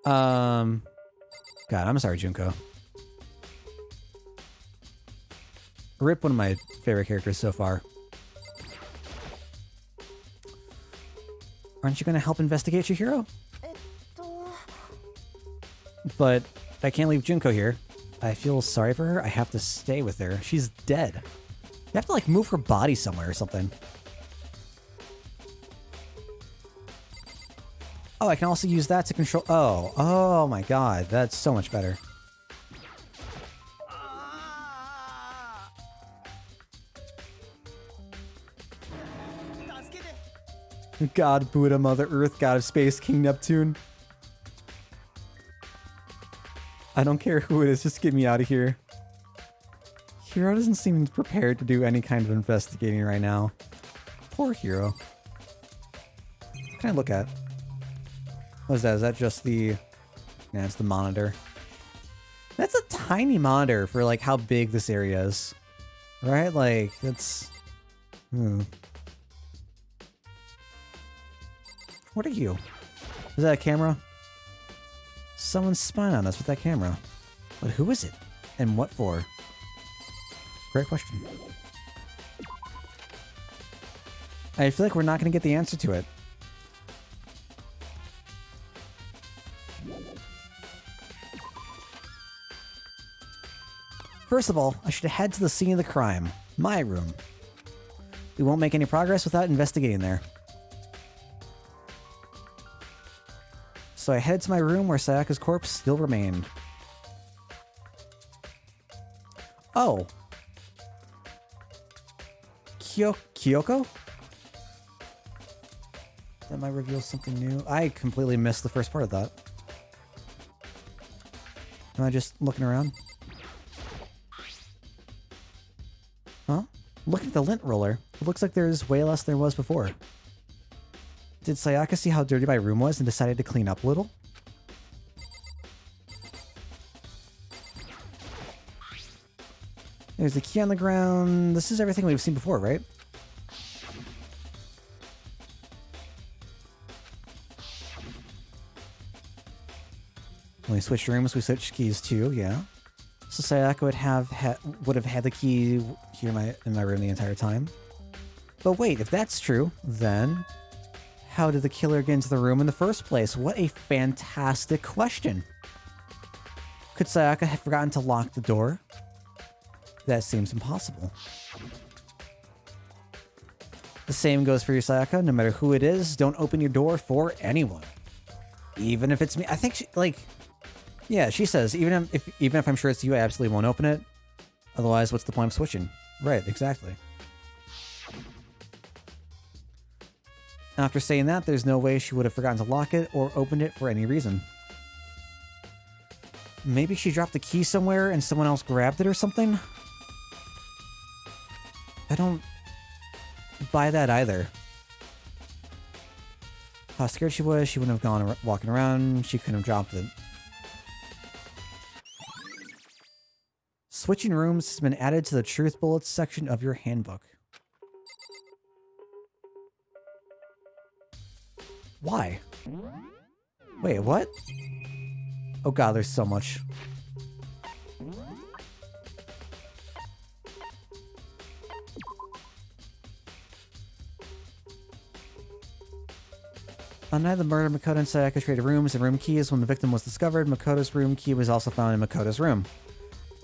God, I'm sorry, Junko. Rip, one of my favorite characters so far. Aren't you gonna help investigate your hero? But I can't leave Junko here. I feel sorry for her. I have to stay with her. She's dead. You have to like move her body somewhere or something. Oh, I can also use that to control. Oh my god, that's so much better. God, Buddha, Mother Earth, God of Space, King Neptune. I don't care who it is, just get me out of here. Hero doesn't seem prepared to do any kind of investigating right now. Poor Hero. What can I look at? What is that? Is that just the... Nah, it's the monitor. That's a tiny monitor for like how big this area is. Right? Like, that's... What are you? Is that a camera? Someone's spying on us with that camera. But who is it? And what for? Great question. I feel like we're not going to get the answer to it. First of all, I should head to the scene of the crime. My room. We won't make any progress without investigating there. So I headed to my room where Sayaka's corpse still remained. Oh. Kyoko? That might reveal something new. I completely missed the first part of that. Am I just looking around? Huh? Look at the lint roller. It looks like there's way less than there was before. Did Sayaka see how dirty my room was and decided to clean up a little? There's the key on the ground. This is everything we've seen before, right? When we switched rooms, we switched keys too, yeah. So Sayaka would have had the key here in my room the entire time. But wait, if that's true, then how did the killer get into the room in the first place? What a fantastic question. Could Sayaka have forgotten to lock the door? That seems impossible. The same goes for you, Sayaka. No matter who it is, don't open your door for anyone. Even if it's me. I think she, like... Yeah, she says, even if I'm sure it's you, I absolutely won't open it. Otherwise, what's the point of switching? Right, exactly. After saying that, there's no way she would have forgotten to lock it or opened it for any reason. Maybe she dropped the key somewhere and someone else grabbed it or something? I don't buy that either. How scared she was, she wouldn't have gone walking around, she couldn't have dropped it. Switching rooms has been added to the truth bullets section of your handbook. Why? Wait, what? Oh god, there's so much. On the night of the murder, Makoto and Sayaka traded rooms and room keys. When the victim was discovered, Makoto's room key was also found in Makoto's room.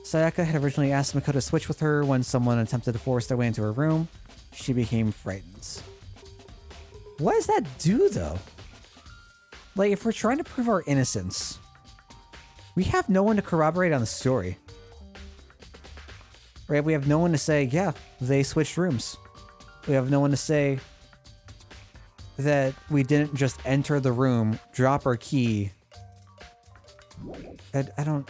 Sayaka had originally asked Makoto to switch with her. When someone attempted to force their way into her room, she became frightened. What does that do, though? Like, if we're trying to prove our innocence, we have no one to corroborate on the story. Right? We have no one to say, yeah, they switched rooms. We have no one to say that we didn't just enter the room, drop our key. I don't...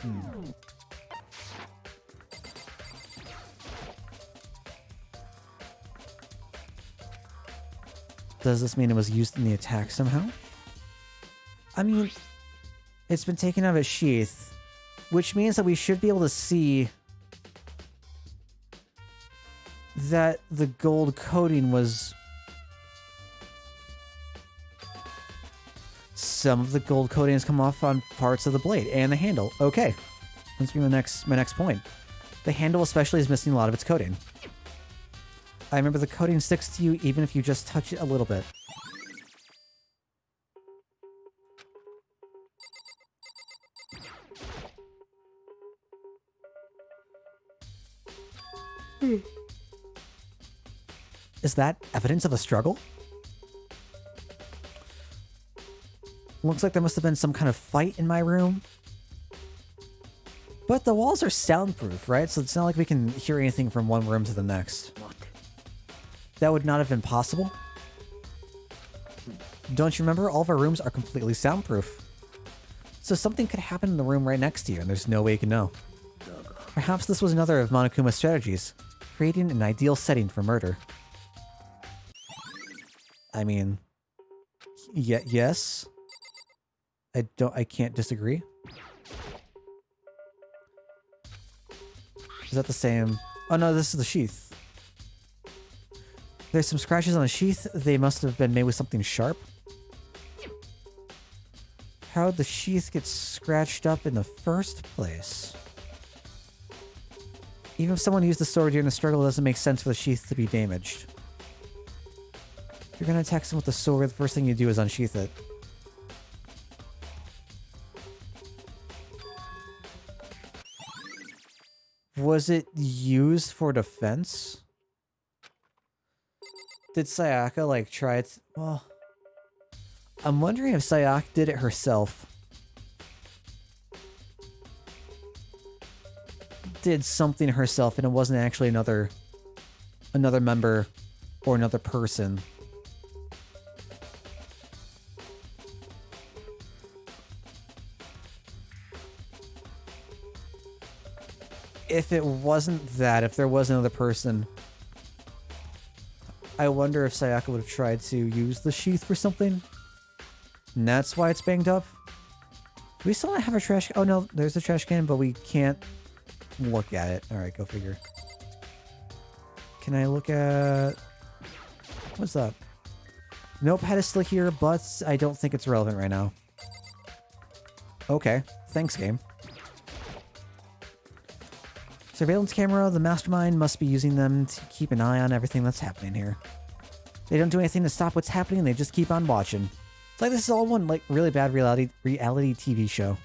Does this mean it was used in the attack somehow? I mean, it's been taken out of its sheath, which means that we should be able to see that the gold coating was some of the gold coating has come off on parts of the blade and the handle. Okay. That's my next point. The handle especially is missing a lot of its coating. I remember the coating sticks to you even if you just touch it a little bit. Is that evidence of a struggle? Looks like there must have been some kind of fight in my room. But the walls are soundproof, right? So it's not like we can hear anything from one room to the next. That would not have been possible. Don't you remember? All of our rooms are completely soundproof. So something could happen in the room right next to you, and there's no way you can know. Perhaps this was another of Monokuma's strategies, creating an ideal setting for murder. I mean, yes. I can't disagree. Is that the same? Oh no, this is the sheath. There's some scratches on the sheath. They must have been made with something sharp. How'd the sheath get scratched up in the first place? Even if someone used the sword during the struggle, it doesn't make sense for the sheath to be damaged. If you're gonna attack someone with the sword, the first thing you do is unsheath it. Was it used for defense? Did Sayaka, like, try it? Well, I'm wondering if Sayaka did it herself. Did something herself and it wasn't actually another member or another person. If it wasn't that, if there was another person, I wonder if Sayaka would have tried to use the sheath for something. And that's why it's banged up. Do we still not have a trash can? Oh no, there's a trash can, but we can't look at it. Alright, go figure. Can I look at... What's up? Notepad is still here, but I don't think it's relevant right now. Okay, thanks game. Surveillance camera, the mastermind must be using them to keep an eye on everything that's happening here. They don't do anything to stop what's happening, they just keep on watching. It's like this is all one like really bad reality TV show.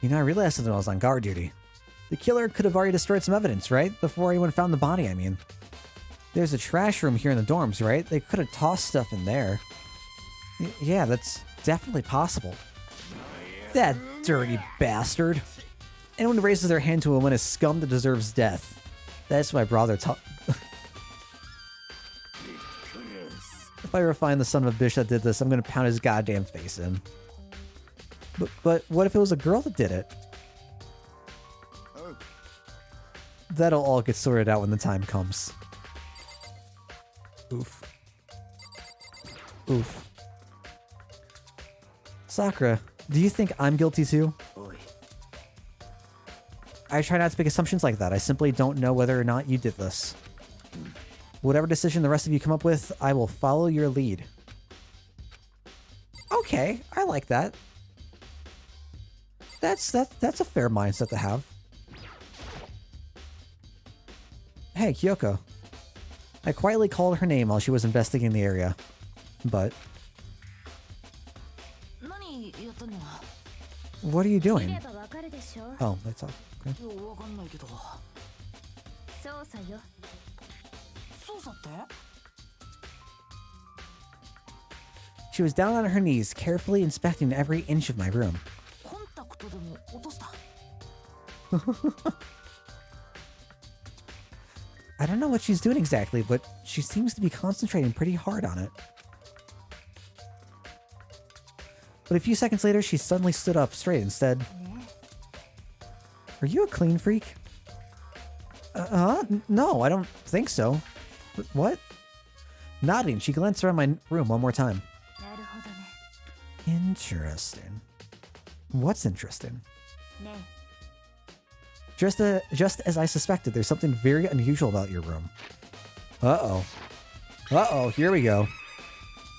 You know, I realized something when I was on guard duty. The killer could have already destroyed some evidence, right? Before anyone found the body, I mean. There's a trash room here in the dorms, right? They could have tossed stuff in there. Yeah, that's definitely possible. That dirty bastard. Anyone who raises their hand to a woman is scum that deserves death. That's my brother taught. If I ever find the son of a bitch that did this, I'm gonna pound his goddamn face in. But what if it was a girl that did it? That'll all get sorted out when the time comes. Oof. Oof. Sakura, do you think I'm guilty too? I try not to make assumptions like that. I simply don't know whether or not you did this. Whatever decision the rest of you come up with, I will follow your lead. Okay, I like that. That's a fair mindset to have. Hey, Kyoko. I quietly called her name while she was investigating the area. But... what are you doing? Oh, that's all. Okay. She was down on her knees, carefully inspecting every inch of my room. I don't know what she's doing exactly, but she seems to be concentrating pretty hard on it. But a few seconds later, she suddenly stood up straight instead. Are you a clean freak? No, I don't think so. What? Nodding, she glanced around my room one more time. Interesting. What's interesting? Just as I suspected, there's something very unusual about your room. Uh-oh. Uh-oh, here we go.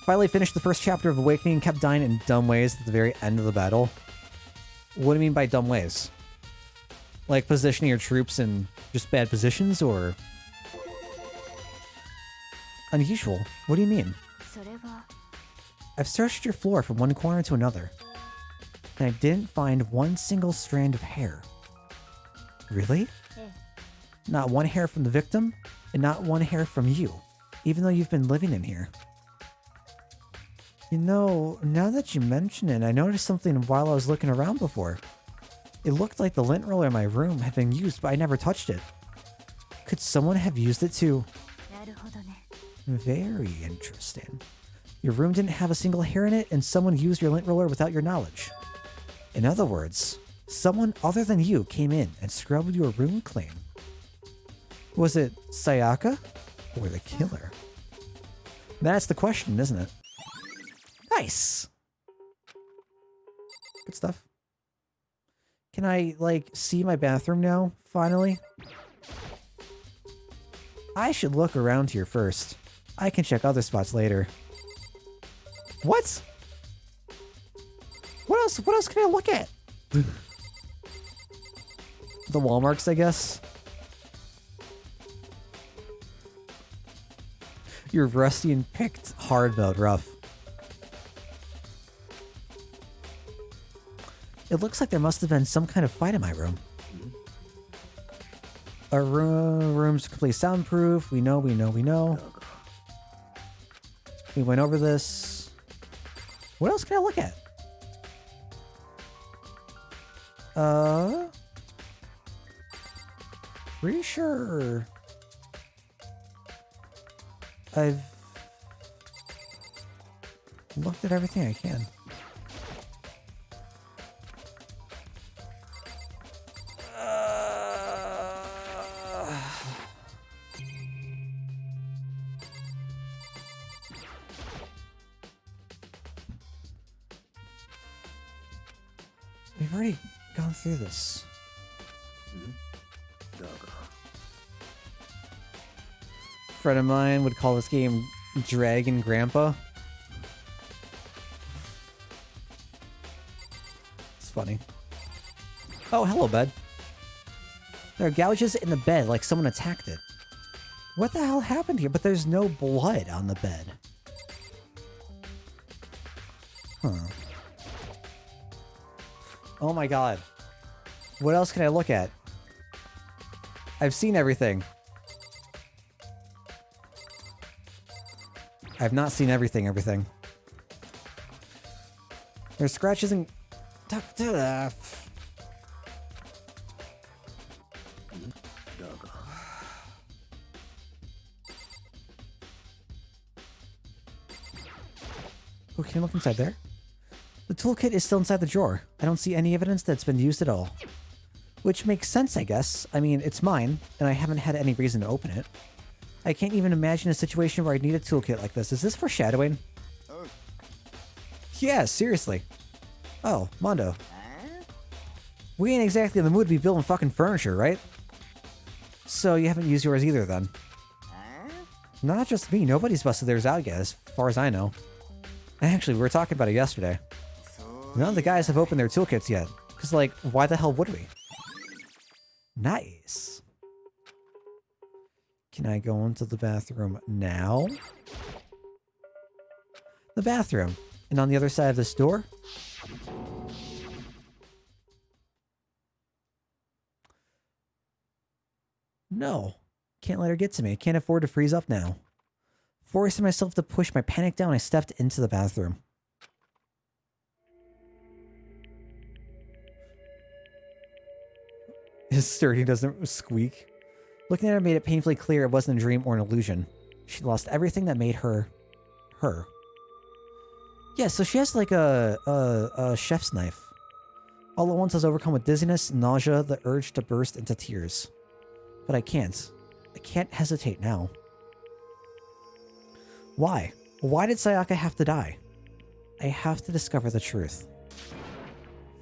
Finally finished the first chapter of Awakening and kept dying in dumb ways at the very end of the battle. What do you mean by dumb ways? Like positioning your troops in just bad positions, or... Unusual? What do you mean? I've searched your floor from one corner to another, and I didn't find one single strand of hair. Really? Not one hair from the victim, and not one hair from you, even though you've been living in here. You know, now that you mention it, I noticed something while I was looking around before. It looked like the lint roller in my room had been used, but I never touched it. Could someone have used it to... Very interesting. Your room didn't have a single hair in it, and someone used your lint roller without your knowledge. In other words, someone other than you came in and scrubbed your room clean. Was it Sayaka or the killer? That's the question, isn't it? Nice! Good stuff. Can I, like, see my bathroom now, finally? I should look around here first. I can check other spots later. What? What else can I look at? The wall marks, I guess. You're rusty and picked hard mode, rough. It looks like there must have been some kind of fight in my room. Our room's completely soundproof. We know. We went over this. What else can I look at? Pretty sure I've looked at everything I can. We've already gone through this. A friend of mine would call this game Dragon Grandpa. It's funny. Oh, hello, bed. There are gouges in the bed like someone attacked it. What the hell happened here? But there's no blood on the bed. Huh. Oh my god. What else can I look at? I've seen everything. I've not seen everything. There's scratches and... Oh, can you look inside there? The toolkit is still inside the drawer. I don't see any evidence that it's been used at all. Which makes sense, I guess. I mean, it's mine, and I haven't had any reason to open it. I can't even imagine a situation where I'd need a toolkit like this. Is this foreshadowing? Oh. Yeah, seriously. Oh, Mondo. We ain't exactly in the mood to be building fucking furniture, right? So you haven't used yours either, then? Not just me. Nobody's busted theirs out yet, as far as I know. Actually, we were talking about it yesterday. None of the guys have opened their toolkits yet. Because, like, why the hell would we? Nice. Can I go into the bathroom now? The bathroom. And on the other side of this door? No. Can't let her get to me. Can't afford to freeze up now. Forcing myself to push my panic down, I stepped into the bathroom. His sturdy doesn't squeak. Looking at her made it painfully clear it wasn't a dream or an illusion. She lost everything that made her, her. Yeah, so she has like a chef's knife. All at once I was overcome with dizziness, nausea, the urge to burst into tears. But I can't. I can't hesitate now. Why? Why did Sayaka have to die? I have to discover the truth.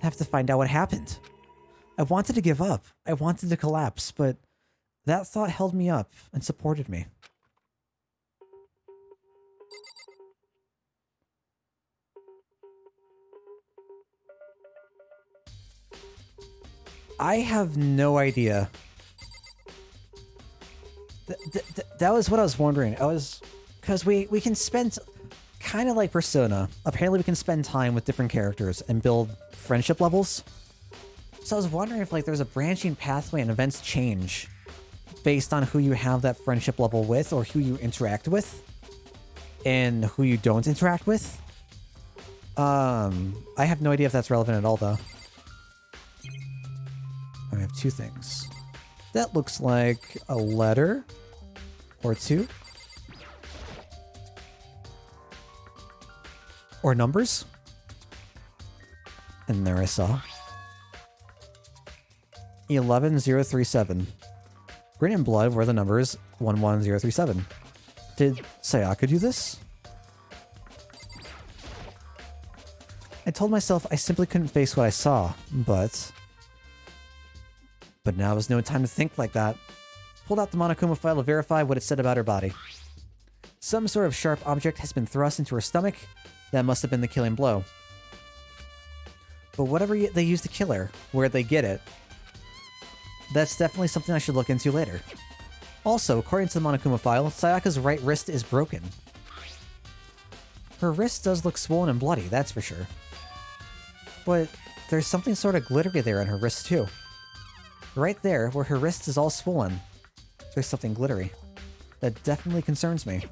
I have to find out what happened. I wanted to give up. I wanted to collapse, but that thought held me up and supported me. I have no idea. That was what I was wondering. Because we can spend, kind of like Persona, apparently we can spend time with different characters and build friendship levels. So I was wondering if like there's a branching pathway and events change based on who you have that friendship level with or who you interact with and who you don't interact with. I have no idea if that's relevant at all though. I have two things. That looks like a letter or two. Or numbers. And there I saw 11037. Written in blood were the numbers 11037. Did Sayaka do this? I told myself I simply couldn't face what I saw, but now was no time to think like that. Pulled out the Monokuma file to verify what it said about her body. Some sort of sharp object has been thrust into her stomach. That must have been the killing blow. But whatever they used to kill her, where'd they get it? That's definitely something I should look into later. Also, according to the Monokuma file, Sayaka's right wrist is broken. Her wrist does look swollen and bloody, that's for sure. But there's something sort of glittery there on her wrist too. Right there, where her wrist is all swollen, there's something glittery. That definitely concerns me.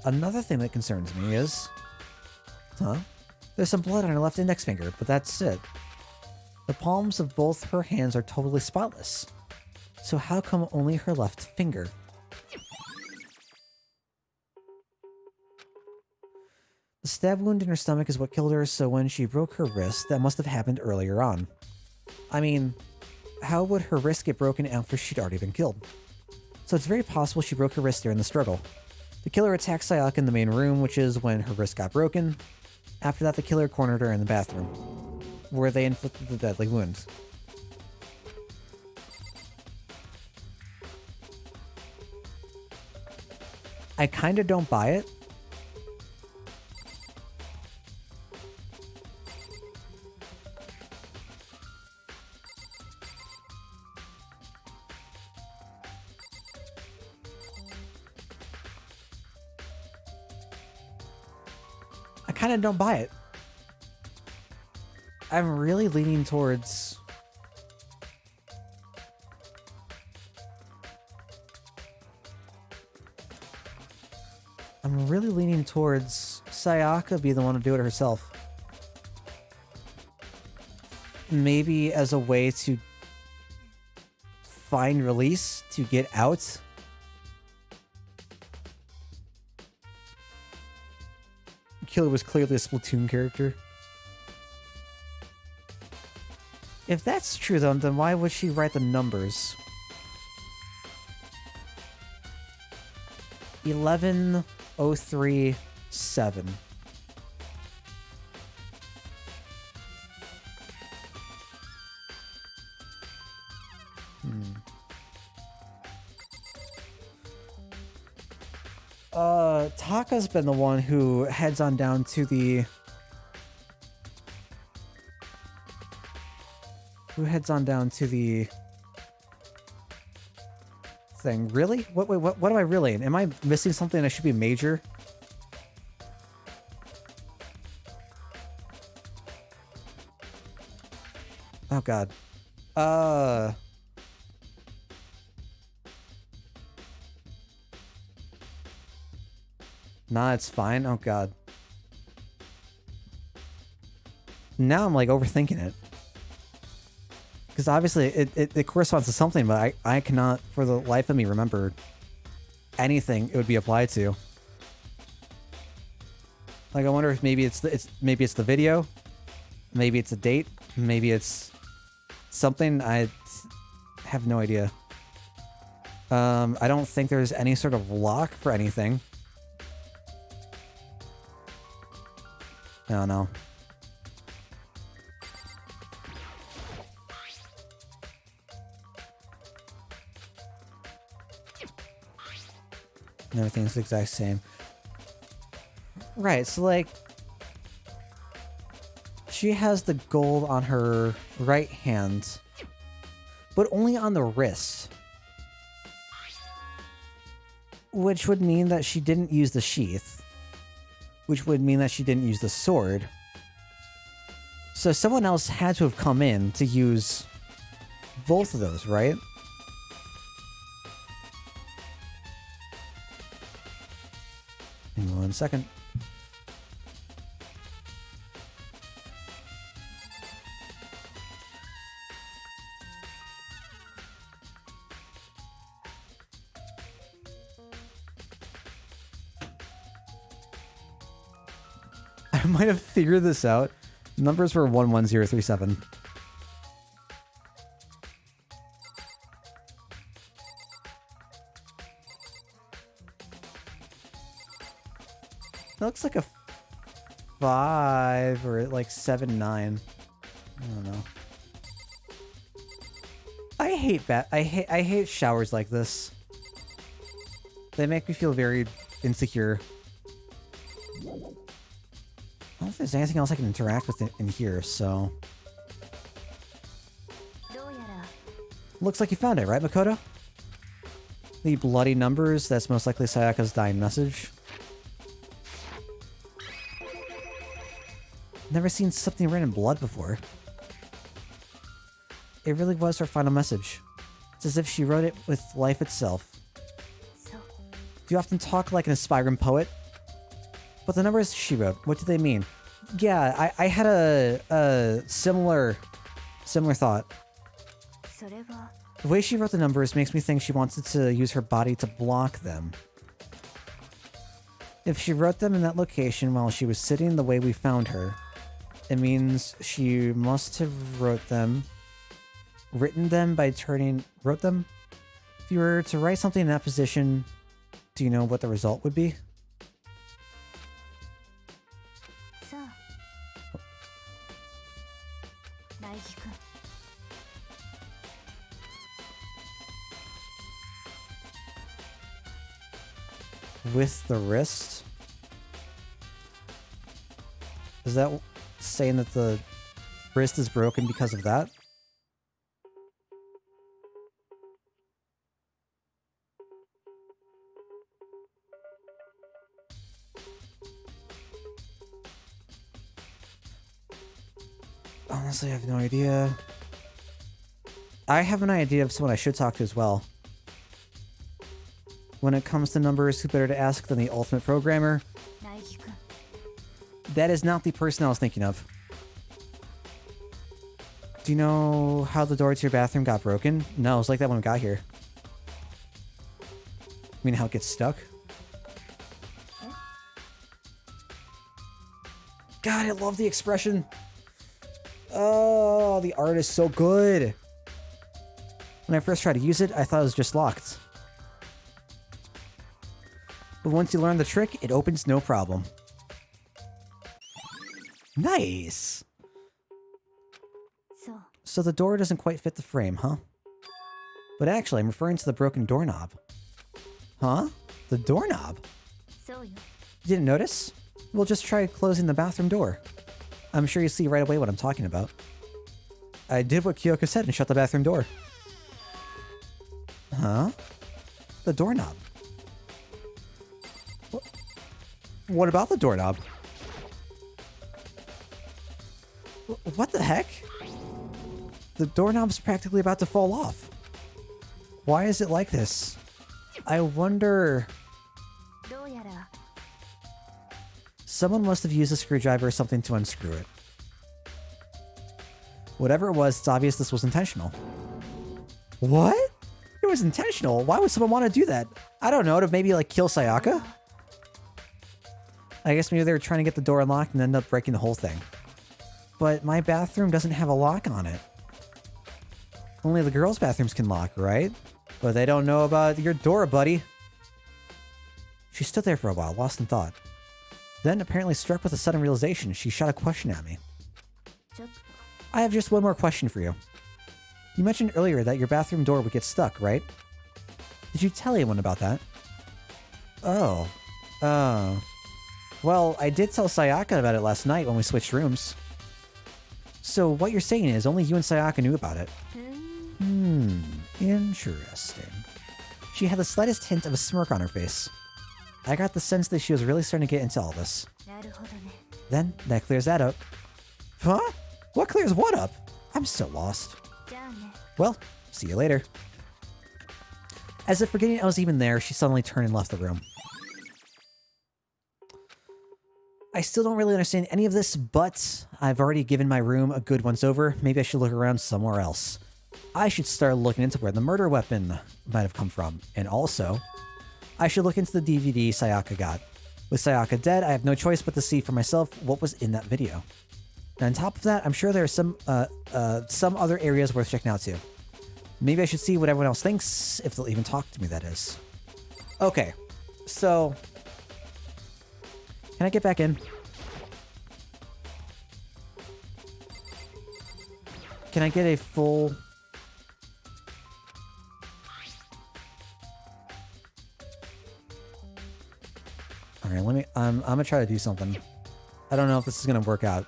Another thing that concerns me is... Huh? There's some blood on her left index finger, but that's it. The palms of both her hands are totally spotless. So how come only her left finger? The stab wound in her stomach is what killed her, so when she broke her wrist, that must have happened earlier on. I mean, how would her wrist get broken after she'd already been killed? So it's very possible she broke her wrist during the struggle. The killer attacked Sayaka in the main room, which is when her wrist got broken. After that, the killer cornered her in the bathroom, where they inflicted the deadly wound. I kinda don't buy it. I kinda don't buy it. I'm really leaning towards... Sayaka be the one to do it herself. Maybe as a way to find release, to get out. Killer was clearly a Splatoon character. If that's true, though, then why would she write the numbers? 11037. Taka's been the one who heads on down to the... thing. Really? What am I relaying? Am I missing something that should be major? Oh god. Nah, it's fine. Oh god. Now I'm like overthinking it. Because obviously it corresponds to something, but I cannot for the life of me remember anything it would be applied to. Like I wonder if maybe it's the video, maybe it's a date, maybe it's something. I have no idea. I don't think there's any sort of lock for anything. I don't know. And everything's the exact same. Right, so like... She has the gold on her right hand. but only on the wrist. Which would mean that she didn't use the sheath. Which would mean that she didn't use the sword. So someone else had to have come in to use both of those, right? Hang on 1 second. I might have figured this out. Numbers were 11037. That looks like a 5 or like 7, 9. I don't know. I hate showers like this. They make me feel very insecure. I don't know if there's anything else I can interact with in here, so... Looks like you found it, right, Makoto? The bloody numbers, that's most likely Sayaka's dying message. Never seen something written in blood before. It really was her final message. It's as if she wrote it with life itself. Do you often talk like an aspiring poet? But the numbers she wrote, what do they mean? Yeah, I had a similar thought. The way she wrote the numbers makes me think she wanted to use her body to block them. If she wrote them in that location while she was sitting the way we found her, it means she must have written them by wrote them? If you were to write something in that position, do you know what the result would be? With the wrist? Is that saying that the wrist is broken because of that? Honestly, I have no idea. I have an idea of someone I should talk to as well. When it comes to numbers, who better to ask than the ultimate programmer? That is not the person I was thinking of. Do you know how the door to your bathroom got broken? No, it's like that when we got here. You mean how it gets stuck? God, I love the expression. Oh, the art is so good. When I first tried to use it, I thought it was just locked. But once you learn the trick, it opens no problem. Nice! So the door doesn't quite fit the frame, huh? But actually, I'm referring to the broken doorknob. Huh? The doorknob? You didn't notice? We'll just try closing the bathroom door. I'm sure you see right away what I'm talking about. I did what Kyoko said and shut the bathroom door. Huh? The doorknob. What about the doorknob? What the heck? The doorknob's practically about to fall off. Why is it like this? I wonder... Someone must have used a screwdriver or something to unscrew it. Whatever it was, it's obvious this was intentional. What? It was intentional? Why would someone want to do that? I don't know, to maybe like kill Sayaka? I guess maybe they were trying to get the door unlocked and end up breaking the whole thing. But my bathroom doesn't have a lock on it. Only the girls' bathrooms can lock, right? But they don't know about your door, buddy. She stood there for a while, lost in thought. Then, apparently struck with a sudden realization, she shot a question at me. I have just one more question for you. You mentioned earlier that your bathroom door would get stuck, right? Did you tell anyone about that? Oh. Well, I did tell Sayaka about it last night when we switched rooms. So what you're saying is only you and Sayaka knew about it. Interesting. She had the slightest hint of a smirk on her face. I got the sense that she was really starting to get into all this. Then, that clears that up. Huh? What clears what up? I'm so lost. Well, see you later. As if forgetting I was even there, she suddenly turned and left the room. I still don't really understand any of this, but I've already given my room a good once over. Maybe I should look around somewhere else. I should start looking into where the murder weapon might have come from. And also, I should look into the DVD Sayaka got. With Sayaka dead, I have no choice but to see for myself what was in that video. And on top of that, I'm sure there are some other areas worth checking out too. Maybe I should see what everyone else thinks, if they'll even talk to me, that is. Okay, so... Can I get back in? Can I get a full... Alright, let me... I'm gonna try to do something. I don't know if this is gonna work out.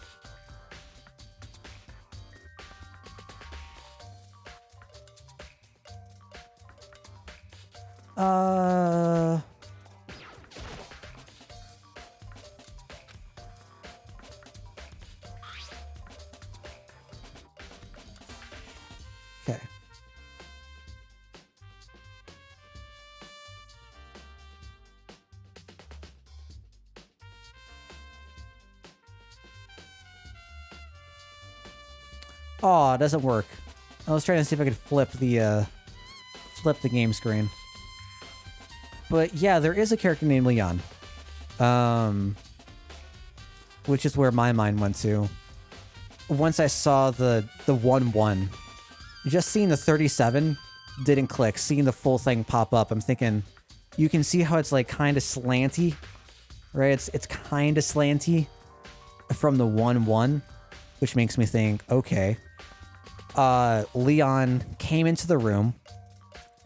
Okay. Oh, it doesn't work. I was trying to see if I could flip the game screen. But yeah, there is a character named Leon. Which is where my mind went to. Once I saw the 1-1. Just seeing the 37 didn't click. Seeing the full thing pop up, I'm thinking, you can see how it's like kind of slanty, right? It's kind of slanty from the 1-1, which makes me think, okay. Leon came into the room,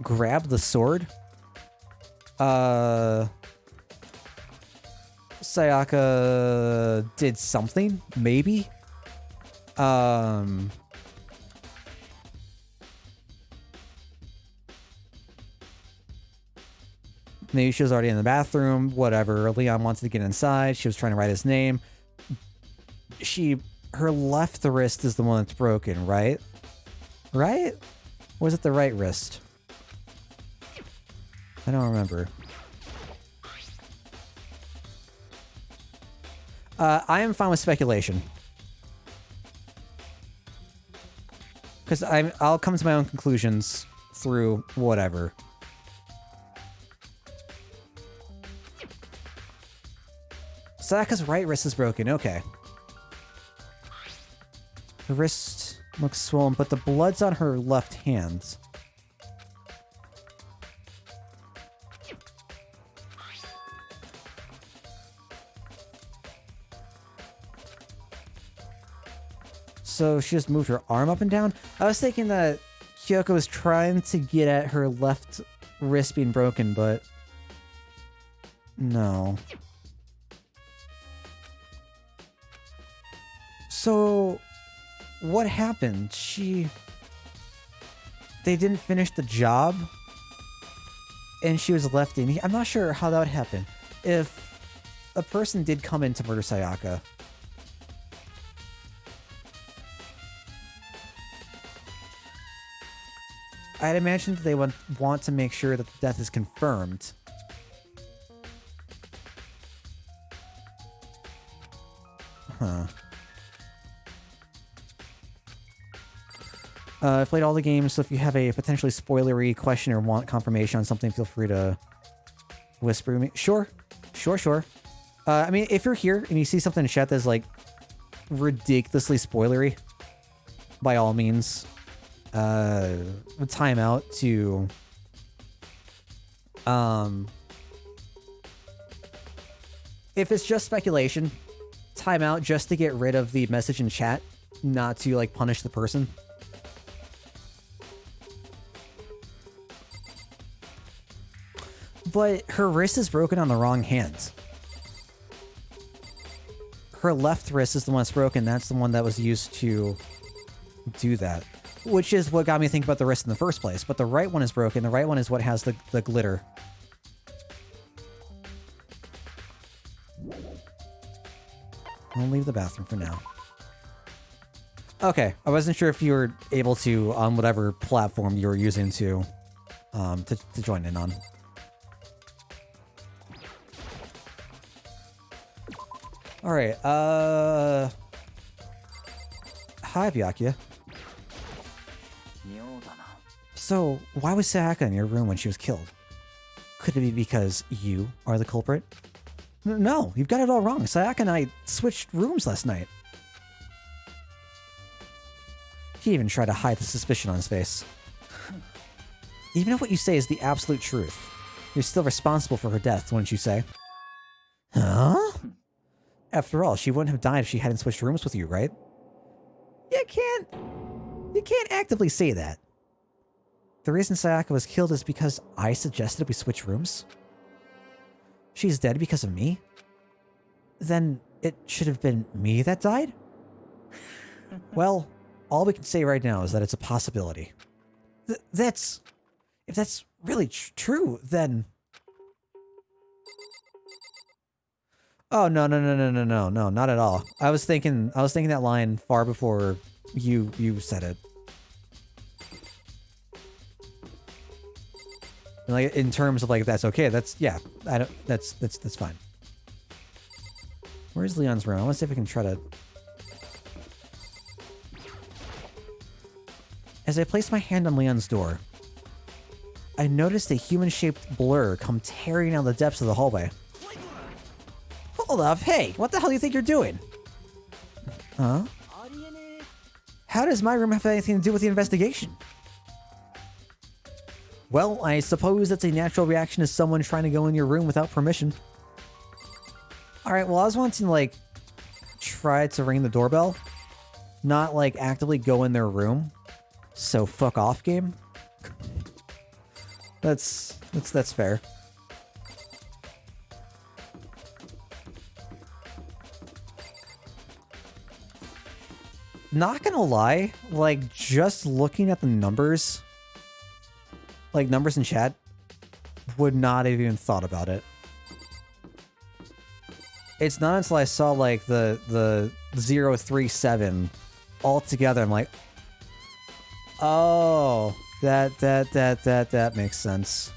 grabbed the sword. Sayaka did something, maybe. Maybe she was already in the bathroom, whatever. Leon wanted to get inside. She was trying to write his name. Her left wrist is the one that's broken, right? Right? Or is it the right wrist? I don't remember. I am fine with speculation. Because I'll come to my own conclusions through whatever. Sayaka's right wrist is broken, okay. The wrist looks swollen, but the blood's on her left hand. So she just moved her arm up and down? I was thinking that Kyoko was trying to get at her left wrist being broken, but... no. So... what happened? They didn't finish the job? And she was left in... I'm not sure how that would happen. If a person did come in to murder Sayaka... I'd imagine that they would want to make sure that the death is confirmed. Huh. I played all the games, so if you have a potentially spoilery question or want confirmation on something, feel free to whisper me. Sure. Sure. I mean, if you're here and you see something in chat that's like ridiculously spoilery, by all means, time out to if it's just speculation, time out just to get rid of the message in chat, not to like punish the person. But her wrist is broken on the wrong hand. Her left wrist is the one that's broken. That's the one that was used to do that. Which is what got me thinking about the wrist in the first place. But the right one is broken. The right one is what has the glitter. I'll leave the bathroom for now. Okay, I wasn't sure if you were able to, on whatever platform you were using to join in on. Alright, hi, Byakuya. So, why was Sayaka in your room when she was killed? Could it be because you are the culprit? No, you've got it all wrong. Sayaka and I switched rooms last night. He even tried to hide the suspicion on his face. Even if what you say is the absolute truth, you're still responsible for her death, wouldn't you say? Huh? After all, she wouldn't have died if she hadn't switched rooms with you, right? You can't actively say that. The reason Sayaka was killed is because I suggested we switch rooms? She's dead because of me? Then it should have been me that died? Well, all we can say right now is that it's a possibility. If that's really true, then... Oh, no, not at all. I was thinking that line far before you said it. Like, in terms of, like, that's okay, that's fine. Where's Leon's room? I want to see if I can try to... As I placed my hand on Leon's door, I noticed a human-shaped blur come tearing out the depths of the hallway. Hold up, hey, what the hell do you think you're doing? Huh? How does my room have anything to do with the investigation? Well, I suppose that's a natural reaction to someone trying to go in your room without permission. Alright, well, I was wanting to, like, try to ring the doorbell. Not, like, actively go in their room. So, fuck off, game. That's fair. Not gonna lie, like, just looking at the numbers... Like, numbers in chat, would not have even thought about it. It's not until I saw, like, the 037 all together, I'm like, oh, that makes sense.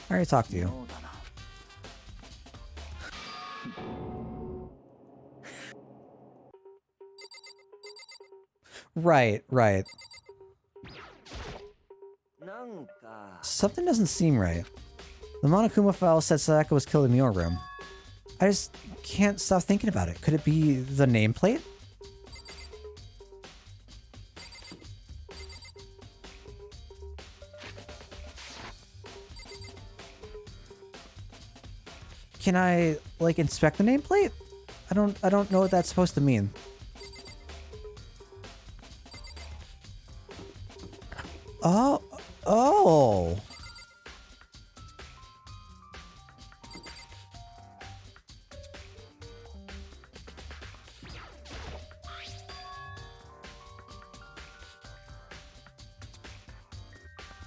I already talked to you. Right. Something doesn't seem right. The Monokuma file said Sayaka was killed in your room. I just can't stop thinking about it. Could it be the nameplate? Can I, like, inspect the nameplate? I don't know what that's supposed to mean. Oh.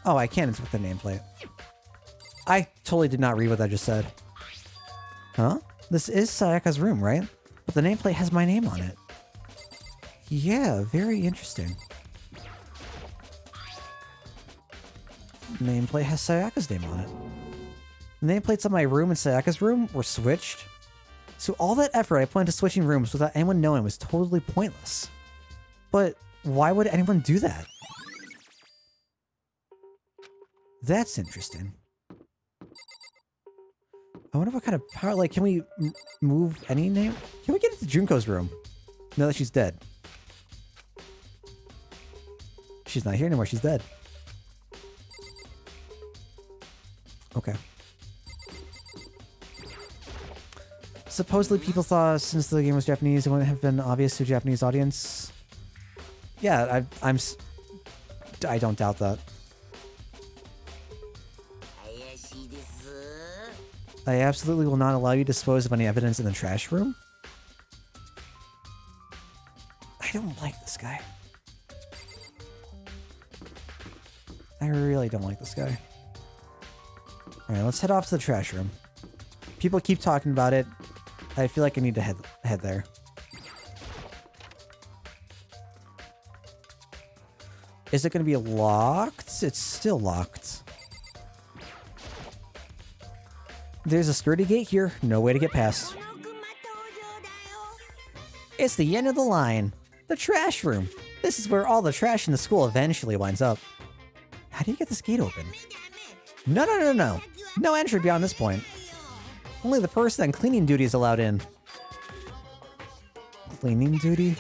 Oh, I can't inspect the nameplate. I totally did not read what I just said. Huh? This is Sayaka's room, right? But the nameplate has my name on it. Yeah, very interesting. Nameplate has Sayaka's name on it. The nameplates on my room and Sayaka's room were switched. So all that effort I put into switching rooms without anyone knowing was totally pointless. But why would anyone do that? That's interesting. I wonder what kind of power, like, can we move any name? Can we get into Junko's room? Now that she's dead. She's not here anymore, she's dead. Okay. Supposedly people thought since the game was Japanese, it wouldn't have been obvious to a Japanese audience. Yeah, I don't doubt that. I absolutely will not allow you to dispose of any evidence in the trash room. I don't like this guy. I really don't like this guy. Alright, let's head off to the trash room. People keep talking about it. I feel like I need to head there. Is it going to be locked? It's still locked. There's a sturdy gate here. No way to get past. It's the end of the line. The trash room. This is where all the trash in the school eventually winds up. How do you get this gate open? No, no, no, no. No entry beyond this point. Only the person on cleaning duty is allowed in. Cleaning duty?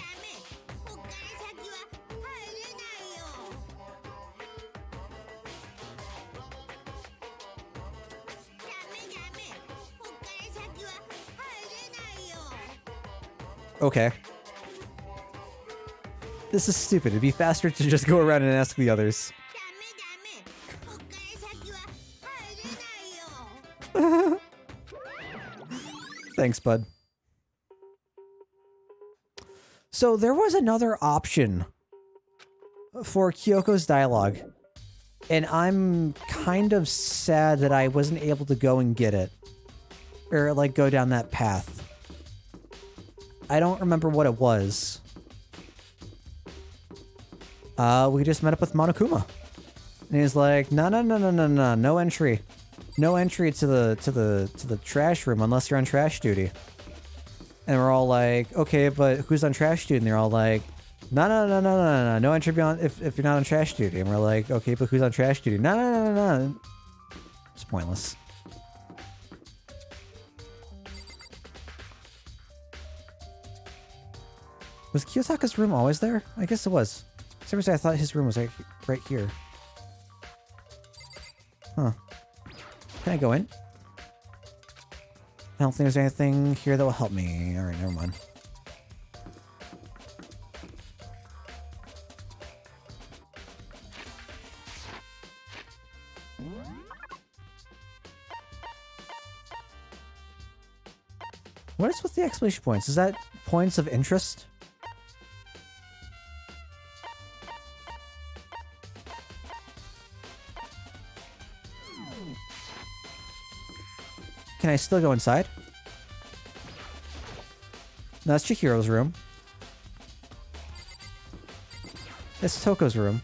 Okay. This is stupid. It'd be faster to just go around and ask the others. Thanks, bud. So there was another option for Kyoko's dialogue, and I'm kind of sad that I wasn't able to go and get it, or like go down that path. I don't remember what it was. We just met up with Monokuma, and he's like, no, no, no, no, no, no, no entry. No entry to the trash room unless you're on trash duty. And we're all like, okay, but who's on trash duty? And they're all like, no, no, no, no, no, no, no entry beyond if you're not on trash duty. And we're like, okay, but who's on trash duty? No, no, no, no, no. It's pointless. Was Kiyotaka's room always there? I guess it was. For some reason I thought his room was right here. Huh. Can I go in? I don't think there's anything here that will help me. Alright, never mind. What is with the exclamation points? Is that points of interest? Can I still go inside? No, that's Chihiro's room. It's Toko's room.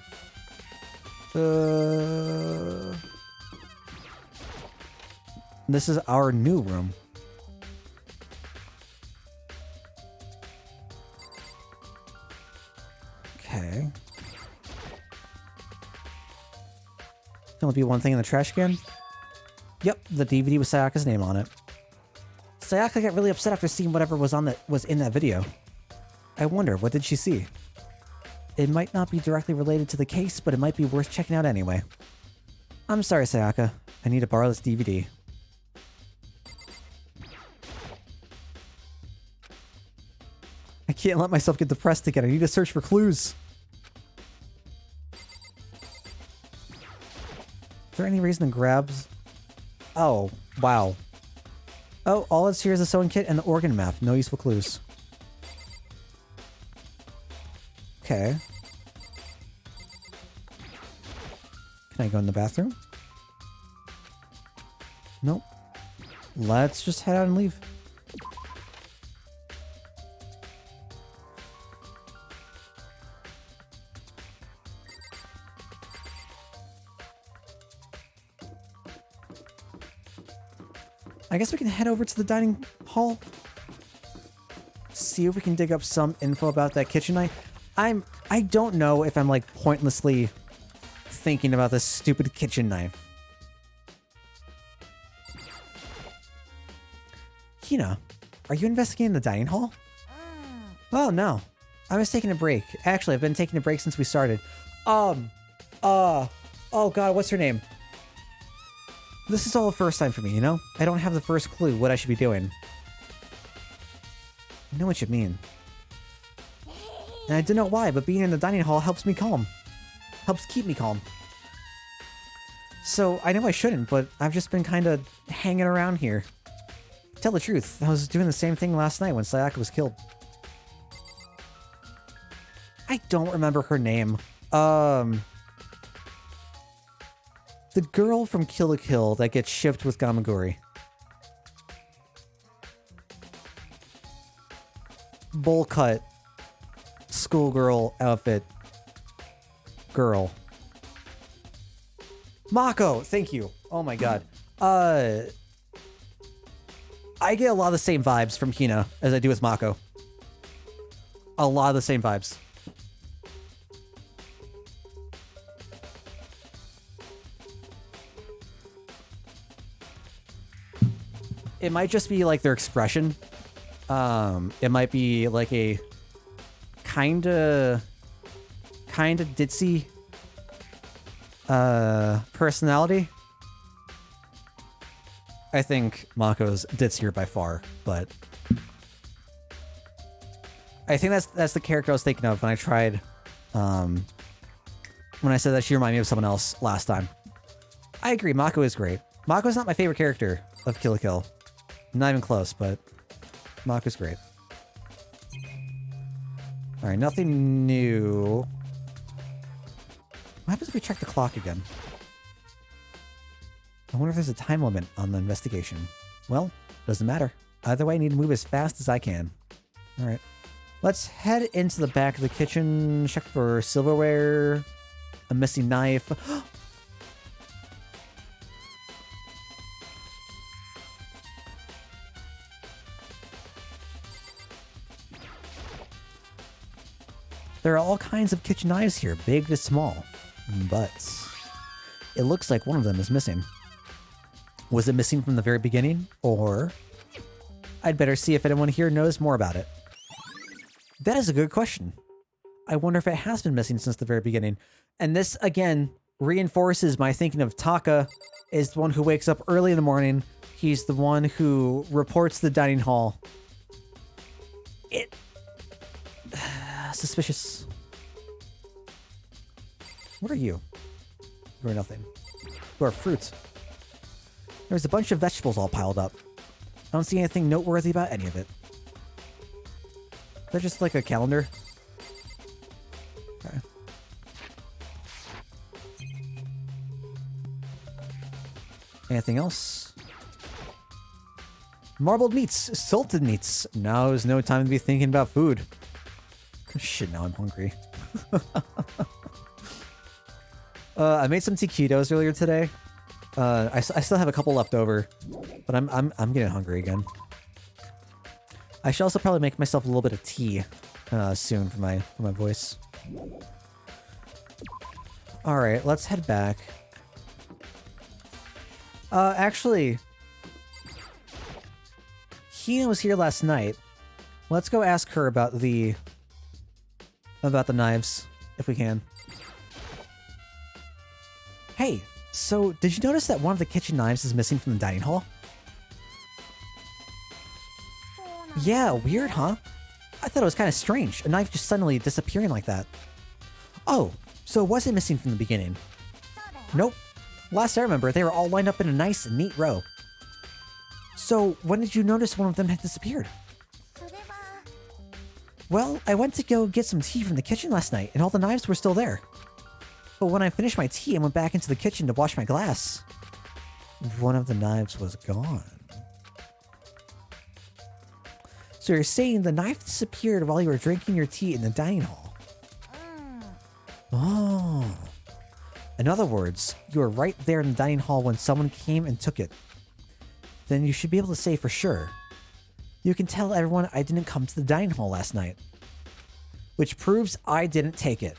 This is our new room. Okay. There'll only be one thing in the trash can. Yep, the DVD with Sayaka's name on it. Sayaka got really upset after seeing whatever was in that video. I wonder, what did she see? It might not be directly related to the case, but it might be worth checking out anyway. I'm sorry, Sayaka. I need to borrow this DVD. I can't let myself get depressed again. I need to search for clues. Is there any reason to grab... Oh, wow. Oh, all that's here is the sewing kit and the organ map. No useful clues. Okay. Can I go in the bathroom? Nope. Let's just head out and leave. I guess we can head over to the dining hall. See if we can dig up some info about that kitchen knife. I don't know if I'm like pointlessly thinking about this stupid kitchen knife. Hina, are you investigating the dining hall? Oh no. I was taking a break. Actually, I've been taking a break since we started. Oh god, what's her name? This is all the first time for me, you know? I don't have the first clue what I should be doing. I know what you mean. And I don't know why, but being in the dining hall helps me calm. Helps keep me calm. So, I know I shouldn't, but I've just been kind of hanging around here. To tell the truth, I was doing the same thing last night when Sayaka was killed. I don't remember her name. The girl from Kill la Kill that gets shipped with Gamagori. Bowl cut. Schoolgirl outfit. Girl. Mako! Thank you. Oh my god. I get a lot of the same vibes from Hina as I do with Mako. A lot of the same vibes. It might just be like their expression. It might be like a kinda ditzy personality. I think Mako's ditzier by far, but I think that's the character I was thinking of when I tried when I said that she reminded me of someone else last time. I agree, Mako is great. Mako's not my favorite character of Kill la Kill. Not even close, but Mako's great. Alright, nothing new. What happens if we check the clock again? I wonder if there's a time limit on the investigation. Well, doesn't matter. Either way, I need to move as fast as I can. Alright. Let's head into the back of the kitchen, check for silverware, a missing knife. There are all kinds of kitchen knives here, big to small. But it looks like one of them is missing. Was it missing from the very beginning? Or I'd better see if anyone here knows more about it. That is a good question. I wonder if it has been missing since the very beginning. And this, again, reinforces my thinking of Taka is the one who wakes up early in the morning. He's the one who reports the dining hall. Suspicious. What are you? You are nothing. You are fruit. There's a bunch of vegetables all piled up. I don't see anything noteworthy about any of it. Is that just like a calendar? Okay. Anything else? Marbled meats, salted meats. Now is no time to be thinking about food. Shit, now I'm hungry. I made some taquitos earlier today. I still have a couple left over, but I'm getting hungry again. I should also probably make myself a little bit of tea soon for my voice. All right, let's head back. Actually, Hina was here last night. Let's go ask her about the knives, if we can. Hey, so did you notice that one of the kitchen knives is missing from the dining hall? Yeah, weird, huh? I thought it was kind of strange, a knife just suddenly disappearing like that. Oh, so it wasn't missing from the beginning? Nope. Last I remember, they were all lined up in a nice and neat row. So, when did you notice one of them had disappeared? Well, I went to go get some tea from the kitchen last night, and all the knives were still there. But when I finished my tea and went back into the kitchen to wash my glass, one of the knives was gone. So you're saying the knife disappeared while you were drinking your tea in the dining hall? Oh. In other words, you were right there in the dining hall when someone came and took it. Then you should be able to say for sure. You can tell everyone I didn't come to the dining hall last night. Which proves I didn't take it.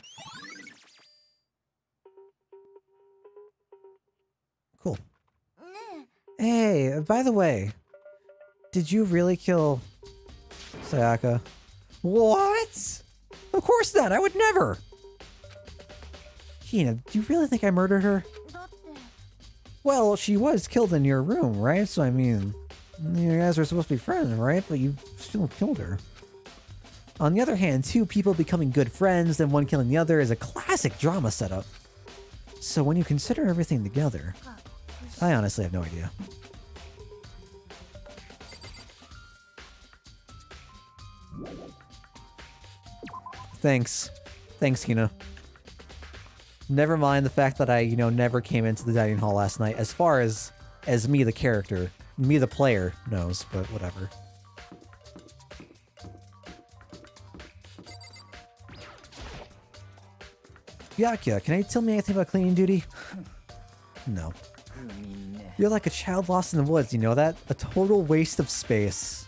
Cool. Hey, by the way, did you really kill Sayaka? What? Of course not, I would never! Hina, do you really think I murdered her? Well, she was killed in your room, right? So I mean, you guys were supposed to be friends, right? But you still killed her. On the other hand, two people becoming good friends, then one killing the other is a classic drama setup. So when you consider everything together, I honestly have no idea. Thanks. Thanks, Hina. Never mind the fact that I, never came into the dining hall last night, as far as me, the character. Me, the player, knows, but whatever. Yakuya, can you tell me anything about cleaning duty? No. You're like a child lost in the woods, you know that? A total waste of space.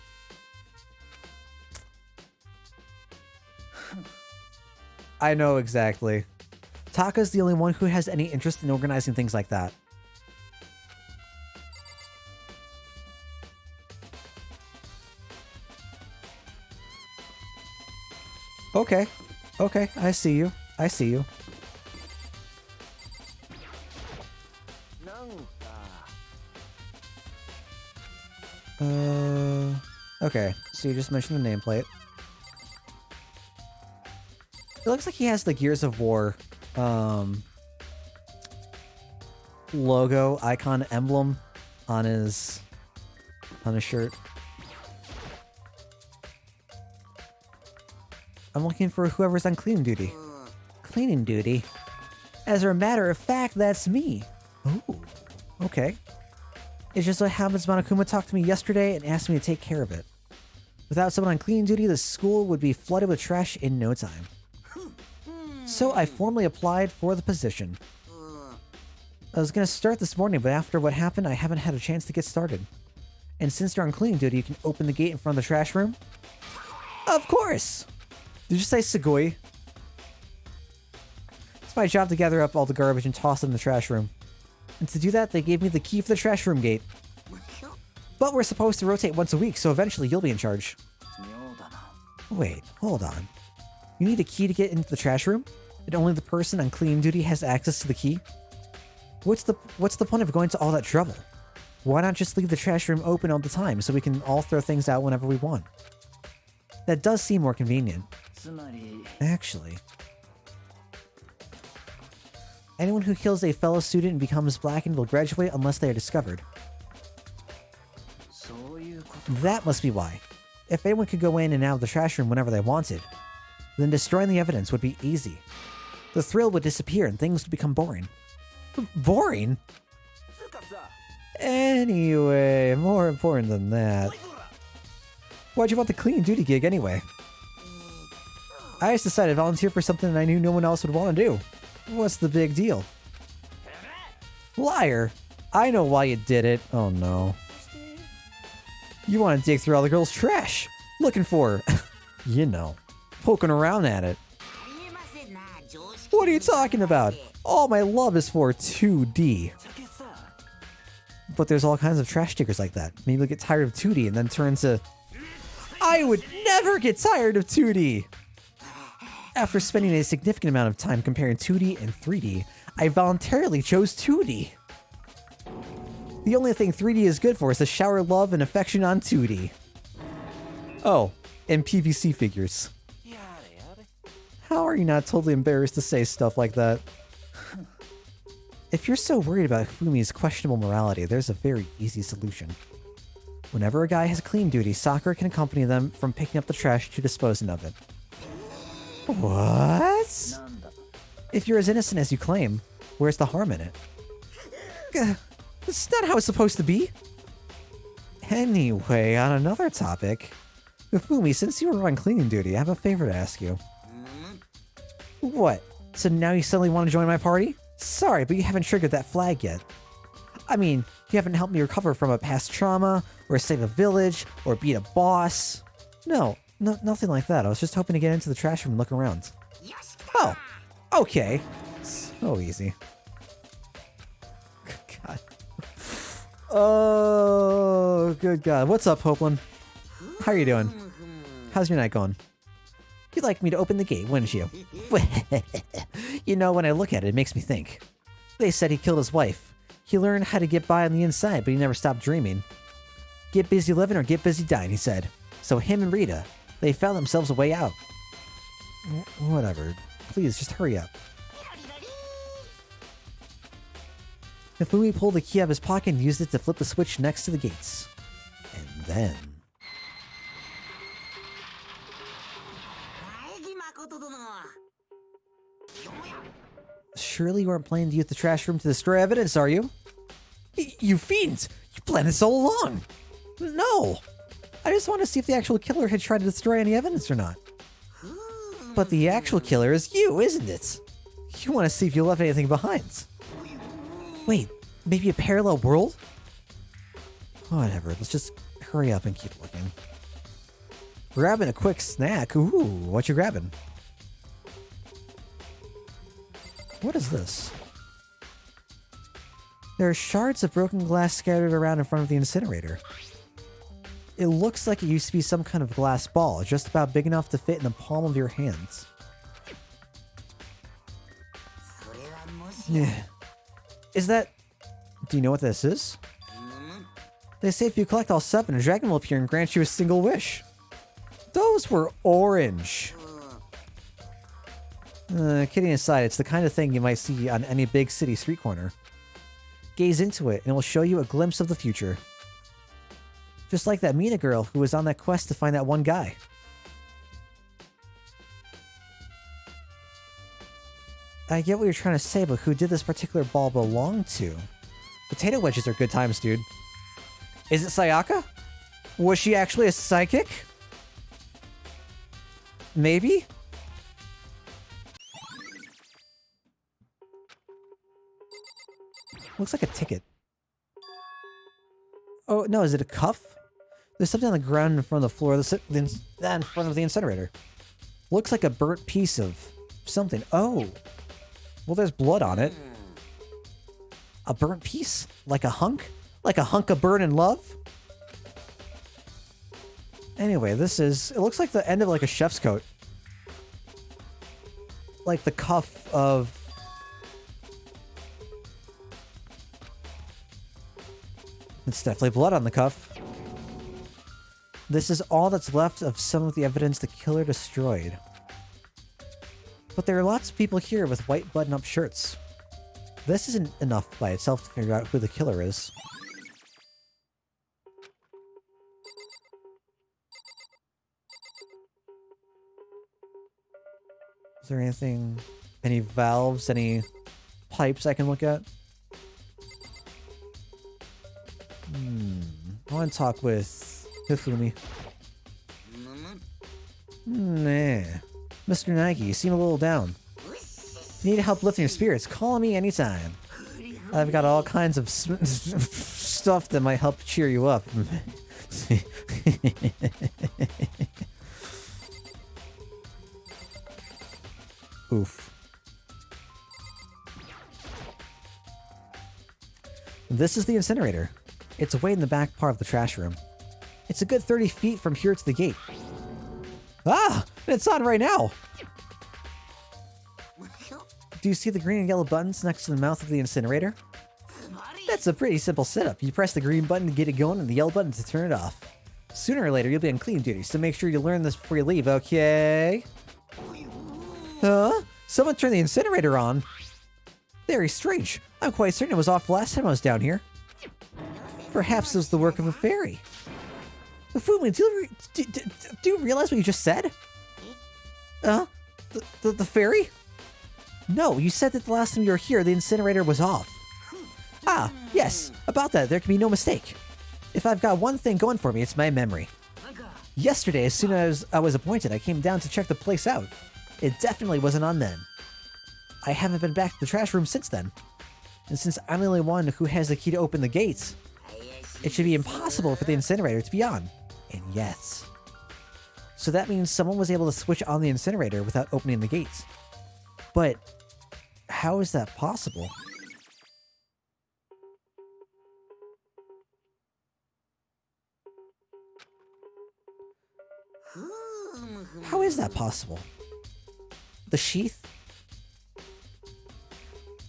I know exactly. Taka's the only one who has any interest in organizing things like that. Okay. Okay, I see you. I see you. Okay, so you just mentioned the nameplate. It looks like he has the Gears of War, logo, icon, emblem on his shirt. I'm looking for whoever's on cleaning duty. Cleaning duty? As a matter of fact, that's me. Ooh, okay. It just so happens Monokuma talked to me yesterday and asked me to take care of it. Without someone on cleaning duty, the school would be flooded with trash in no time. So I formally applied for the position. I was gonna start this morning, but after what happened, I haven't had a chance to get started. And since you're on cleaning duty, you can open the gate in front of the trash room? Of course! Did you say Sugoi? It's my job to gather up all the garbage and toss it in the trash room. And to do that, they gave me the key for the trash room gate. But we're supposed to rotate once a week, so eventually you'll be in charge. Wait, hold on. You need a key to get into the trash room? And only the person on cleaning duty has access to the key? What's the point of going to all that trouble? Why not just leave the trash room open all the time so we can all throw things out whenever we want? That does seem more convenient. Actually. Anyone who kills a fellow student and becomes blackened will graduate unless they are discovered. That must be why. If anyone could go in and out of the trash room whenever they wanted, then destroying the evidence would be easy. The thrill would disappear and things would become boring. Boring? Anyway, more important than that. Why'd you want the cleaning duty gig anyway? I just decided to volunteer for something I knew no one else would want to do. What's the big deal? Liar! I know why you did it. Oh no. You want to dig through all the girls' trash. Looking for, you know, poking around at it. What are you talking about? All my love is for 2D. But there's all kinds of trash stickers like that. Maybe you'll get tired of 2D and then turn to... I would never get tired of 2D! After spending a significant amount of time comparing 2D and 3D, I voluntarily chose 2D. The only thing 3D is good for is to shower love and affection on 2D. Oh, and PVC figures. How are you not totally embarrassed to say stuff like that? If you're so worried about Fumi's questionable morality, there's a very easy solution. Whenever a guy has clean duty, Sakura can accompany them from picking up the trash to disposing of it. What? If you're as innocent as you claim, where's the harm in it? That's not how it's supposed to be. Anyway, on another topic. Fumi, since you were on cleaning duty, I have a favor to ask you. What? So now you suddenly want to join my party? Sorry, but you haven't triggered that flag yet. I mean, you haven't helped me recover from a past trauma, or save a village, or beat a boss. No, nothing like that. I was just hoping to get into the trash room and look around. Oh, okay. So easy. Good God. Oh, good God. What's up, Hopeland? How are you doing? How's your night going? You'd like me to open the gate, wouldn't you? You know, when I look at it, it makes me think. They said he killed his wife. He learned how to get by on the inside, but he never stopped dreaming. Get busy living or get busy dying, he said. So him and Rita, they found themselves a way out. Whatever. Please, just hurry up. Hifumi pulled the key out of his pocket and used it to flip the switch next to the gates. And then... Surely you aren't planning to use the trash room to destroy evidence, are you? You fiends! You planned this all along! No! I just want to see if the actual killer had tried to destroy any evidence or not. But the actual killer is you, isn't it? You want to see if you left anything behind. Wait, maybe a parallel world? Whatever, let's just hurry up and keep looking. Grabbing a quick snack. Ooh, what you grabbing? What is this? There are shards of broken glass scattered around in front of the incinerator. It looks like it used to be some kind of glass ball, just about big enough to fit in the palm of your hands. Yeah. Is that... Do you know what this is? They say if you collect all 7, a dragon will appear and grant you a single wish. Those were orange. Kidding aside, it's the kind of thing you might see on any big city street corner. Gaze into it and it will show you a glimpse of the future. Just like that Mina girl who was on that quest to find that one guy. I get what you're trying to say, but who did this particular ball belong to? Potato wedges are good times, dude. Is it Sayaka? Was she actually a psychic? Maybe? Looks like a ticket. Oh, no, is it a cuff? There's something on the ground in front of the floor, in front of the incinerator. Looks like a burnt piece of something. Oh. Well, there's blood on it. A burnt piece? Like a hunk? Like a hunk of burn in love? Anyway, this is... It looks like the end of like a chef's coat. Like the cuff of... It's definitely blood on the cuff. This is all that's left of some of the evidence the killer destroyed. But there are lots of people here with white button-up shirts. This isn't enough by itself to figure out who the killer is. Is there anything... Any valves, any pipes I can look at? I want to talk with Hifumi. Nah. Mr. Nike, you seem a little down. If you need help lifting your spirits, call me anytime. I've got all kinds of stuff that might help cheer you up. Oof. This is the incinerator. It's away in the back part of the trash room. It's a good 30 feet from here to the gate. Ah! It's on right now! Do you see the green and yellow buttons next to the mouth of the incinerator? That's a pretty simple setup. You press the green button to get it going and the yellow button to turn it off. Sooner or later, you'll be on cleaning duty, so make sure you learn this before you leave, okay? Huh? Someone turned the incinerator on. Very strange. I'm quite certain it was off last time I was down here. Perhaps it was the work of a fairy. Fumi, do you realize what you just said? The fairy? No, you said that the last time you were here, the incinerator was off. Ah, yes, about that, there can be no mistake. If I've got one thing going for me, it's my memory. Yesterday, as soon as I was appointed, I came down to check the place out. It definitely wasn't on then. I haven't been back to the trash room since then. And since I'm the only one who has the key to open the gates, it should be impossible for the incinerator to be on. And yet... So that means someone was able to switch on the incinerator without opening the gates. But how is that possible? How is that possible? The sheath?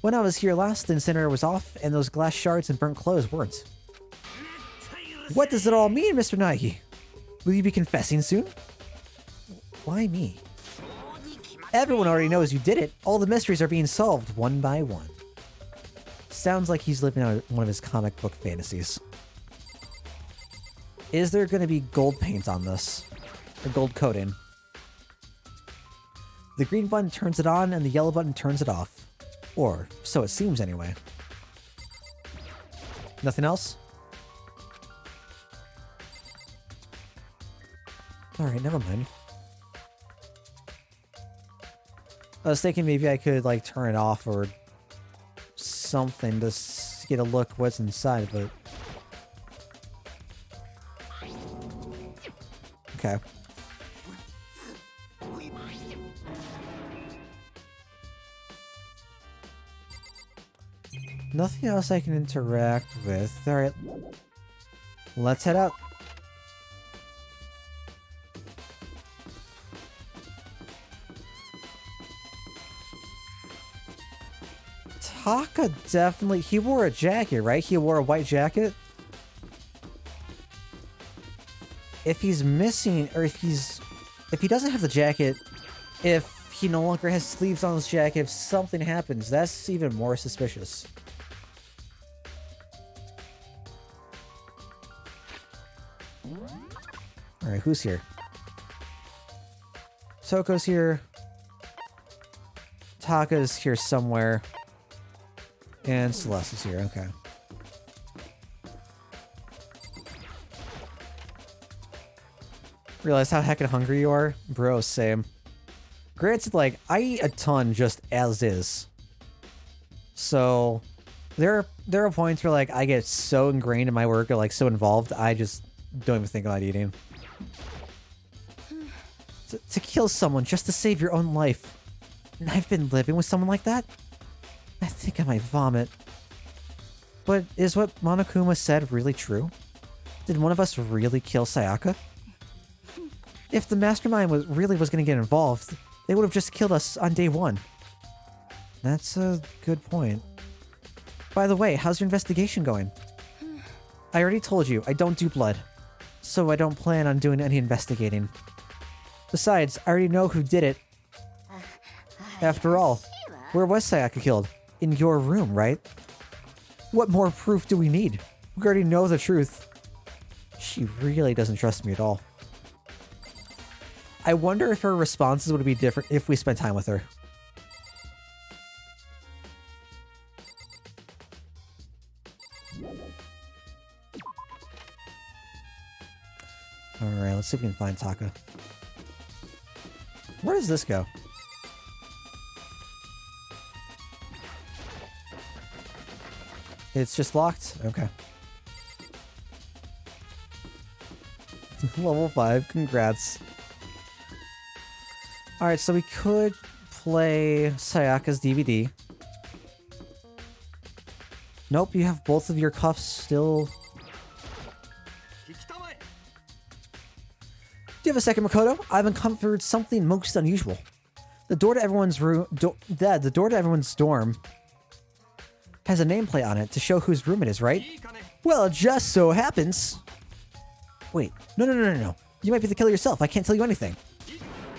When I was here last, the incinerator was off, and those glass shards and burnt clothes weren't. What does it all mean, Mr. Nike? Will you be confessing soon? Why me? Everyone already knows you did it. All the mysteries are being solved one by one. Sounds like he's living out one of his comic book fantasies. Is there going to be gold paint on this? Or gold coating? The green button turns it on and the yellow button turns it off. Or, so it seems anyway. Nothing else? Alright, never mind. I was thinking maybe I could, like, turn it off or something to get a look what's inside, but... Okay. Nothing else I can interact with. Alright. Let's head out. Taka definitely... He wore a jacket, right? He wore a white jacket? If he's missing, or if he doesn't have the jacket, if he no longer has sleeves on his jacket, if something happens, that's even more suspicious. Alright, who's here? Toko's here. Taka's here somewhere. And Celeste is here, okay. Realize how heckin' hungry you are? Bro, same. Granted, like, I eat a ton just as is. So, there are points where, like, I get so ingrained in my work or, like, so involved, I just don't even think about eating. To kill someone just to save your own life. And I've been living with someone like that? I think I might vomit. But is what Monokuma said really true? Did one of us really kill Sayaka? If the mastermind really was going to get involved, they would have just killed us on day one. That's a good point. By the way, how's your investigation going? I already told you, I don't do blood. So I don't plan on doing any investigating. Besides, I already know who did it. After all, where was Sayaka killed? In your room, right? What more proof do we need? We already know the truth. She really doesn't trust me at all. I wonder if her responses would be different if we spent time with her. Alright, let's see if we can find Taka. Where does this go? It's just locked? Okay. Level 5, congrats. Alright, so we could play Sayaka's DVD. Nope, you have both of your cuffs still. Do you have a second, Makoto? I've uncovered something most unusual. The door to everyone's room, the door to everyone's dorm has a nameplate on it to show whose room it is, right? Well, it just so happens. Wait, no. You might be the killer yourself. I can't tell you anything.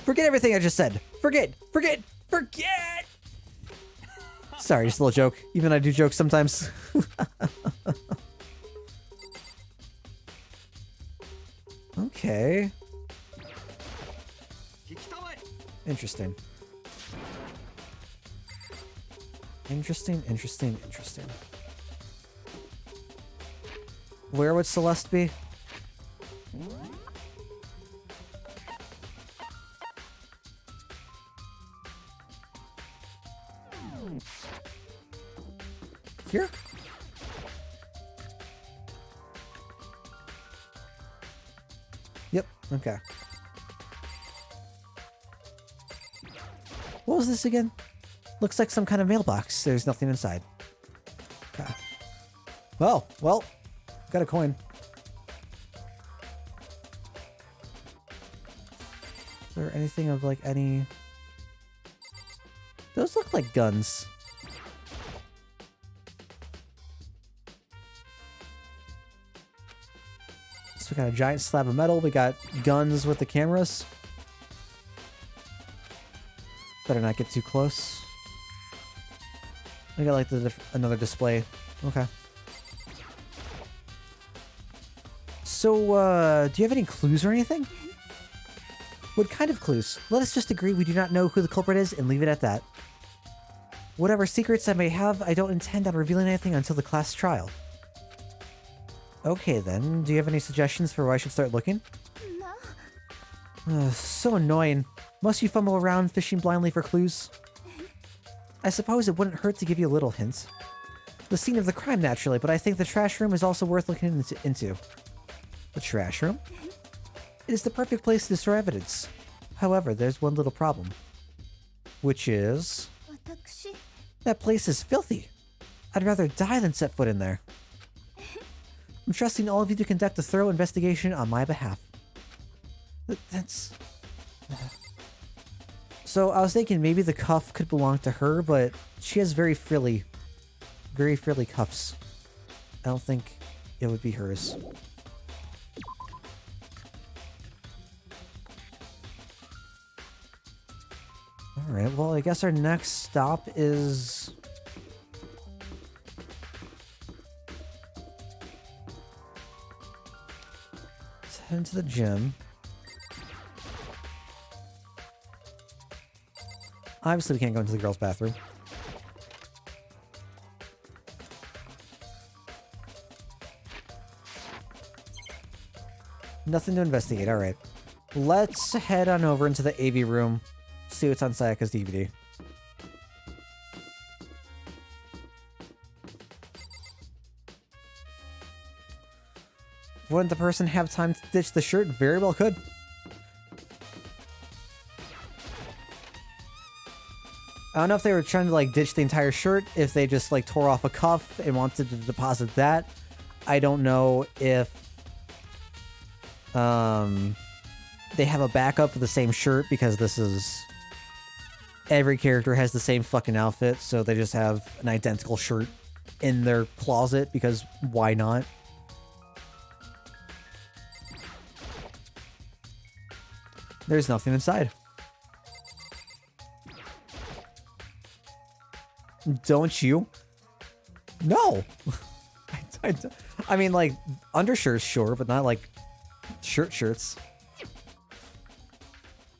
Forget everything I just said. Forget! Sorry, just a little joke. Even I do jokes sometimes. Okay. Interesting. Interesting. Where would Celeste be? Here? Yep, okay. What was this again? Looks like some kind of mailbox. There's nothing inside. Okay. Well, got a coin. Is there anything of like any... Those look like guns. So we got a giant slab of metal. We got guns with the cameras. Better not get too close. We got like another display. Okay. So, do you have any clues or anything? What kind of clues? Let us just agree we do not know who the culprit is and leave it at that. Whatever secrets I may have, I don't intend on revealing anything until the class trial. Okay then, do you have any suggestions for where I should start looking? So annoying. Must you fumble around fishing blindly for clues? I suppose it wouldn't hurt to give you a little hint. The scene of the crime, naturally, but I think the trash room is also worth looking into. The trash room? It is the perfect place to destroy evidence. However, there's one little problem. Which is... that place is filthy. I'd rather die than set foot in there. I'm trusting all of you to conduct a thorough investigation on my behalf. That's... So I was thinking maybe the cuff could belong to her, but she has very frilly cuffs. I don't think it would be hers. Alright, well, I guess our next stop is... let's head into the gym. Obviously, we can't go into the girls' bathroom. Nothing to investigate, alright. Let's head on over into the AV room, see what's on Sayaka's DVD. Wouldn't the person have time to ditch the shirt? Very well could. I don't know if they were trying to like ditch the entire shirt, if they just like tore off a cuff and wanted to deposit that. I don't know if they have a backup of the same shirt because this is... every character has the same fucking outfit, so they just have an identical shirt in their closet because why not? There's nothing inside. Don't you? No! I mean, like, undershirts, sure, but not, like, shirts.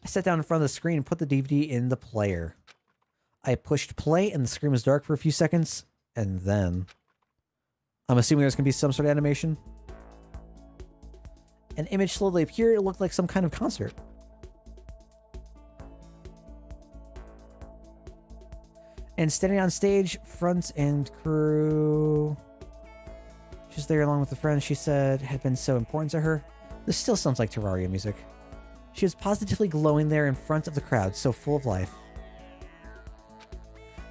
I sat down in front of the screen and put the DVD in the player. I pushed play, and the screen was dark for a few seconds, and then... I'm assuming there's gonna be some sort of animation. An image slowly appeared. It looked like some kind of concert. And standing on stage, front and crew. She was there along with a friend she said had been so important to her. This still sounds like Terraria music. She was positively glowing there in front of the crowd, so full of life.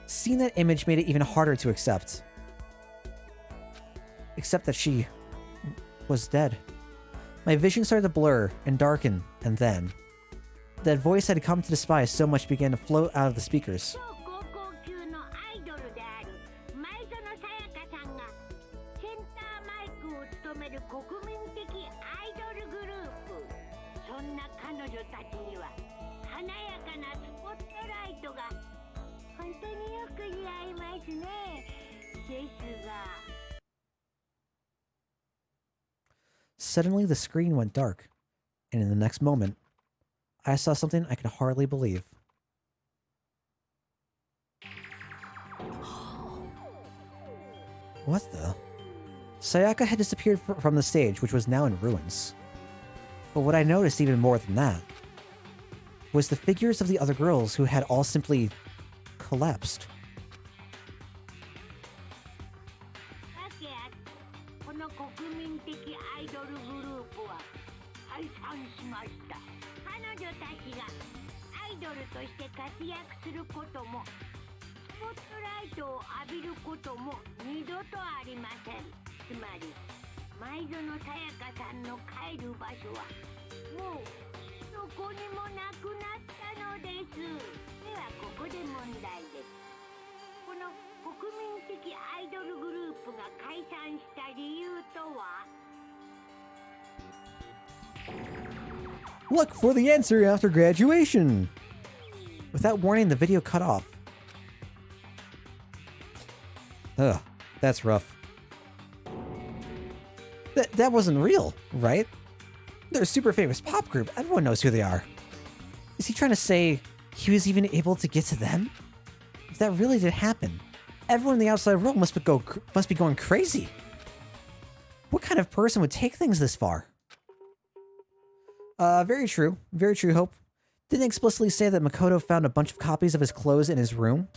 Seeing that image made it even harder to accept. Except that she was dead. My vision started to blur and darken, and then... that voice I had come to despise so much began to float out of the speakers. Suddenly, the screen went dark, and in the next moment, I saw something I could hardly believe. What the? Sayaka had disappeared from the stage, which was now in ruins. But what I noticed even more than that was the figures of the other girls who had all simply collapsed. Look for the answer after graduation! Without warning, the video cut off. Ugh, that's rough. That wasn't real, right? They're a super famous pop group. Everyone knows who they are. Is he trying to say he was even able to get to them? that really did happen, everyone in the outside world must be going crazy. What kind of person would take things this far? Very true. Very true, Hope. Didn't explicitly say that Makoto found a bunch of copies of his clothes in his room.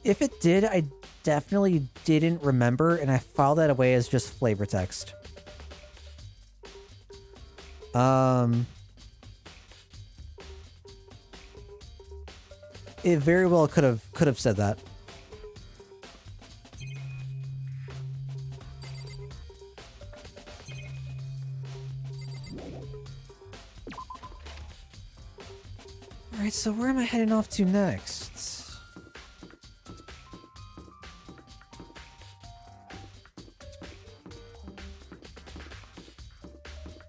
If it did, I definitely didn't remember, and I filed that away as just flavor text. It very well could have said that. Alright, so where am I heading off to next?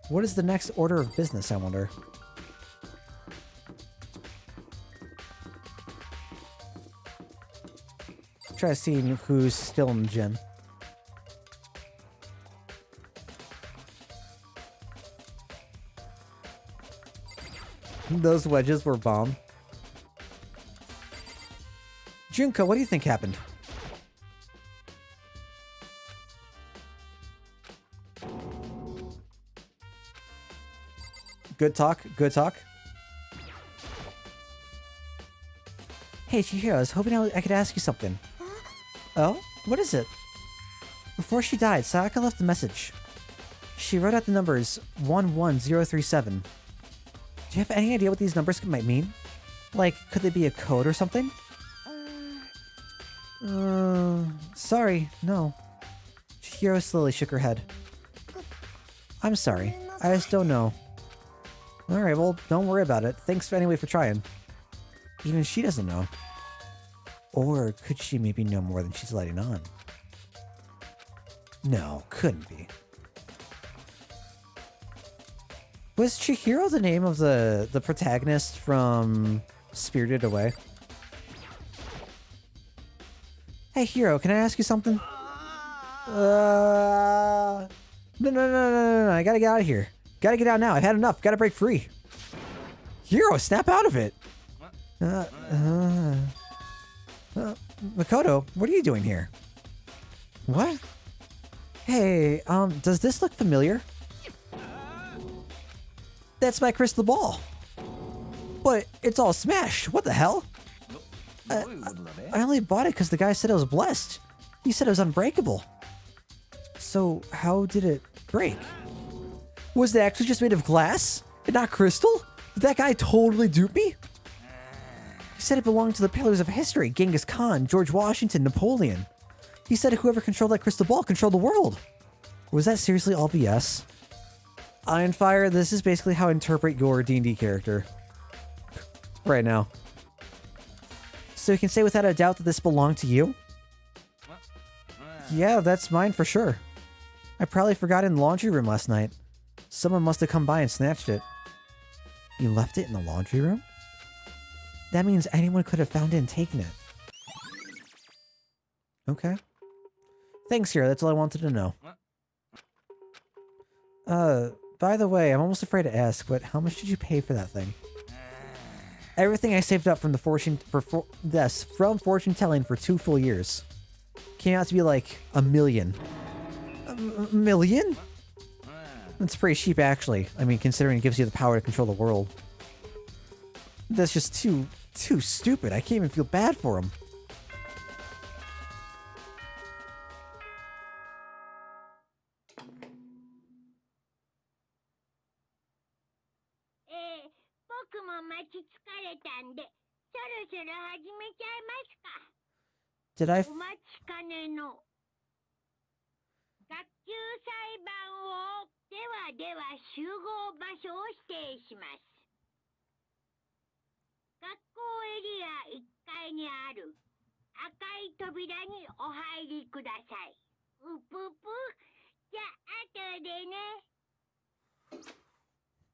What is the next order of business, I wonder? Try seeing who's still in the gym. Those wedges were bomb. Junko, what do you think happened? Good talk, good talk. Hey, Chihiro, I was hoping I could ask you something. Oh? What is it? Before she died, Sayaka left a message. She wrote out the numbers 11037. Do you have any idea what these numbers might mean? Like, could they be a code or something? Sorry, no. Chihiro slowly shook her head. I'm sorry, I just don't know. Alright, well, don't worry about it. Thanks anyway for trying. Even she doesn't know. Or could she maybe know more than she's letting on? No, couldn't be. Was Chihiro the name of the protagonist from Spirited Away? Hey, Hiro, can I ask you something? No, I gotta get out of here. Gotta get out now. I've had enough. Gotta break free. Hiro, snap out of it. Makoto, what are you doing here? What? Hey, does this look familiar? That's my crystal ball. But it's all smashed. What the hell? I only bought it because the guy said it was blessed. He said it was unbreakable. So how did it break? Was it actually just made of glass and not crystal? Did that guy totally dupe me? He said it belonged to the pillars of history. Genghis Khan, George Washington, Napoleon. He said whoever controlled that crystal ball controlled the world. Was that seriously all BS? Ironfire, this is basically how I interpret your D&D character. Right now. So you can say without a doubt that this belonged to you? Yeah, that's mine for sure. I probably forgot it in the laundry room last night. Someone must have come by and snatched it. You left it in the laundry room? That means anyone could have found it and taken it. Okay. Thanks, Hiro. That's all I wanted to know. By the way, I'm almost afraid to ask, but how much did you pay for that thing? Everything I saved up from the fortune telling for 2 full years came out to be like $1 million. $1 million? That's pretty cheap, actually. I mean, considering it gives you the power to control the world. That's just too stupid. I can't even feel bad for him. Did I?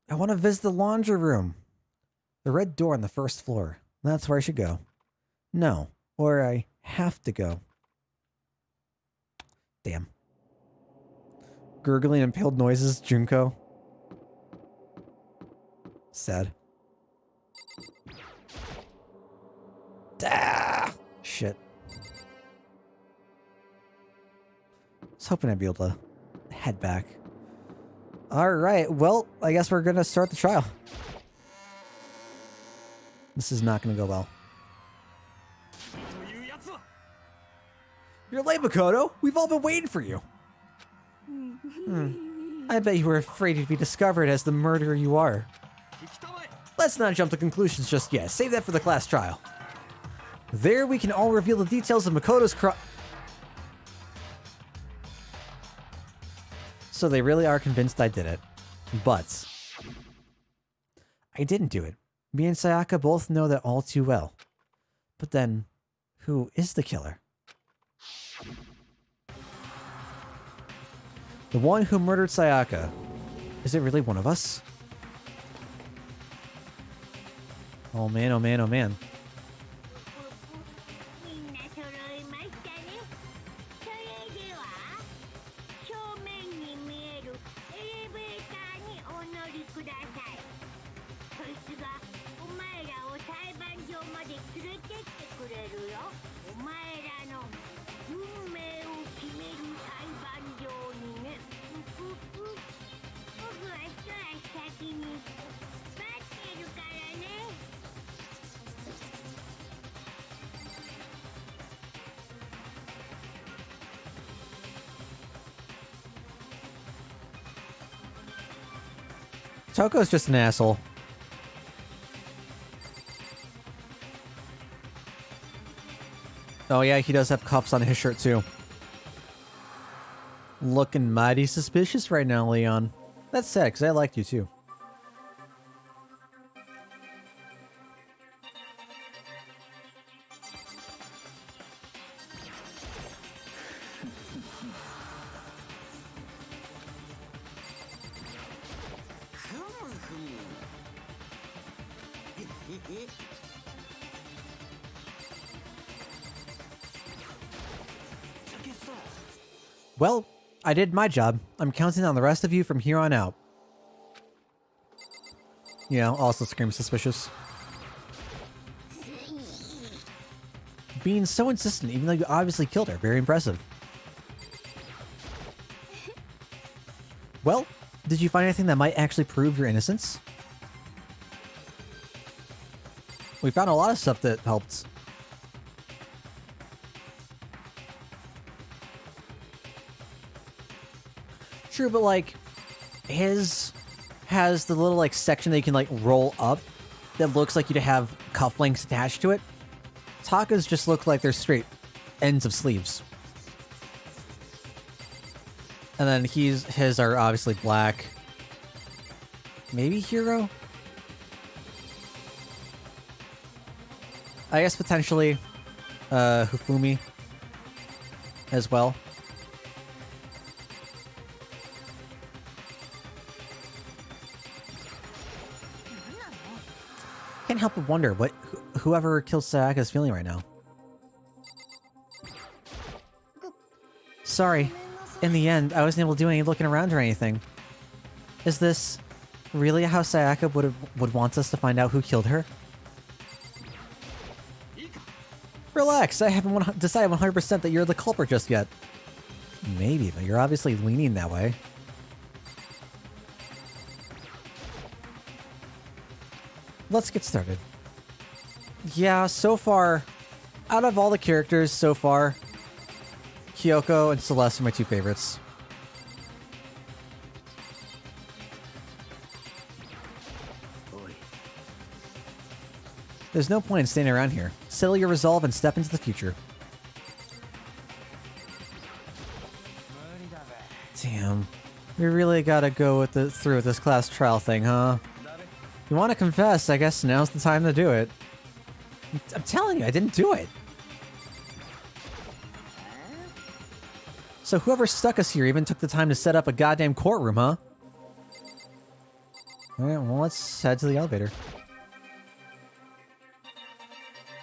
I want to visit the laundry room. The red door on the first floor. That's where I should go. No, or I have to go. Damn. Gurgling impaled noises, Junko. Sad. Ah! Shit. I was hoping I'd be able to head back. Alright, well, I guess we're gonna start the trial. This is not gonna go well. You're late, Makoto! We've all been waiting for you! I bet you were afraid you'd be discovered as the murderer you are. Let's not jump to conclusions just yet. Save that for the class trial. There we can all reveal the details of Makoto's crime. So they really are convinced I did it. But I didn't do it. Me and Sayaka both know that all too well. But then, who is the killer? The one who murdered Sayaka. Is it really one of us? Oh man, oh man, oh man. Toko's just an asshole. Oh yeah, he does have cuffs on his shirt too. Looking mighty suspicious right now, Leon. That's sad, because I liked you too. Well, I did my job. I'm counting on the rest of you from here on out. Yeah, also screams suspicious. Being so insistent, even though you obviously killed her. Very impressive. Well, did you find anything that might actually prove your innocence? We found a lot of stuff that helped. True, but like, his has the little like section that you can like roll up that looks like you'd have cufflinks attached to it. Taka's just look like they're straight ends of sleeves. And then his are obviously black. Maybe Hero? I guess potentially Hifumi as well. Can't help but wonder what whoever killed Sayaka is feeling right now. Sorry, in the end, I wasn't able to do any looking around or anything. Is this really how Sayaka would want us to find out who killed her? Relax, I haven't decided 100% that you're the culprit just yet. Maybe, but you're obviously leaning that way. Let's get started. Yeah, so far, out of all the characters so far, Kyoko and Celeste are my two favorites. There's no point in standing around here. Settle your resolve and step into the future. Damn. We really gotta go through with this class trial thing, huh? You want to confess, I guess now's the time to do it. I'm telling you, I didn't do it. So whoever stuck us here even took the time to set up a goddamn courtroom, huh? Alright, well, let's head to the elevator.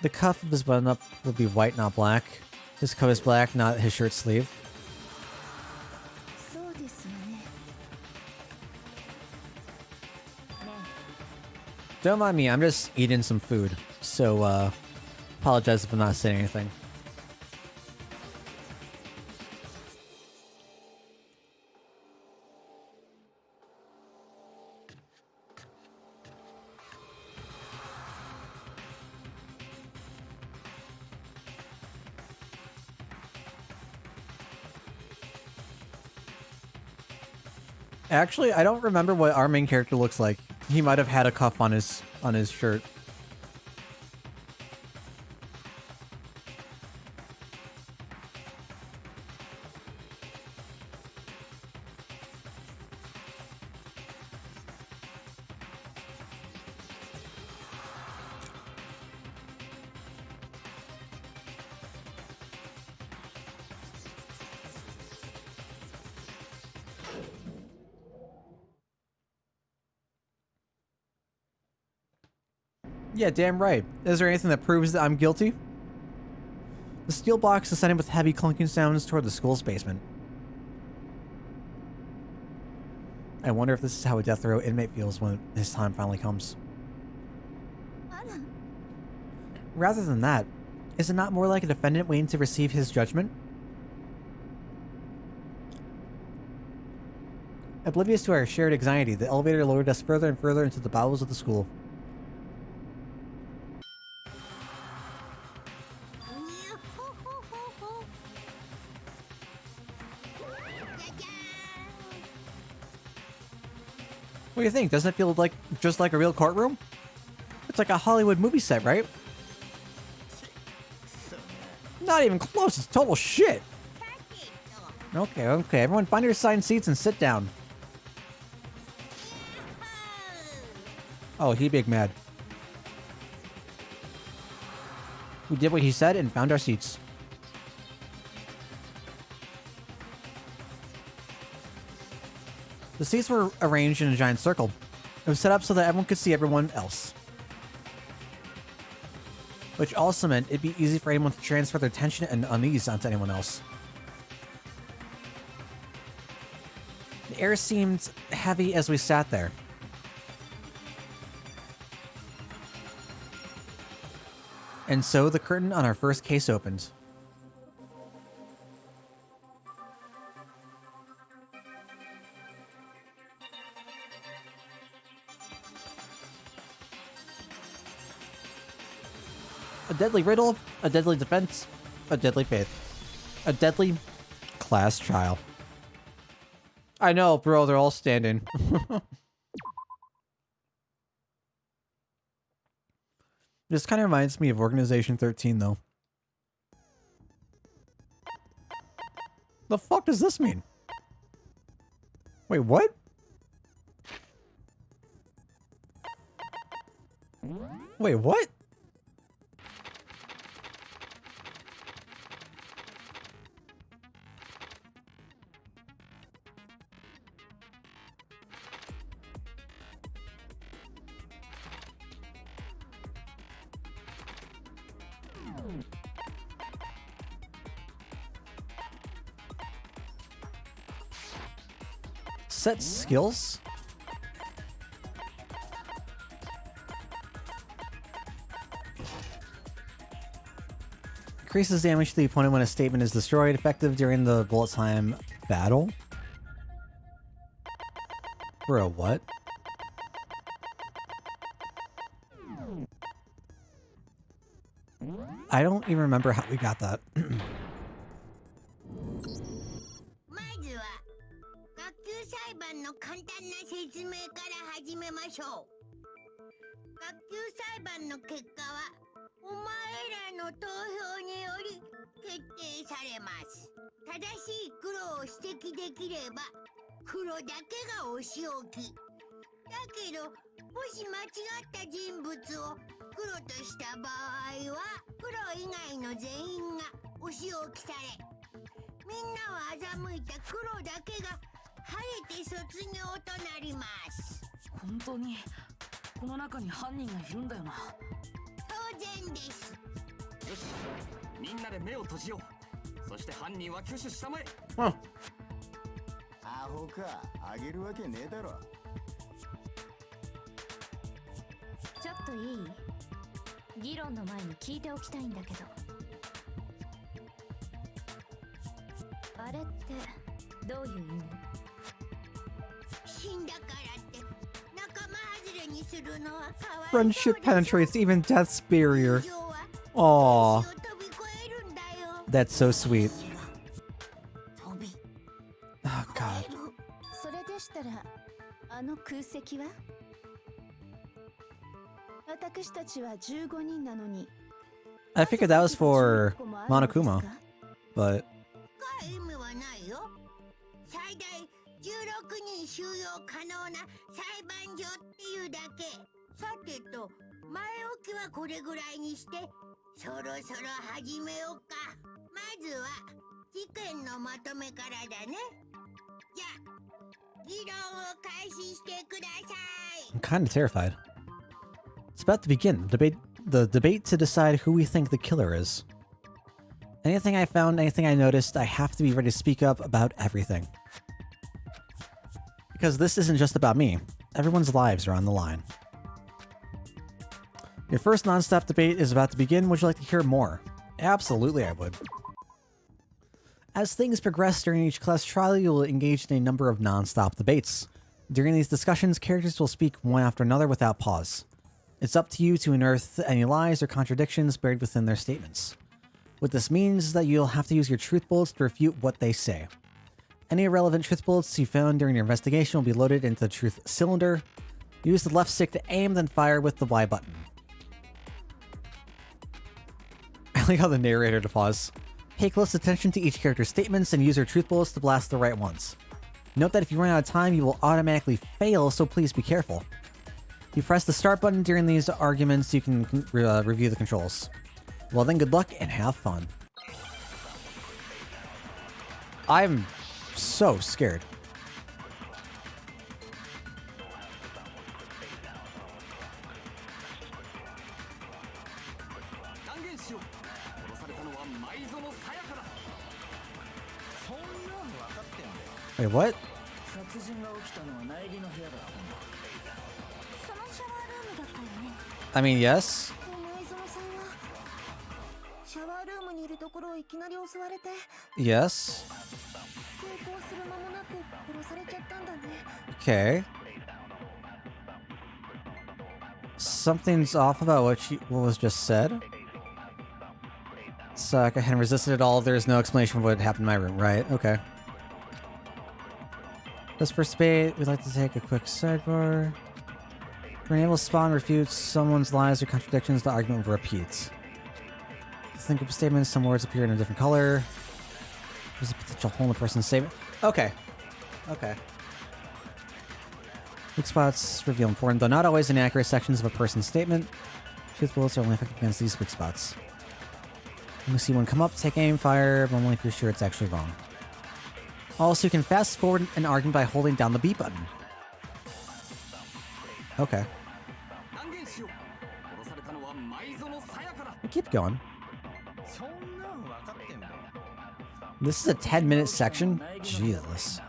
The cuff of his button-up will be white, not black. His coat is black, not his shirt sleeve. Don't mind me, I'm just eating some food. So, apologize if I'm not saying anything. Actually, I don't remember what our main character looks like. He might have had a cuff on his shirt. Yeah, damn right. Is there anything that proves that I'm guilty? The steel box descended with heavy clunking sounds toward the school's basement. I wonder if this is how a death row inmate feels when his time finally comes. Rather than that, is it not more like a defendant waiting to receive his judgment? Oblivious to our shared anxiety, the elevator lowered us further and further into the bowels of the school. What do you think? Doesn't it feel like just like a real courtroom? It's like a Hollywood movie set, right? Not even close. It's total shit. Okay, everyone find your assigned seats and sit down. Oh, he big mad. We did what he said and found our seats. The seats were arranged in a giant circle. It was set up so that everyone could see everyone else. Which also meant it'd be easy for anyone to transfer their tension and unease onto anyone else. The air seemed heavy as we sat there. And so the curtain on our first case opened. A deadly riddle, a deadly defense, a deadly faith. A deadly class trial. I know, bro, they're all standing. This kind of reminds me of Organization 13, though. The fuck does this mean? Wait, what? Wait, what? Set skills? Increases damage to the opponent when a statement is destroyed, effective during the bullet time battle. Bro, what? I don't even remember how we got that. Huh. 議論の前に聞いておきたいんだけど、あれってどういう意味？死んだからって仲間外れにするのはかわいそうだ。 Friendship penetrates even death's barrier. Aww. That's so sweet. Oh god. それでしたらあの空席は？私たちは15人なのに。I figured that was for Monokuma, but 意味はないよ。最大16人収容可能な裁判所っていうだけ。さてと、前置きはこれぐらいにして、そろそろ始めようか。まずは事件のまとめからだね。じゃあ、議論を開始してください。 I'm kind of terrified. It's about to begin. The debate to decide who we think the killer is. Anything I found, anything I noticed, I have to be ready to speak up about everything. Because this isn't just about me. Everyone's lives are on the line. Your first non-stop debate is about to begin. Would you like to hear more? Absolutely, I would. As things progress during each class trial, you will engage in a number of non-stop debates. During these discussions, characters will speak one after another without pause. It's up to you to unearth any lies or contradictions buried within their statements. What this means is that you'll have to use your truth bullets to refute what they say. Any irrelevant truth bullets you found during your investigation will be loaded into the truth cylinder. Use the left stick to aim, then fire with the Y button. I like how the narrator to pause. Pay close attention to each character's statements and use your truth bullets to blast the right ones. Note that if you run out of time, you will automatically fail, so please be careful. You press the start button during these arguments so you can review the controls. Well then, good luck and have fun. I'm so scared. Wait, what? I mean, yes. Yes. Okay. Something's off about what was just said. Suck, I hadn't resisted at all. There's no explanation for what happened in my room, right? Okay. This first debate, we'd like to take a quick sidebar. When able to spawn refutes someone's lies or contradictions, the argument will repeat. Think of statements, some words appear in a different color. There's a potential hole in a person's statement. Okay. Okay. Weak spots reveal important, though not always inaccurate sections of a person's statement. Truth bullets are only effective against these weak spots. When you see one come up, take aim, fire, but only if you're sure it's actually wrong. Also, you can fast forward an argument by holding down the B button. Okay. Keep going. This is a 10-minute section? Jesus.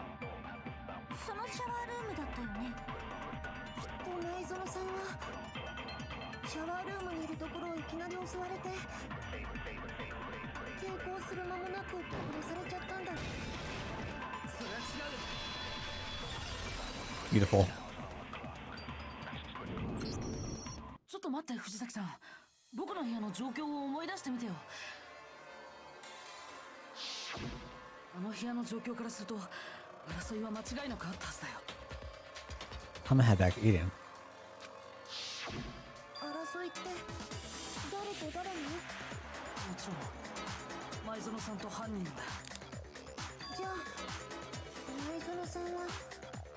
Beautiful. ちょっと待って、藤崎さん。僕の部屋の状況を思い出してみてよ。あの部屋の状況からすると、争いは間違いなくあったはずだよ。I'm gonna head back to Eden. 争いって誰と誰に？もちろん、前園さんと犯人だ。じゃあ、前園さんは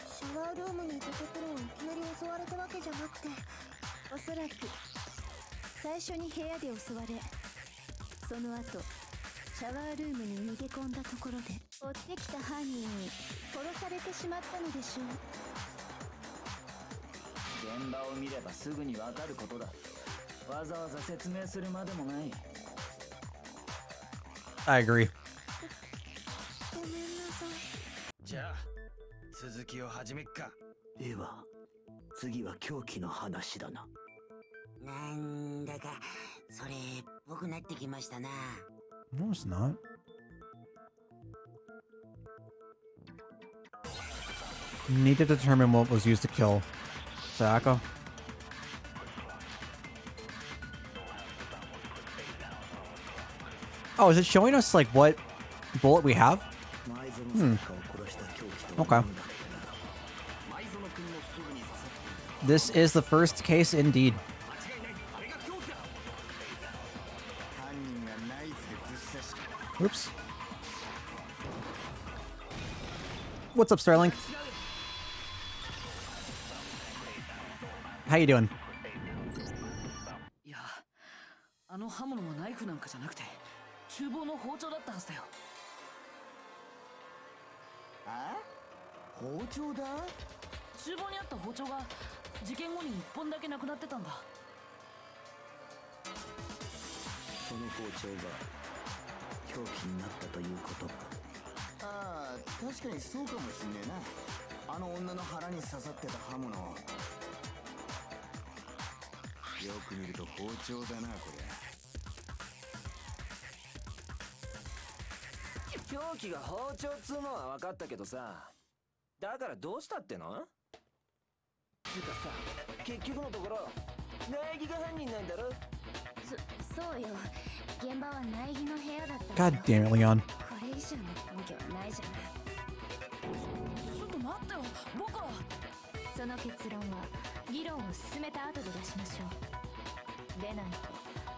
シャワールームにいたところをいきなり襲われたわけじゃなくて、おそらく最初に部屋で襲われ、その後シャワールームに逃げ込んだところで追ってきた犯人に殺されてしまったのでしょう。現場を見ればすぐにわかることだ。わざわざ説明するまでもない。I agree. ごめんなさい。じゃあ続きを始めっか。では次は凶器の話だな。なんだかくなってきましたな。 No, it's not. Need to determine what was used to kill Sayaka. Oh, is it showing us like what bullet we have? Okay. This is the first case indeed. Oops. What's up, Starlink? How you doing? いや、あの刃物はナイフなんかじゃなくて、厨房の包丁だったはずだよ。あ？包丁だ？厨房にあった包丁が事件後に1本だけなくなってたんだ。その包丁が凶器になったということか。ああ、確かにそうかもしんねえな。あの女の腹に刺さってた刃物。よく見ると包丁だな、こりゃ。凶器が包丁っつうのは分かったけどさ、だからどうしたっての？つうかさ、結局のところ苗木が犯人なんだろ？そうよ。現場は苗木の部屋だった。 God damn it, Leon. これ以上の根拠はないじゃない。ちょっと待ってよ、僕は。その結論は議論を進めた後で出しましょう。でないと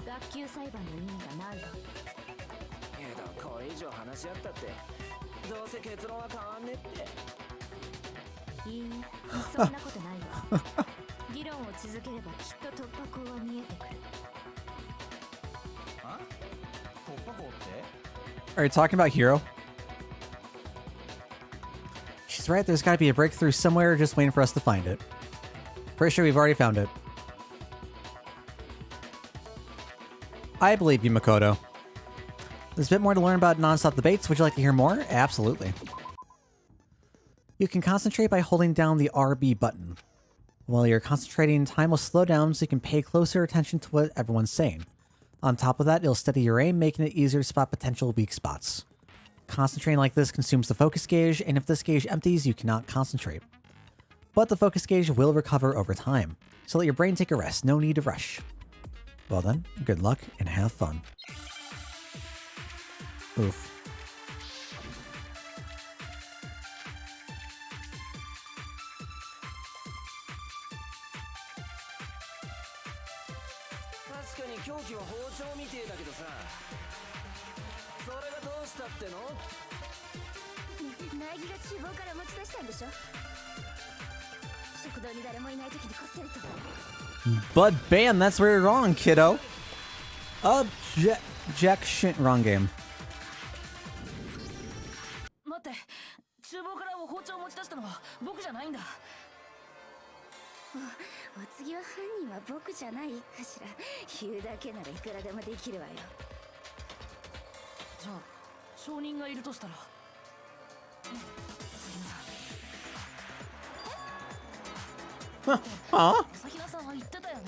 学級裁判の意味がないわ。けどこれ以上話し合ったってどうせ結論は変わんねって。いいえ、そんなことないわ。議論を続ければきっと突破口は見えてくる。あ？突破口って？ Are you talking about Hero? She's right, there's gotta be a breakthrough somewhere just waiting for us to find it. Pretty sure we've already found it. I believe you, Makoto. There's a bit more to learn about non-stop debates. Would you like to hear more? Absolutely. You can concentrate by holding down the RB button. While you're concentrating, time will slow down so you can pay closer attention to what everyone's saying. On top of that, it'll steady your aim, making it easier to spot potential weak spots. Concentrating like this consumes the focus gauge, and if this gauge empties, you cannot concentrate. But the focus gauge will recover over time, so let your brain take a rest, no need to rush. Well then, good luck and have fun. Oof. 確かに凶器は包丁みてえだけどさ、それがどうしたっての？苗木が厨房から持ち出したんでしょ。食堂に誰もいない時にこっそりと。 But bam, that's where you're wrong, kiddo. Objection. Wrong game. 待って、厨房から包丁を持ち出したのは僕じゃないんだ。お次は犯人は僕じゃないかしら。言うだけならいくらでもできるわよ。じゃあ証人がいるとしたら、朝比奈さんは言ってたよね。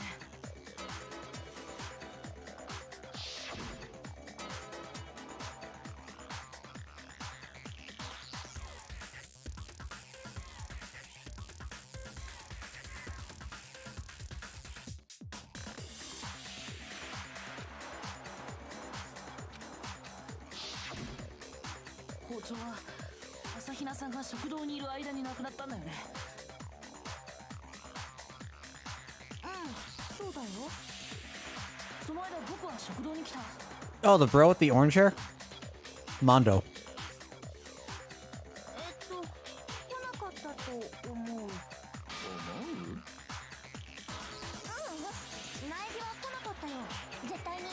包丁は朝比奈さんが食堂にいる間に亡くなったんだよね。そうだよ。その間僕は食堂に来た。 Oh, the bro with the orange hair? Mondo. 来なかったと思う。苗木は来なかったよ。絶対に。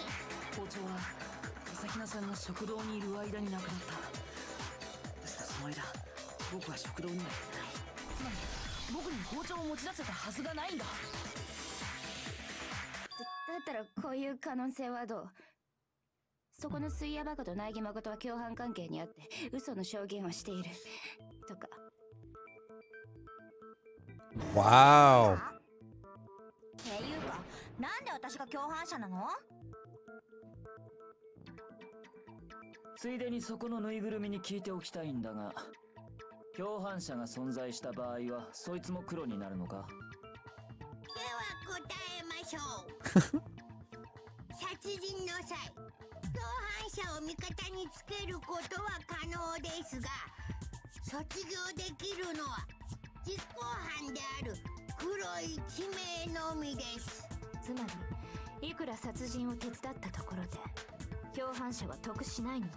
包丁は朝比奈さんが食堂にいる間に亡くなった。確かその間僕は食堂にはいない。つまり僕に包丁を持ち出せたはずがないんだ。だったらこういう可能性はどう？そこの水屋バカと苗木誠は共犯関係にあって嘘の証言をしているとか。Wow. っていうか、なんで私が共犯者なの？ついでにそこのぬいぐるみに聞いておきたいんだが、共犯者が存在した場合はそいつも黒になるのか？では答えましょう。殺人の際、共犯者を味方につけることは可能ですが、卒業できるのは実行犯である黒い地名のみです。つまりいくら殺人を手伝ったところで共犯者は得しないのね。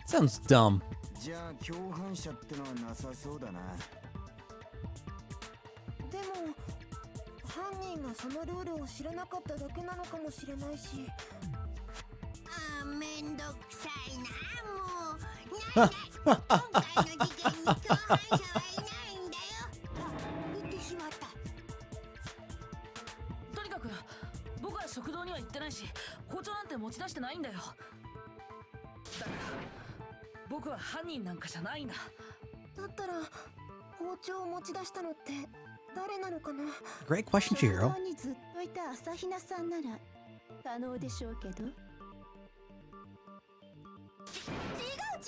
Sounds dumb. じゃあ共犯者ってのはなさそうだな。でも犯人がそのルールを知らなかっただけなのかもしれないし。ああ、めんどくさいな、もう。ないない、今回の事件に共犯者はいないんだよ。あ、言ってしまった。とにかく僕は食堂には行ってないし、包丁なんて持ち出してないんだよ。だから僕は犯人なんかじゃないんだ。だったら包丁を持ち出したのって誰なのかな。 Great question, Chihiro. にずっといた朝比奈さんなら可能でしょうけど。違う、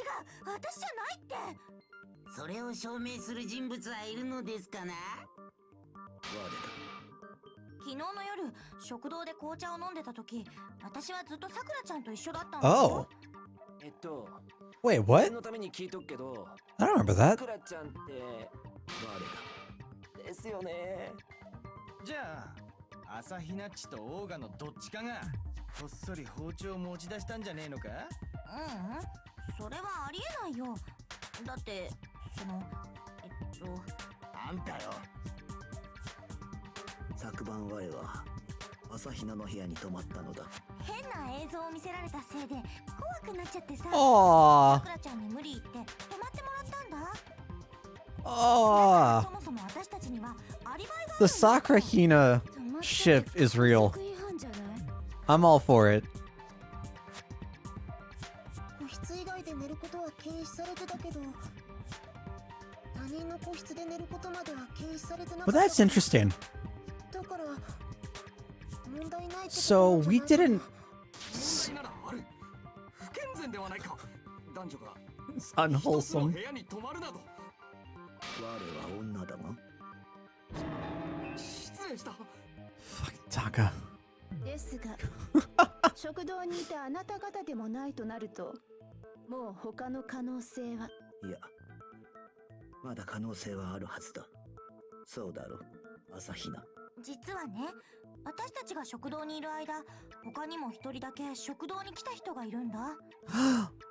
私じゃないって。それを証明する人物はいるのですかな？昨日の夜食堂で紅茶を飲んでた時、私はずっとさくらちゃんと一緒だったんだ Oh. 念 Wait, what? のために聞いとくけど、 I don't remember さ that. くらちゃんってですよね。じゃあ朝日奈っちとオーガのどっちかがこっそり包丁を持ち出したんじゃねえのか？それはありえないよ。だってそのあんたよ。昨晩我は朝比奈の部屋に泊まったのだ。変な映像を見せられたせいで怖くなっちゃってさ。 Aww. さくらちゃんに無理言って泊まってもらったんだ。 Aww. そもそも私たちにはアリバイがあるんだ。 The Sakura Hina ship is real. I'm all for it. 個室以外で寝ることは禁止されてたけど、他人の個室で寝ることまでは禁止されてなかった。 Well, that's interesting. だから問題ないってこと So なんじゃ we ないかな。 didn't. 問題ならある。不健全ではないか。男女が It's 一つの unwholesome. 部屋に泊まるなど。我は女だが。失礼した。 Fucking Taka. ですが食堂にいたあなた方でもないとなると、もう他の可能性は。いや、まだ可能性はあるはずだ。そうだろ、朝比奈。実はね、私たちが食堂にいる間、他にも一人だけ食堂に来た人がいるんだ。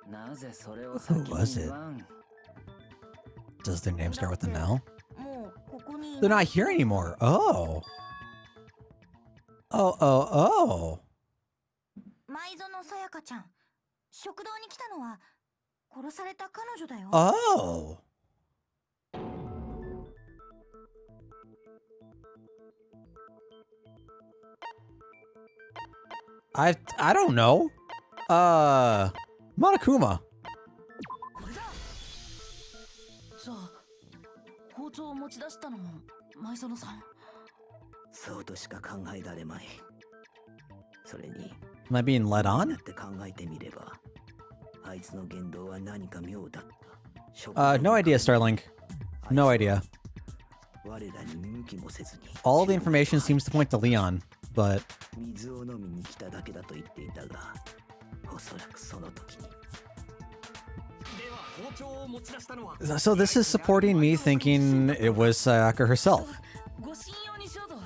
なぜそれを先に Who was 言 it? わん？ Does their name start with an L? もうここにい They're な not い。 here anymore. Oh. Oh, oh, oh. 舞園さやかちゃん、食堂に来たのは殺された彼女だよ。 Oh. I don't know. Monokuma. これだ。じゃあ包丁を持ち出したのも舞園さん。そうとしか考えられまい。それに Am I being led な on? って考えてみれば、あいつの言動は何か妙だった。 No idea, Starlink. No idea. 我らに見向きもせずに All the information seems to point to Leon, but 水を飲みに来ただけだと言っていたが、おそらくその時に。では包丁を持ち出したのは。 so this is supporting me thinking it was Sayaka herself. ご信用にしようと。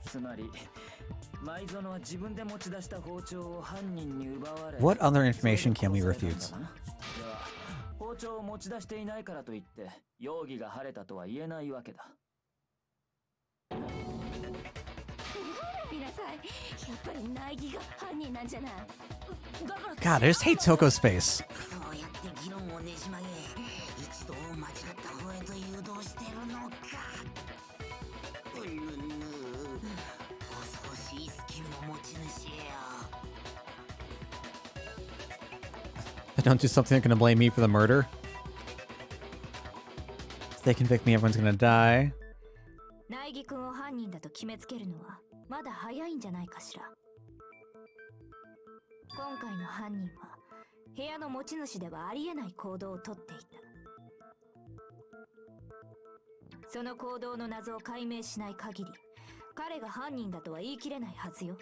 つまり舞園は自分で持ち出した包丁を犯人に奪われ。 What other information can we refute? では包丁を持ち出していないからといって容疑が晴れたとは言えないわけだ。見なさい、やっぱり苗木が犯人なんじゃない。だから God, I just hate Toko's face. そうやって議論をねじ曲げ、一度間違った方へと誘導してるのか。うぬぬ、恐ろしいスキルの持ち主よ。 I don't do something that can blame me for the murder. If they convict me, everyone's gonna die. 苗木君を犯人だと決めつけるのはまだ早いんじゃないかしら。今回の犯人は部屋の持ち主ではありえない行動をとっていた。その行動の謎を解明しない限り、彼が犯人だとは言い切れないはずよ。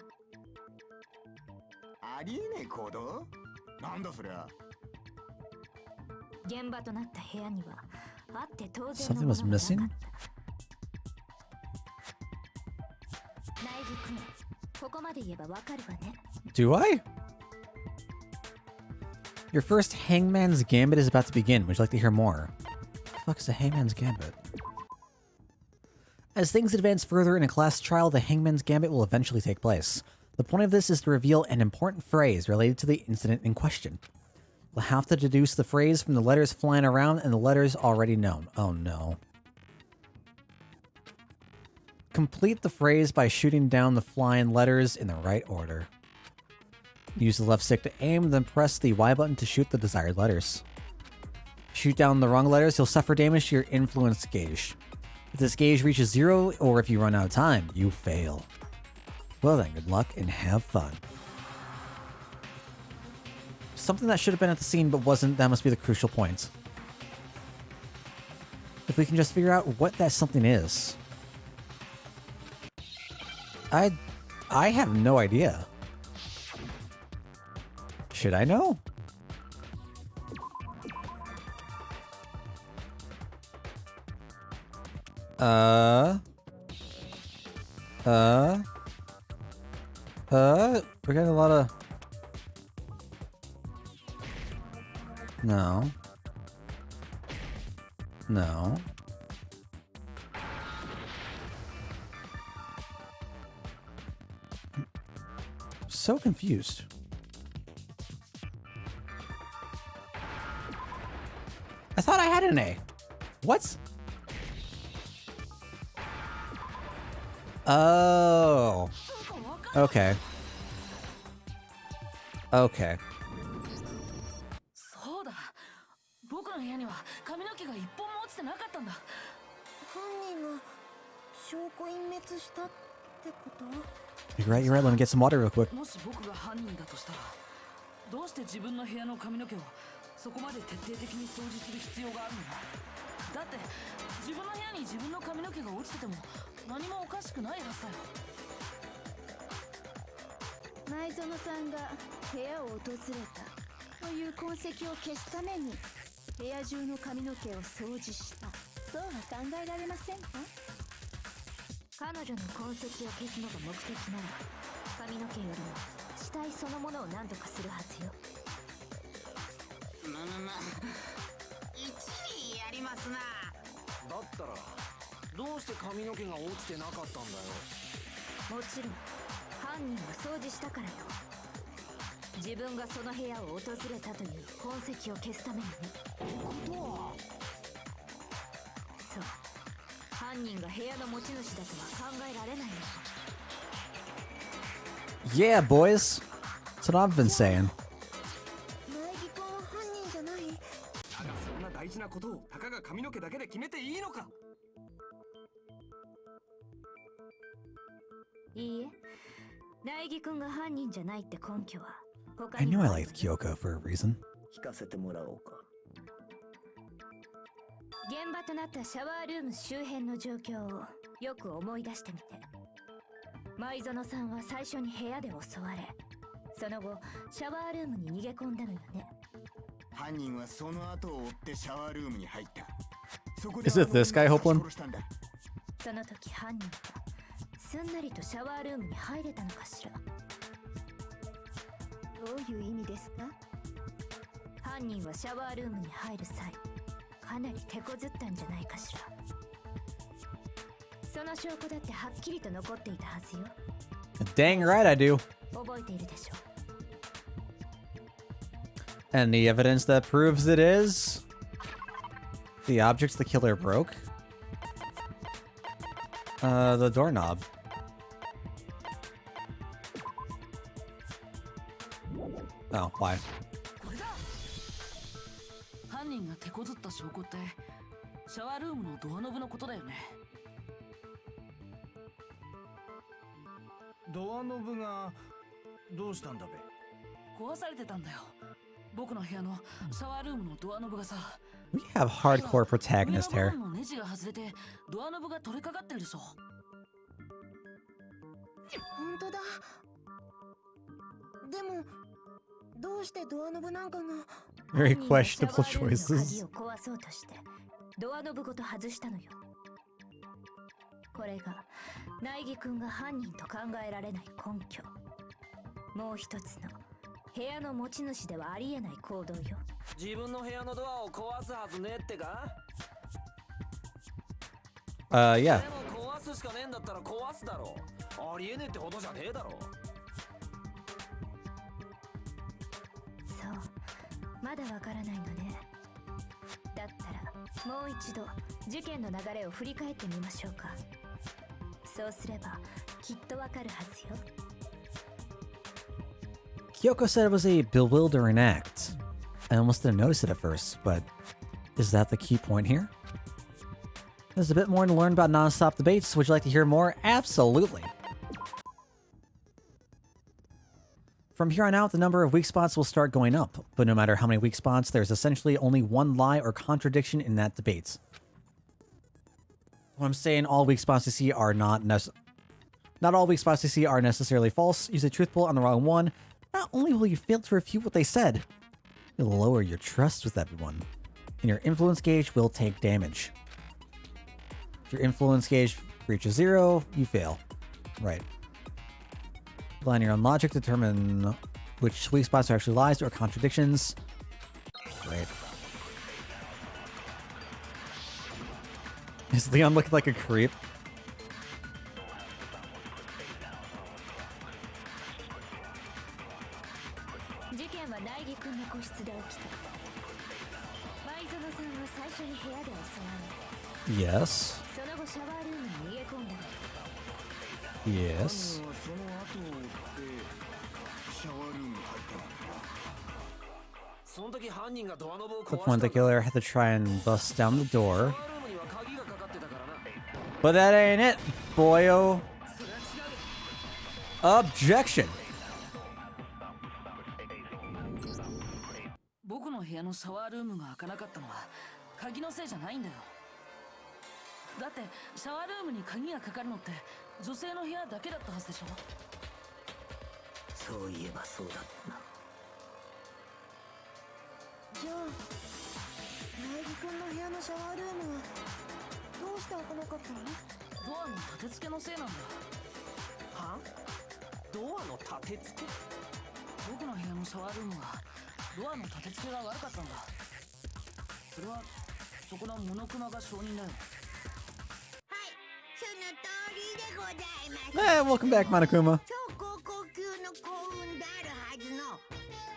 ありえねえ行動？なんだそりゃ。現場となった部屋にはあって当然 Something のも was のがなか missing? った。苗木君、ここまで言えばわかるわね。Do I? Your first Hangman's Gambit is about to begin. Would you like to hear more? What the fuck is a Hangman's Gambit? As things advance further in a class trial, the Hangman's Gambit will eventually take place. The point of this is to reveal an important phrase related to the incident in question. We'll have to deduce the phrase from the letters flying around and the letters already known. Oh no. Complete the phrase by shooting down the flying letters in the right order. Use the left stick to aim, then press the Y button to shoot the desired letters. Shoot down the wrong letters, you'll suffer damage to your influence gauge. If this gauge reaches 0, or if you run out of time, you fail. Well then, good luck and have fun. Something that should have been at the scene but wasn't, that must be the crucial point. If we can just figure out what that something is. I have no idea. Should I know? We're getting a lot of... No. No. So confused. I thought I had an A. What? Oh. Okay. Okay. そうだ。僕の部屋には髪の毛が一本も落ちてなかったんだ。犯人が証拠隠滅したってこと？ You're right, let me get some water real quick. もし僕が犯人だとしたら、どうして自分の部屋の髪の毛をそこまで徹底的に掃除する必要があるの？だって自分の部屋に自分の髪の毛が落ちてても何もおかしくないはずだよ。前園さんが部屋を訪れたという痕跡を消すために部屋中の髪の毛を掃除した。そうは考えられませんか？彼女の痕跡を消すのが目的なら髪の毛よりも死体そのものを何とかするはずよ。一理やりますな。だったらどうして髪の毛が落ちてなかったんだよ。もちろん犯人が掃除したからよ。自分がその部屋を訪れたという痕跡を消すためにね。ことはそう、犯人が部屋の持ち主だとは考えられないの。Yeah, boys. That's what I've been saying. 苗木君は犯人じゃない。だがそんな大事なことをたかが髪の毛だけで決めていいのか。いいえ、苗木君が犯人じゃないって根拠は他 I に knew も I ある。 liked Kyoko for a reason. 聞かせてもらおうか。現場となったシャワールーム周辺の状況をよく思い出してみて。前園さんは最初に部屋で襲われ、その後シャワールームに逃げ込んだのよね。犯人はその後を追ってシャワールームに入った。そこで Is it this guy, Hopelin? 殺したんだ。その時犯人はすんなりとシャワールームに入れたのかしら。どういう意味ですか？犯人はシャワールームに入る際、かなり手こずったんじゃないかしら。その証拠だってはっきりと残っていたはずよ。 Dang right I do. 覚えているでしょう。 Any evidence that proves it is? The objects the killer broke? The doorknob. Oh, why? これだ。犯人が手こずった証拠ってシャワールームのドアノブのことだよね。ドアノブがどうしたんだべ。壊されてたんだよ。僕の部屋のシャワールームのドアノブがさ。We have hardcore protagonist 上の here. 部分のネジが外れてドアノブが取れかかってるでしょ。本当だ。でもどうしてドアノブなんかが Very 犯人が questionable シャワールームの choices. 鍵を壊そうとしてドアノブごと外したのよ。これが苗木くんが犯人と考えられない根拠。もう一つの部屋の持ち主ではありえない行動よ。自分の部屋のドアを壊すはずねってか。 Yeah. でも壊すしかねえんだったら壊すだろう。ありえねえってほどじゃねえだろ。そう、まだわからないのね。だったらもう一度事件の流れを振り返ってみましょうか。そうすればきっとわかるはずよ。Kyoko said it was a bewildering act. I almost didn't notice it at first, but is that the key point here? There's a bit more to learn about non-stop debates. Would you like to hear more? Absolutely. From here on out, the number of weak spots will start going up, but no matter how many weak spots, there's essentially only one lie or contradiction in that debate. When I'm saying all weak spots you see are not all weak spots you see are necessarily false. Use a truthful on the wrong one. Not only will you fail to refute what they said, you'll lower your trust with everyone, and your influence gauge will take damage. If your influence gauge reaches 0, you fail. Right. Rely on your own logic to determine which weak spots are actually lies or contradictions. Right. Is Leon looking like a creep? 事件は苗木くんの個室で起きた。前園さんは最初に部屋で襲われ、 Yes. その後シャワールームに逃げ込んだの。 Yes. 犯人はその後を追ってシャワールームに入ったのか。その時犯人がドアノブを At the 壊 point, した the killer had to try and bust down the シャ door. ワールームには鍵がかかってたからな。 But that ain't it, boyo. それは違う。 Objection. 僕の部屋のシャワールームが開かなかったのは鍵のせいじゃないんだよ。だってシャワールームに鍵がかかるのって女性の部屋だけだったはずでしょ。そういえばそうだったな。じゃあ苗木くんの部屋のシャワールームはどうして開かなかったの？ドアの立て付けのせいなんだ。は？ドアの立て付け？僕の部屋のシャワールームはドアの立て付けが悪かったんだ。それはそこのモノクマが証人だよ。はい、その通りでございます。 Hey, welcome back, Monokuma. 超高校級の幸運であるはずの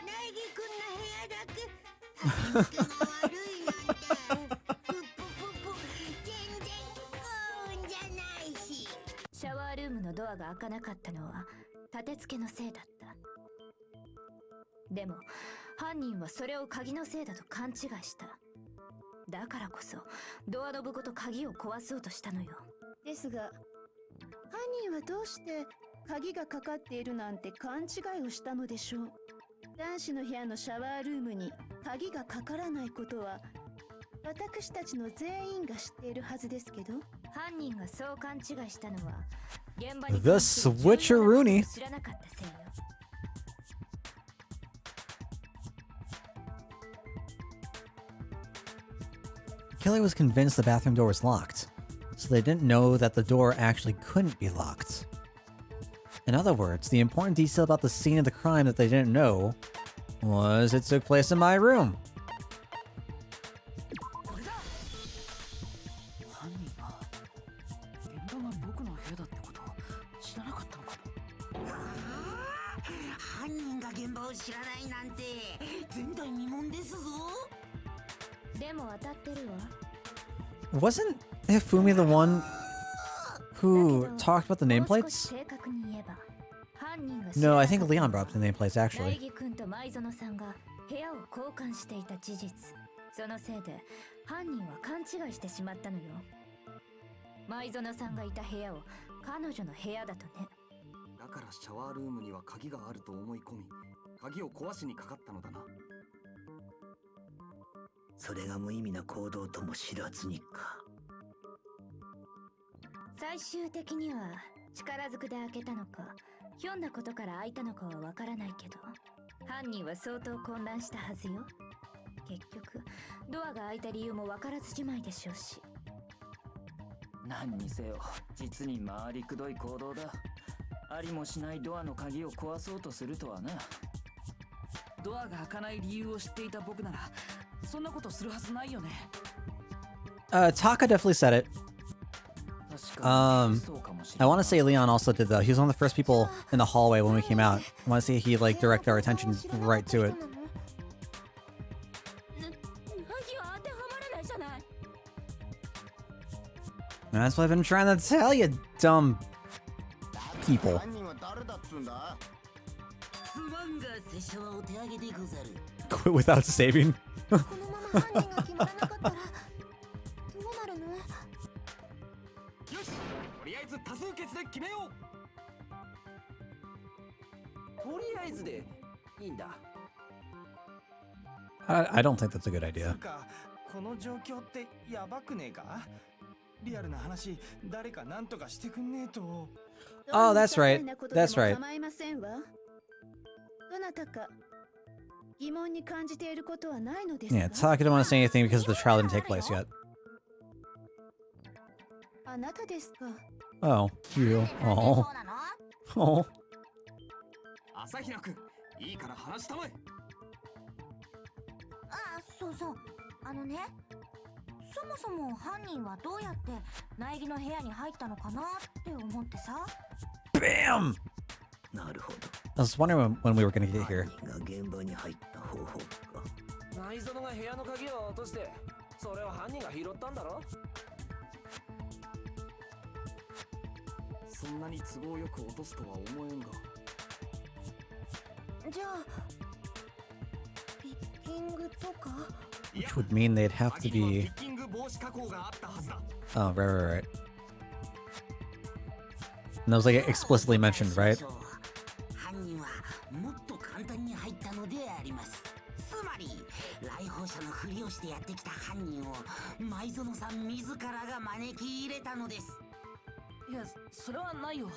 苗木くんの部屋だけ立て付けが悪いなんてふぷぷぷ全然幸運じゃないし。シャワールームのドアが開かなかったのは立て付けのせいだった。でも犯人はそれを鍵のせいだと勘違いした。だからこそドアノブごと鍵を壊そうとしたのよ。ですが犯人はどうして鍵がかかっているなんて勘違いをしたのでしょう。男子の部屋のシャワールームに鍵がかからないことは私たちの全員が知っているはずですけど、犯人がそう勘違いしたのは現場に The switcheroony. 知らなかったせいよ。Kelly was convinced the bathroom door was locked, so they didn't know that the door actually couldn't be locked. In other words, the important detail about the scene of the crime that they didn't know was it took place in my room. これだ。犯人は現場が僕の部屋だってことを知らなかったのかも。犯人が現場を知らないなんて前代未聞ですぞ。でも当たってるわ。 Wasn't Hifumi the one who talked about the もう少し nameplates? 正確に言えば、犯人が No, I 知ら think な Leon か brought った up the nameplates 苗 actually. 木くんと舞園さんが部屋を交換していた事実。そのせいで犯人は勘違いしてしまったのよ。舞園さんがいた部屋を彼女の部屋だとね。だからシャワールームには鍵があると思い込み、鍵を壊しにかかったのだな。それが無意味な行動とも知らずにか。最終的には力ずくで開けたのか、ひょんなことから開いたのかはわからないけど、犯人は相当混乱したはずよ。結局ドアが開いた理由もわからずじまいでしょうし。何にせよ実に回りくどい行動だ。ありもしないドアの鍵を壊そうとするとはな。ドアが開かない理由を知っていた僕ならそんなことするはずないよね。Taka definitely said it. 確かに I そうかもしれ want な to い。 say Leon also did though. He was one of the first people in the hallway when we came out. I want to say he like directed our attention right to it. 鍵は当てはまらないじゃない。 That's what I've been trying to tell you, dumb people. 犯人は誰だっつうんだ。すまんが拙者はお手上げでござる。 Quit without saving. このまま犯人が決まらなかったらどうなるの？よし、とりあえず多数決で決めよう。とりあえずでいいんだ。I don't think that's a good つ idea. うか、この状況ってやばくねえか？リアルな話、誰かなんとかしてくんねえと。Oh, that's right. That's right. 構いませんわ。どなたか疑問に感じていることはないのですか？ Yeah, Taka didn't want to say anything because the trial didn't take place yet. あなたですか？ Oh, you. Oh. Oh. 朝比奈くん、いいから話したまえ。あ、そうそう。あのね、そもそも犯人はどうやって苗木の部屋に入ったのかなって思ってさ。 Bam! なるほど。 I was wondering when we were gonna get here. 犯人が現場に入った方法か。内園が部屋の鍵を落として、それを犯人が拾ったんだろ。そんなに都合よく落とすとは思えんが。じゃあピッキングとか？ Which would mean they'd have to 鍵には be. ピッキング防止加工があったはずだ。 Oh, right. And that was like explicitly mentioned, right? 犯人はもっと簡単に入ったのであります。つまり来訪者のふりをしてやってきた犯人を舞園さん自らが招き入れたのです。いや、それはないよ。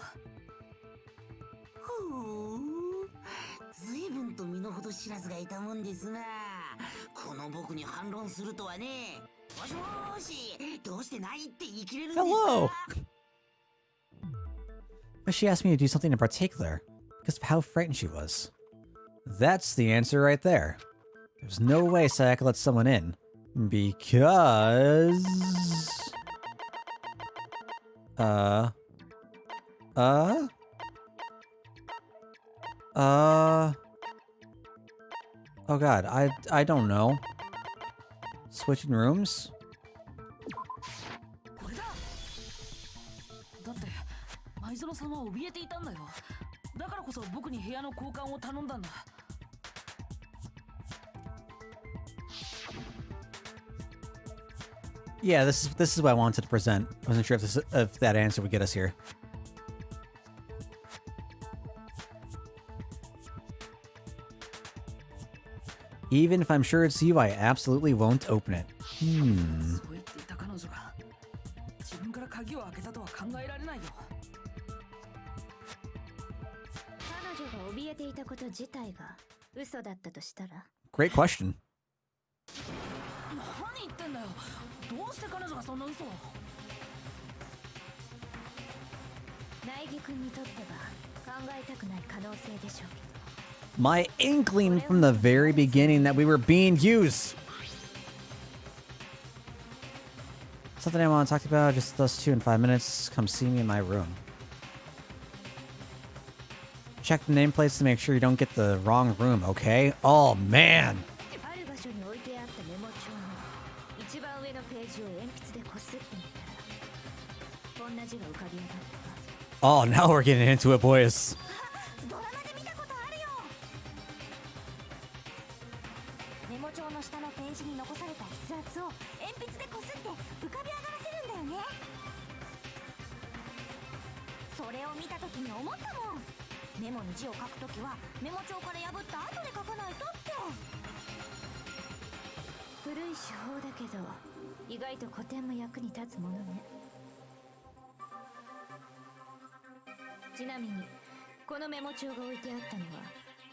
ほう、随分と身の程知らずがいたもんですな。この僕に反論するとはね。もしもーし、どうしてないって言い切れるんですか？ Hello. But she asked me to do something in particular because of how frightened she was. That's the answer right there. There's no way Sayaka let someone in because. Oh god, I don't know. Switching rooms? これだ。だって舞園さんは怯えていたんだよ。だからこそ僕に部屋の交換を頼んだんだ。Yeah, this is what I wanted to present. I wasn't sure if that answer would get us here. Even if I'm sure it's you, I absolutely won't open it. そう言っていた彼女が自分から鍵を開けたとは考えられないよ。彼女が怯えていたこと自体が嘘だったとしたら？ Great question. 何言ってんだよ。どうして彼女がそんな嘘を。苗木君にとっては考えたくない可能性でしょうけど。 My inkling from the very beginning that we were being used. Something I want to talk about, just us two in 5 minutes. Come see me in my room. Check the nameplates to make sure you don't get the wrong room, okay? Oh, man. ある場所に置いてあったメモ帳の一番上のページを鉛筆でこすってみたらこんな字が浮かび上がった。 Oh, now we're getting into it, boys. ドラマで見たことあるよ。メモ帳の下のページに残された筆圧を鉛筆でこすって浮かび上がらせるんだよね。それを見たときに思ったもん。メモに字を書くときはメモ帳から破った後で書かないとって。古い手法だけど意外と古典も役に立つものね。ちなみにこのメモ帳が置いてあったのは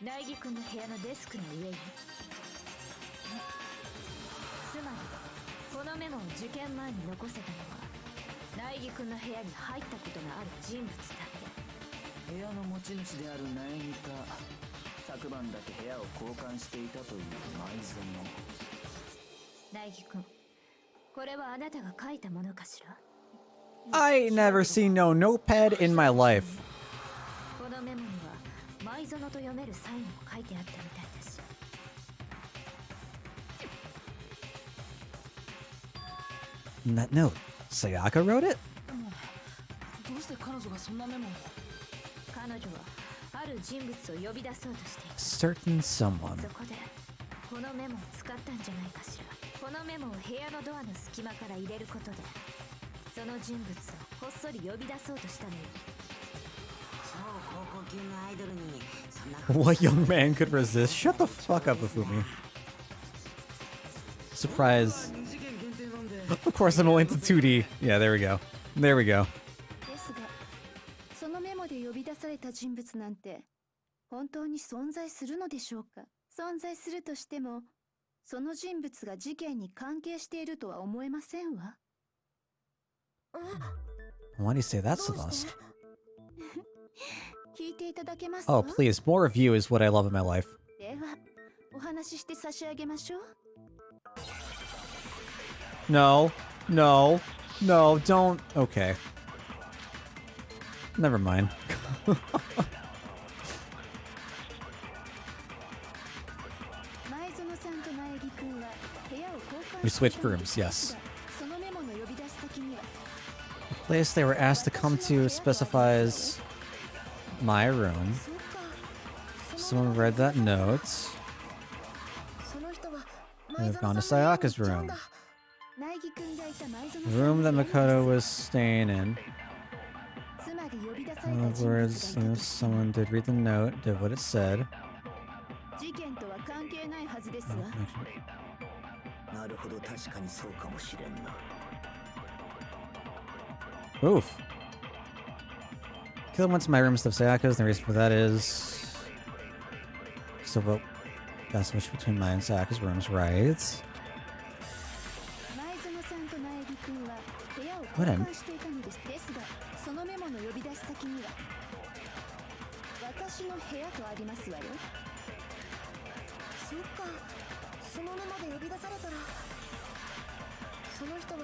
苗木くんの部屋のデスクの上に。つまりこのメモを受験前に残せたのは苗木くんの部屋に入ったことがある人物だけ。部屋の持ち主である苗木か、昨晩だけ部屋を交換していたという舞園。苗木くん、これはあなたが書いたものかしら？ I ain't never seen no notepad in my life. このメモには舞園と読めるサインも書いてあったみたいだし。In that note, Sayaka wrote it? どうして彼女がそんなメモを？彼女はある人物を呼び出そうとしていた。 Certain someone. そこでこのメモを使ったんじゃないかしら。このメモを部屋のドアの隙間から入れることでその人物をこっそり呼び出そうとしたのよ。超高校級のアイドルにそんなこと What young man could resist? Shut the fuck up, Ifumi. Surprise. Of course, I'm only into 2D. Yeah, there we go. There we go. ですがそのメモで呼び出された人物なんて本当に存在するのでしょうか？存在するとしてもその人物が事件に関係しているとは思えませんわ。 Why do you say that, Celeste? 聞いていただけますか？ Oh, please. More of you is what I love in my life. ではお話しして差し上げましょう。 No. No. No, don't. Okay. Never mind. We switched rooms, yes. The place they were asked to come to specifies my room. Someone read that note. They've gone to Sayaka's room. The room that Makoto was staying in. In other words, you know, someone did read the note, did what it said. なるほど、確かにそうかもしれんな。 Oof. Killer went to my room instead of Sayaka's, and the reason for that is... So, well, gotta switch between mine and Sayaka's rooms, right? What an... そのメモで呼び出されたらその人は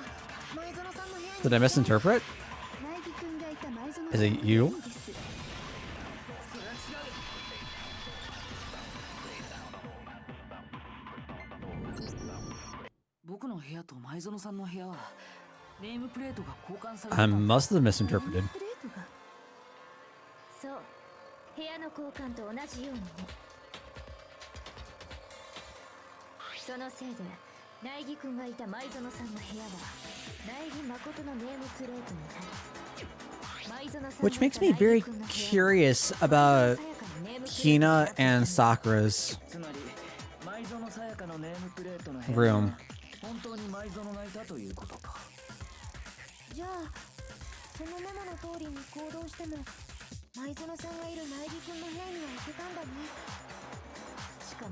前園さんの部屋に Did I misinterpret? Is it you? 僕の部屋と前園さんの部屋はネームプレートが交換され I た。 must have misinterpreted. そう、部屋の交換と同じようにね。そのせいで苗木くんがいた前園さんの部屋は苗木誠のネームプレートになり、前園さんの Which makes me very curious about Hina and Sakura's つまり舞園さやかのネームプレートの room. 本当に舞園がいたということか。じゃあそのメモの通りに行動しても前園さんがいる苗木くんの部屋には行けたんだね。しかも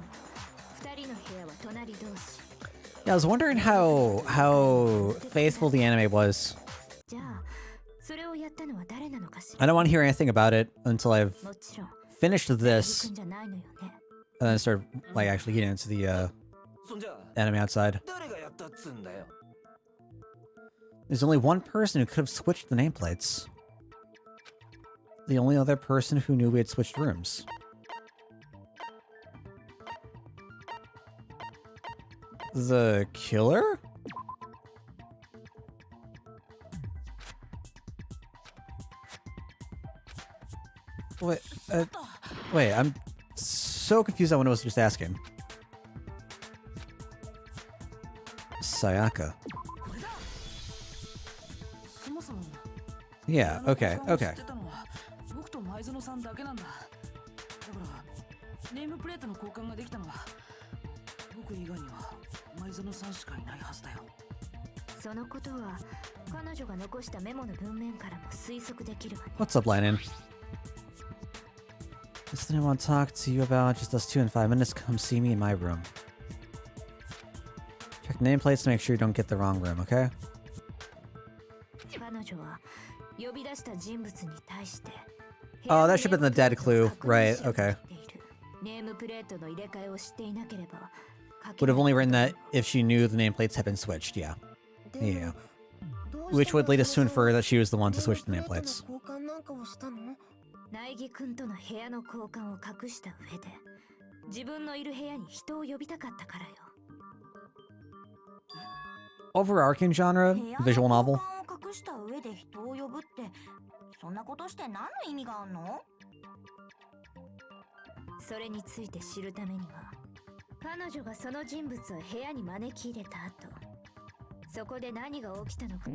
2人の部屋は隣同士。 Yeah, I was wondering how faithful the anime was. じゃあそれをやったのは誰なのかし I ら。 don't want to hear anything about it until I've もちろん finished 苗木 this くんじゃないのよね。 and then start like actually getting into the そんじゃ anime outside. 誰がやったっつんだよ。 There's only one person who could have switched the nameplates. The only other person who knew we had switched rooms. The killer? Wait, I'm so confused on what I was just asking. Sayaka. そもそも Yeah, okay, okay. 知ってたのは僕と前園さんだけなんだ。だからネームプレートの交換ができたのは僕以外には前園さんしかいないはずだよ。そのことは彼女が残したメモの文面からも推測できるわね。 What's up, Lennon? Just something I want to talk to you about. Just us two in 5 minutes. Come see me in my room. Check nameplates to make sure you don't get the wrong room, okay? 彼女は呼び出した人物に対して Oh, that should have been the dead clue. Right, okay. ネームプレートの入れ替えを知っていなければ Would have only written that if she knew the nameplates had been switched, yeah. Yeah. Which would lead us to infer that she was the one to switch the nameplates. 苗木くんとの部屋の交換を隠した上で自分のいる部屋に人を呼びたかったからよ。 Overarching genre, visual novel. 隠した上で人を呼ぶってそんなことして何の意味があるの？それについて知るためには彼女がその人物を部屋に招き入れた後そこで何が起きたのか。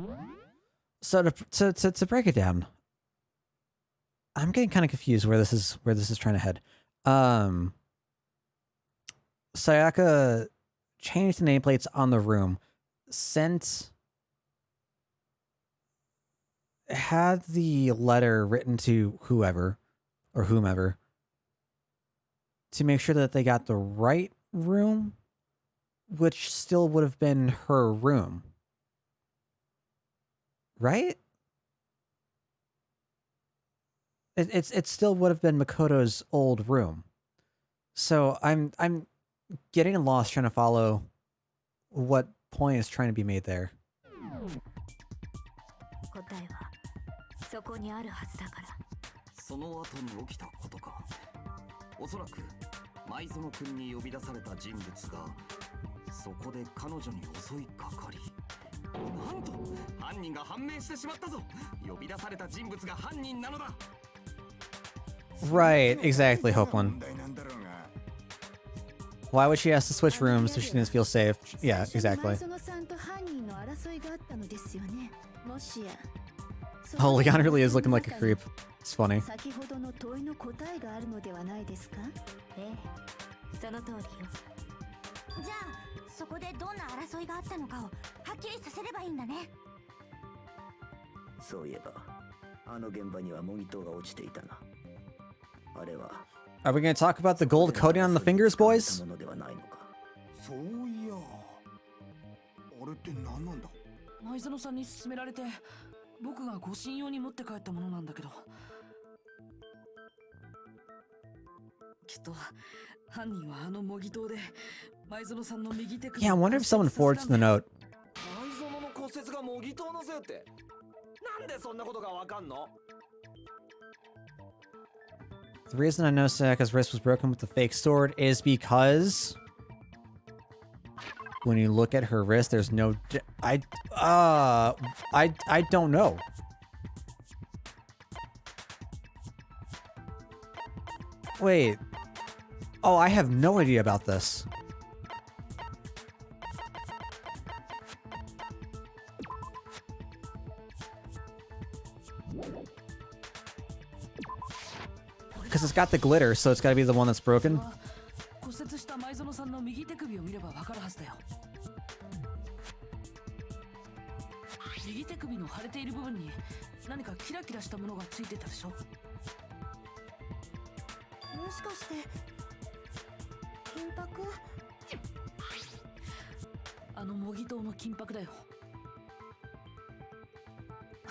So to break it down, I'm getting kind of confused where this is trying to head. Sayaka changed the nameplates on the room, had the letter written to whoever or whomever to make sure that they got the right room, which still would have been her room. Right? It still would have been Makoto's old room. So I'm getting lost trying to follow what point is trying to be made there. 答えはそこにあるはずだから。その後に起きたことか。おそらく舞園くんに呼び出された人物がそこで彼女に襲いかかり、なんと犯人が判明してしまったぞ。呼び出された人物が犯人なのだ。 Right, exactly, Hopeland. Why would she ask to switch rooms if she didn't feel safe? Yeah, exactly. Oh, Leon really is looking like a creep. It's funny. 先ほどの問いの答えがあるのではないですか？ええ、その通りよ。じゃあそこでどんな争いがあったのかをはっきりさせればいいんだね。そういえばあの現場には模擬刀が落ちていたな。あれは Are we going to talk about the gold coating on the fingers, boys? ものではないのか。そういや、あれって何なんだ？前園さんに勧められて僕が護身用に持って帰ったものなんだけど、きっと犯人はあの模擬刀で前園さんの右手首。 Yeah, I wonder if someone forged the note. 前園の骨折が模擬刀のせいって、なんでそんなことがわかんの？ The reason I know Sayaka's wrist was broken with the fake sword is because when you look at her wrist, there's no. I don't know. Wait. Oh, I have no idea about this. Because it's got the glitter, so it's got to be the one that's broken. 骨折した前園さんの右手首を見ればわかるはずだよ。右手首の腫れている部分に何かキラキラしたものがついてたでしょ。もしかして金箔？あの模擬刀の金箔だよ。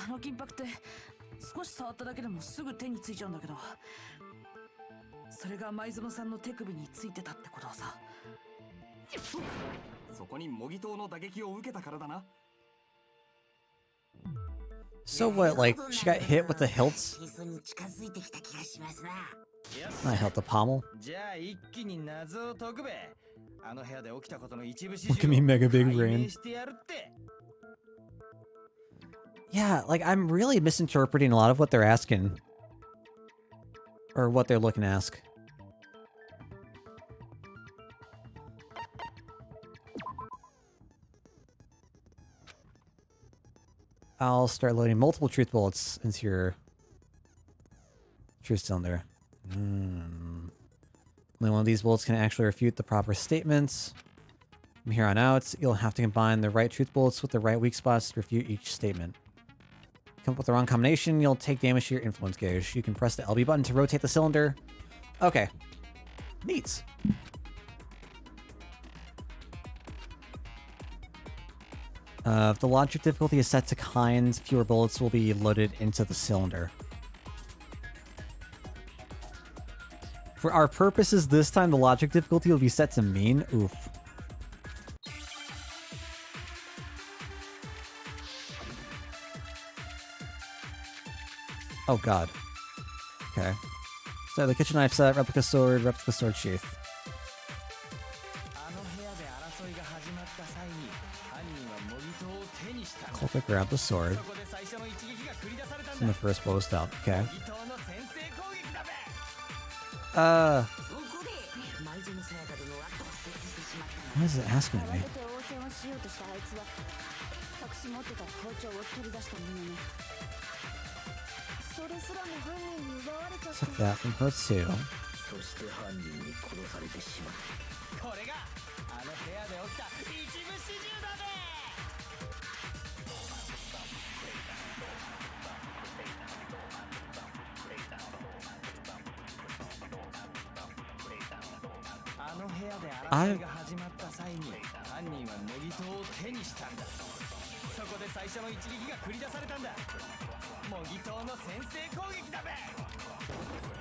あの金箔って少し触っただけでもすぐ手についちゃうんだけど、それが前園さんの手首についてたってことはさ。そこに模擬刀の打撃を受けたからだな。 So what, like, she got hit with the hilts? に近づいてきた気がしますな。 Not hilt, the pommel. じゃあ一気に謎を解くべ。あの部屋で起きたことの一部始 Look at me, mega big 解 brain. 明してやるって。 Yeah, like, I'm really misinterpreting a lot of what they're asking. Or what they're looking to ask. I'll start loading multiple truth bullets into your Truth cylinder. Only one of these bullets can actually refute the proper statements. From here on out, you'll have to combine the right truth bullets with the right weak spots to refute each statement. Come up with the wrong combination, you'll take damage to your influence gauge. You can press the LB button to rotate the cylinder. Okay. Neat. If the logic difficulty is set to kind, fewer bullets will be loaded into the cylinder. For our purposes this time, the logic difficulty will be set to mean. Oof. Oh god. Okay. So the kitchen knife set, replica sword sheath. Culprit grabbed the sword. And the first blow was dealt. Okay. What is it asking me? Took that from her too.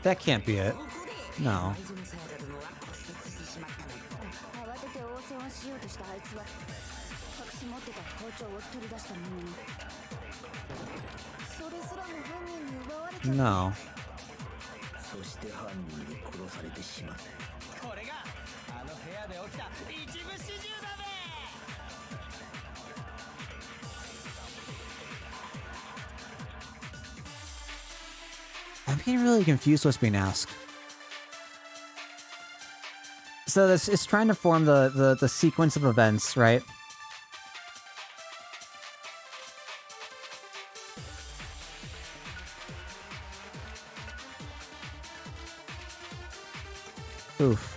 That can't be it. No. No. I'm getting really confused what's being asked. So this is trying to form the sequence of events, right? Oof.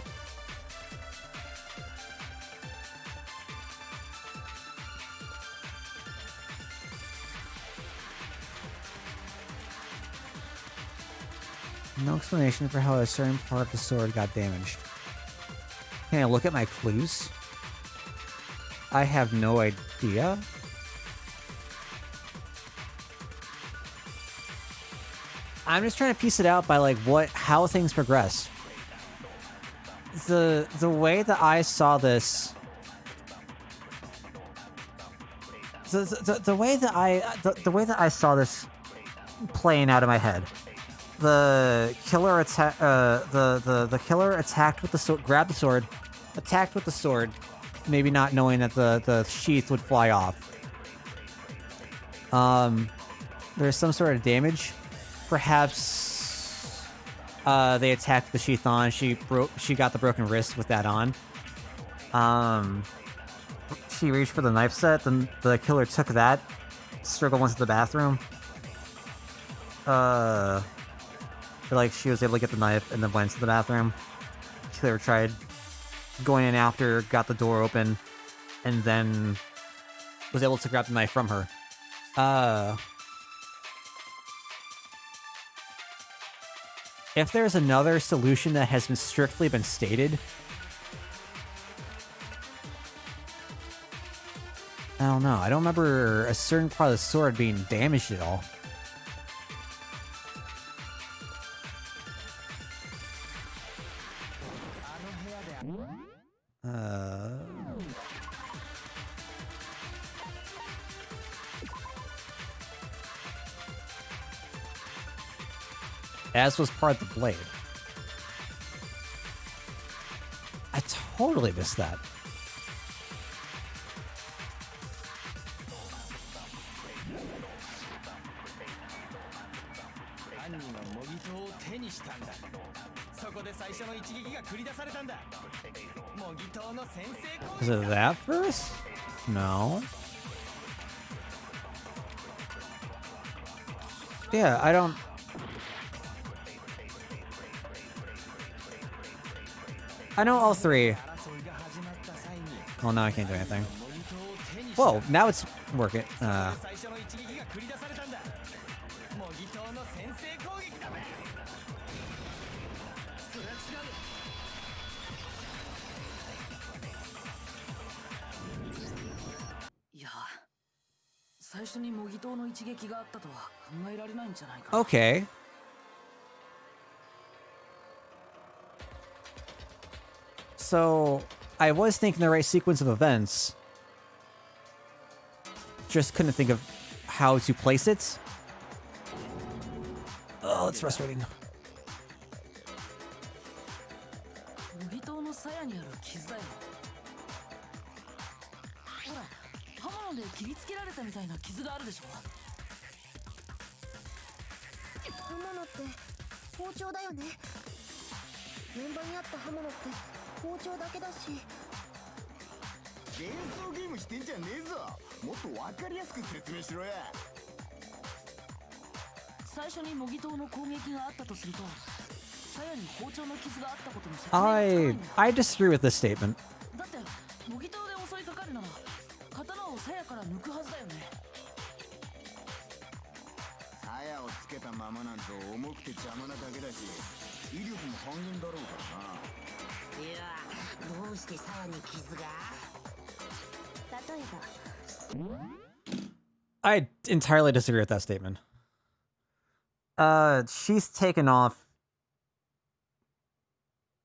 No explanation for how a certain part of the sword got damaged. Can I look at my clues? I have no idea. I'm just trying to piece it out by like how things progress. The way that I saw this, the way that I saw this playing out of my head. The killer the killer attacked with the sword, grabbed the sword, attacked with the sword, maybe not knowing that the sheath would fly off. There's some sort of damage. Perhaps they attacked the sheath on. She got the broken wrist with that on. She reached for the knife set, then the killer took that, struggled into the bathroom. Like she was able to get the knife and then went to the bathroom. Killer tried going in after, got the door open, and then was able to grab the knife from her. If there's another solution that has been strictly been stated, I don't know. I don't remember a certain part of the sword being damaged at all. As was part of the blade. I totally missed that. Is it that first? No. Yeah, I don't... I know all three. Well, now I can't do anything. Whoa, now it's working. いや、最初に模擬刀の一撃があったとは考えられないんじゃないかな。 Okay. So, I was thinking the right sequence of events. Just couldn't think of how to place it. Oh, it's frustrating. 模擬刀の鞘にある傷だよ。ほら、刃物で切りつけられたみたいな傷があるでしょ。刃物って包丁だよね。現場にあった刃物って包丁だけだし。幻想ゲームしてんじゃねえぞ。もっと分かりやすく説明しろや。最初に模擬刀の攻撃があったとすると、鞘に包丁の傷があったことの説明がつかないんだ。 I disagree with this statement. だって模擬刀で襲いかかるなら刀を鞘から抜くはずだよね。鞘をつけたままなんと重くて邪魔なだけだし、威力も半減だろうからな。いや、どうして鞘に傷が？例えば I entirely disagree with that statement. Sheath taken off.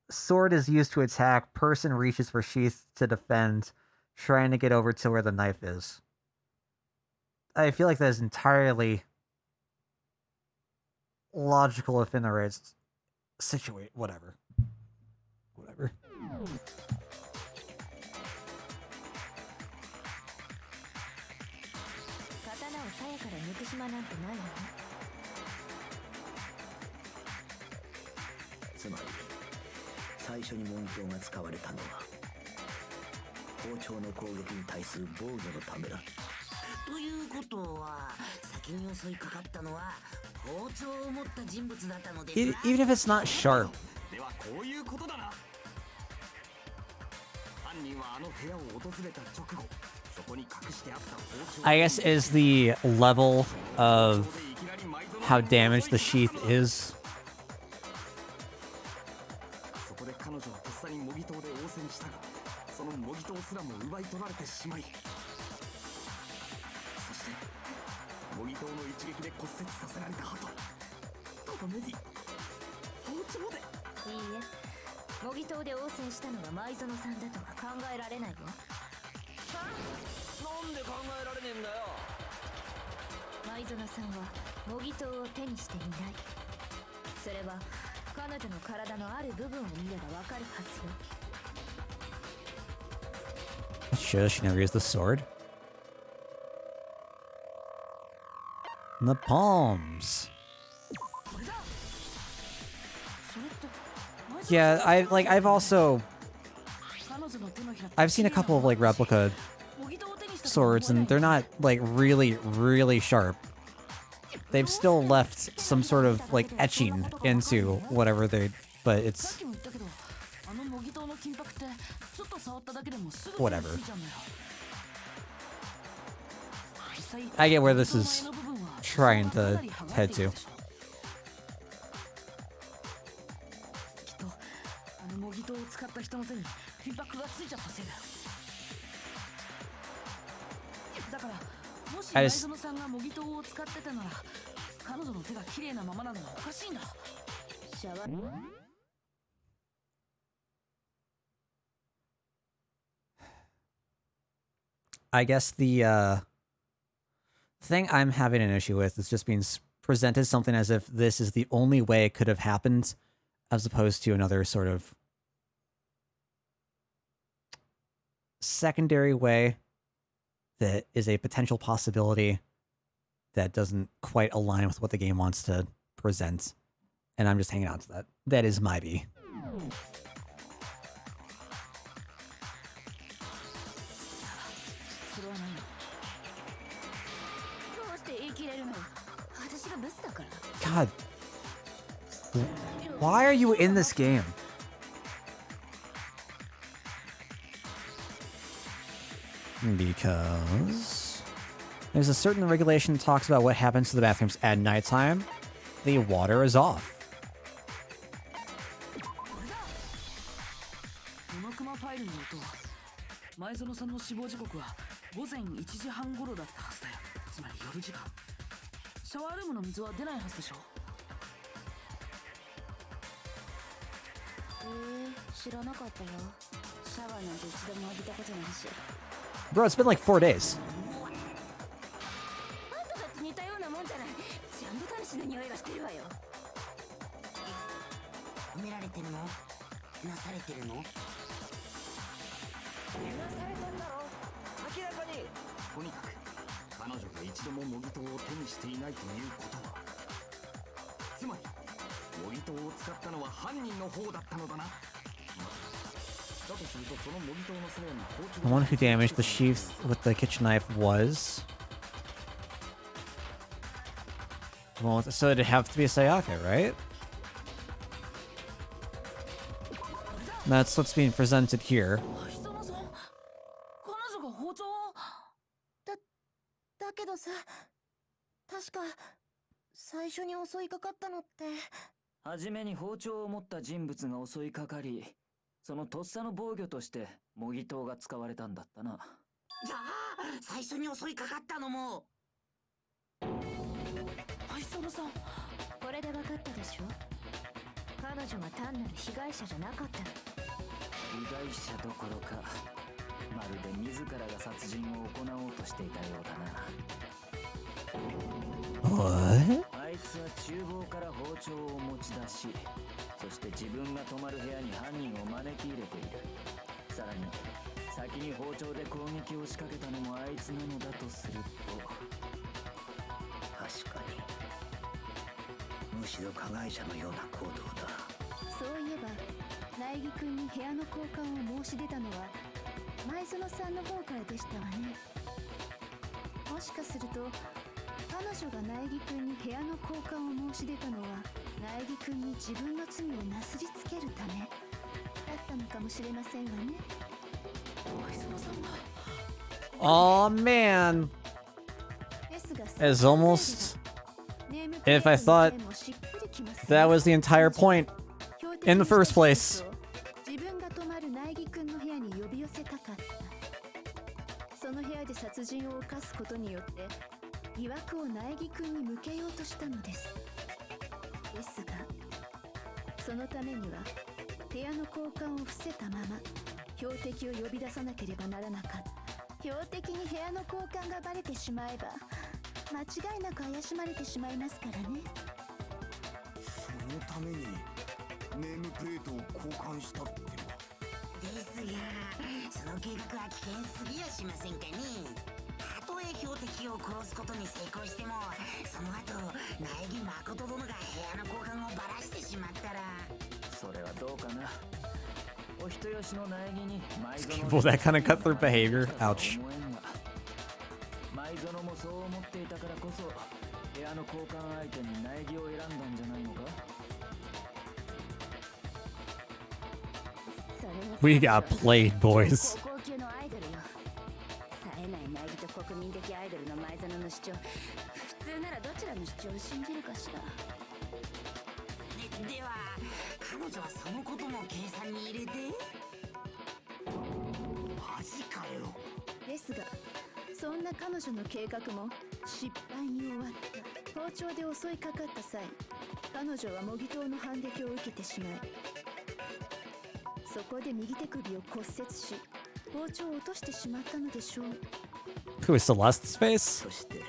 Sword is used to attack. Person reaches for sheath to defend, trying to get over to where the knife is. I feel like that is entirely logical if in the right situation. Whatever. Whatever. 刀を鞘から抜く暇なんてないのね。つまり最初に文教が使われたのは包丁の攻撃に対する防御のためだ。ということは先に襲いかかったのは包丁を持った人物だったのですな。 Even if it's not sharp. ではこういうことだな。犯人はあの部屋を訪れた直後、そこに隠してあった包丁。 I guess is the level of how damaged the sheath is. そこで彼女はとっさに模擬刀で応戦したが、その模擬刀すらも奪い取られてしまい、そして模擬刀の一撃で骨折させられた後、とどめに包丁で。いいえ、模擬刀で応戦したのが舞園さんだとは考えられないわ。なんで考えられねえんだよ。舞園さんは模擬刀を手にしていない。それは彼女の体のある部分を見ればわかるはずよ。 It shows she never used the sword. And the palms. Yeah, I've also I've seen a couple of like replica swords and they're not like really sharp. They've still left some sort of like etching into whatever they, but it's whatever. I get where this is trying to head to. 模擬刀を使った人の手にインパクトがついちゃったせいだよ。だからもし前園さんが模擬刀を使ってたなら彼女の手が綺麗なままなのはおかしいんだ。シャワー I guess the thing I'm having an issue with is just being presented something as if this is the only way it could have happened, as opposed to another sort of secondary way that is a potential possibility that doesn't quite align with what the game wants to present. And I'm just hanging on to that. That is my B. それはないの。どうして言い切れるの？私がブスだから。 God. Why are you in this game? Because there's a certain regulation that talks about what happens to the bathrooms at nighttime. The water is off. このクマファイルによると前園さんの死亡時刻は午前1時半頃だったはずだよ。つまり夜時間。シャワールームの水は出ないはずでしょ。知らなかったよ。シャワーなんて一度も浴びたことないし。 Bro, it's been like 4 days. あんただって似たようなもんじゃない。ジャンボタニシの匂いがしてるわよ。褒められてるの？なされてるの？なされてんだろ、明らかに。とにかく彼女が一度も模擬刀を手にしていないということは、つまり模擬刀を使ったのは犯人の方だったのだな。だとするとその模擬刀の鞘に包丁 The one who damaged the sheath with the kitchen knife was... Well, so it'd have to be Sayaka, right? That's what's being presented here. 前園さん、彼女が包丁を。だけどさ、確か最初に襲いかかったのって。初めに包丁を持った人物が襲いかかり、そのとっさの防御として模擬刀が使われたんだったな。じゃあ最初に襲いかかったのも。前園さん、これで分かったでしょ。彼女は単なる被害者じゃなかったの。被害者どころか、まるで自らが殺人を行おうとしていたようだな。 What? あいつは厨房から包丁を持ち出し、そして自分が泊まる部屋に犯人を招き入れている。さらに先に包丁で攻撃を仕掛けたのもあいつなのだとすると、確かにむしろ加害者のような行動だ。そういえば苗木君に部屋の交換を申し出たのは前園さんの方からでしたわね。もしかすると彼女が苗木君に部屋の交換を申し出たのは苗木君に自分の罪をなすりつけるためだったのかもしれませんわね。前園さんが。Oh man. ですが It's almost... If I thought that was the entire point in the first place. 自分が泊まる苗木君の部屋に呼び寄せたかった。その部屋で殺人を犯すことによって疑惑を苗木君に向けようとしたのです。ですがそのためには部屋の交換を伏せたまま標的を呼び出さなければならなかった。標的に部屋の交換がバレてしまえば間違いなく怪しまれてしまいますからね。そのためにネームプレートを交換したってのは。ですがその計画は危険すぎやしませんかね。たとえ標的を殺すことに成功しても、その後苗木誠殿が部屋の交換をバラしてしまったら。それはどうかな。お人よしの苗木に前園 Well, that kind of cutthroat behavior. Ouch. 前園もそう思っていたからこそ部屋の交換相手に苗木を選んだんじゃないのか。 We got played, boys. 高級のアイドルよ。冴えない苗木と国民的アイドルの前園の主張、普通ならどちらの主張を信じるかしら。では彼女はそのことも計算に入れて。マジかよ。ですがそんな彼女の計画も失敗に終わった。包丁で襲いかかった際、彼女は模擬刀の反撃を受けてしまい、そこで右手首を骨折し包丁を落としてしまったのでしょう。 Who is Celeste's face? そして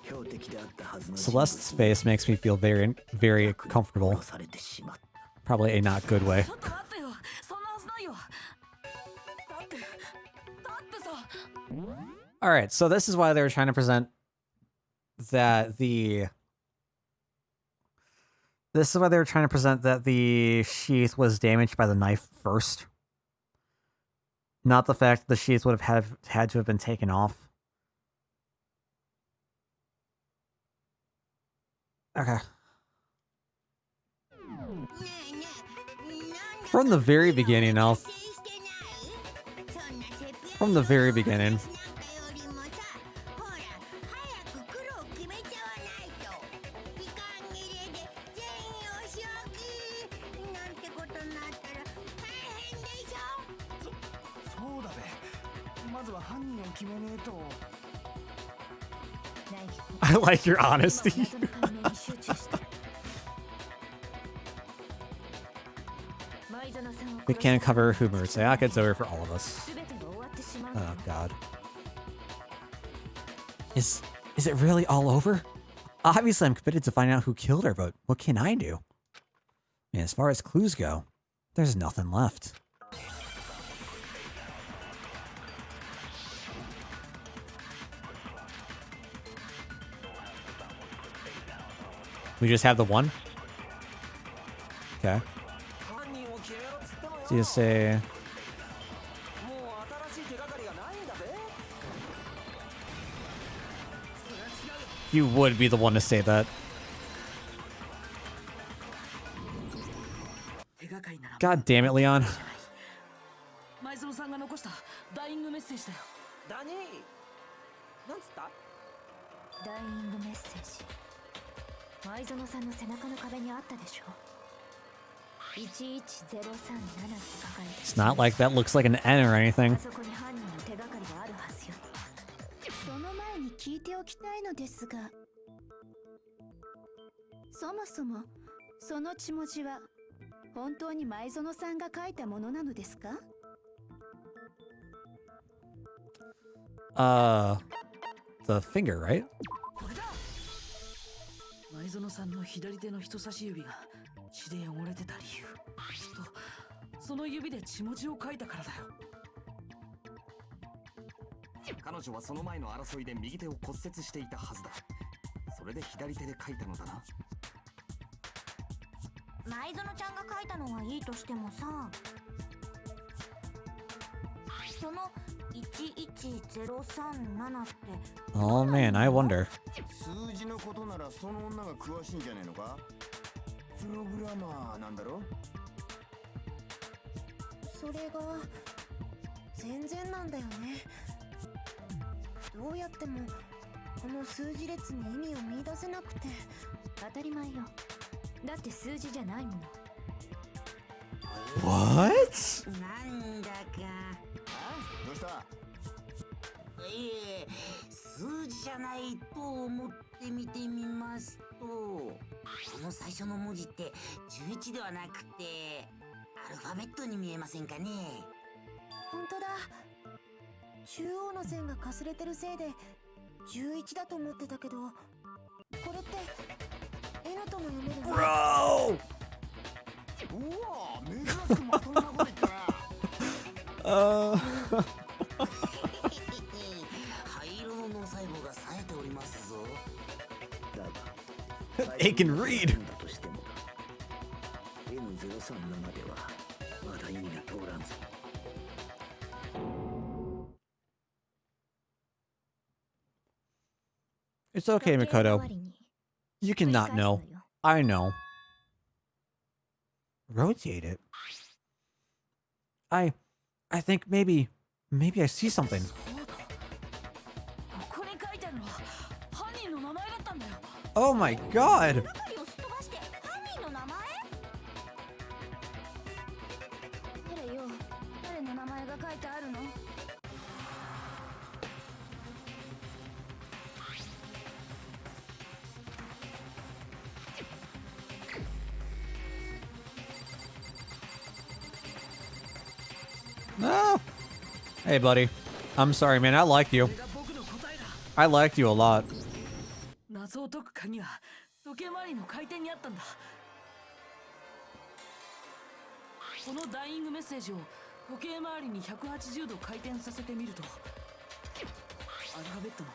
標的であったはずの Celeste's face makes me feel very, very comfortable. 殺されてしまった。 Probably a not good way. ちょっと待ってよ、そんなはずないよ。だってさ。 Alright, so this is why they were trying to present that the... This is why they were trying to present that the sheath was damaged by the knife first. Not the fact that the sheath would have had to have been taken off. Okay. From the very beginning, From the very beginning. なんかよりもさ、ほら、早く黒を決めちゃわないと。時間切れで全員お仕置きなんてことになったら大変でしょ。そうだべ。まずは犯人を決めねえと。 I like your honesty. We can't cover who murdered Sayaka. It's over for all of us. Oh god. Is it really all over? Obviously, I'm committed to finding out who killed her, but what can I do? And as far as clues go, there's nothing left. We just have the one? Okay. So you say... You would be the one to say that. God damn it, Leon. 前園さんが残したダイイングメッセージだよ。ダニー、なんつった？ダイイングメッセージ。前園さんの背中の壁にあったでしょ。11037って書かれてる。 It's not like that looks like an N or anything. あそこに犯人の手がかりがあるはずよ。その前に聞いておきたいのですが、そもそもその血文字は本当に前園さんが書いたものなのですか？ The finger, right? これだ。前園さんの左手の人差し指が血で汚れてた理由。きっとその指で血文字を書いたからだよ。彼女はその前の争いで右手を骨折していたはずだ。それで左手で書いたのだな。前園ちゃんが書いたのはいいとしてもさ、その11037って Oh man, I wonder. 数字のことならその女が詳しいんじゃねえのか？プログラマーなんだろ？それが全然なんだよね。どうやってもこの数字列に意味を見出せなくて。当たり前よ。だって数字じゃないもの。 What? なんだか。どうした？数字じゃないと思って見てみますと、この最初の文字って11ではなくてアルファベットに見えませんかね？本当だ。中央の線がかすれてるせいで11だと思ってたけど、これって N とも読めるの？ Bro! うわ、珍しくまともなこと言ったな。灰色の脳細胞が冴えておりますぞ。だが They can read. だとしてもだ N037 ではまだ意味が通らんぞ。 It's okay, Mikoto. You cannot know. I know. Rotate it. I think maybe I see something. ここに書いてあるのは犯人の名前だったんだよ。 Oh my god! 係をすっ飛ばして犯人の名前？誰よ？誰の名前が書いてあるの？ No. Hey, buddy. I'm sorry, man. I like you. I liked you a lot. 謎を解く鍵は時計回りの回転にあったんだ。このダイイングメッセージを時計回りに180度回転させてみると、アルファベットの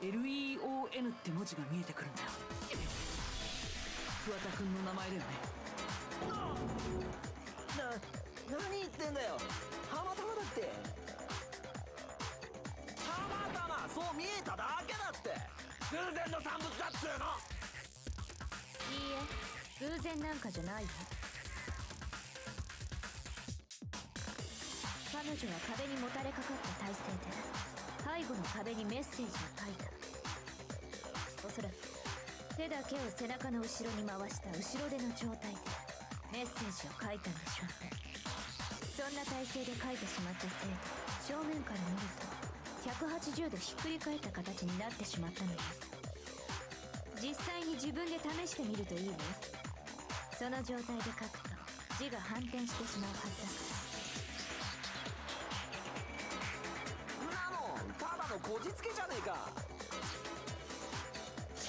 LEON って文字が見えてくるんだよ。桑田くんの名前だよね。何言ってんだよ。たまたまだって。たまたまそう見えただけだって。偶然の産物だっつうの。いいえ、偶然なんかじゃないよ。彼女は壁にもたれかかった体勢で背後の壁にメッセージを書いた。おそらく手だけを背中の後ろに回した後ろ手の状態でメッセージを書いたんでしょうね。そんな体勢で書いてしまったせいで正面から見ると180度ひっくり返った形になってしまったのよ。実際に自分で試してみるといいわ。その状態で書くと字が反転してしまうはずだから。なもんただのこじつけじゃねえか。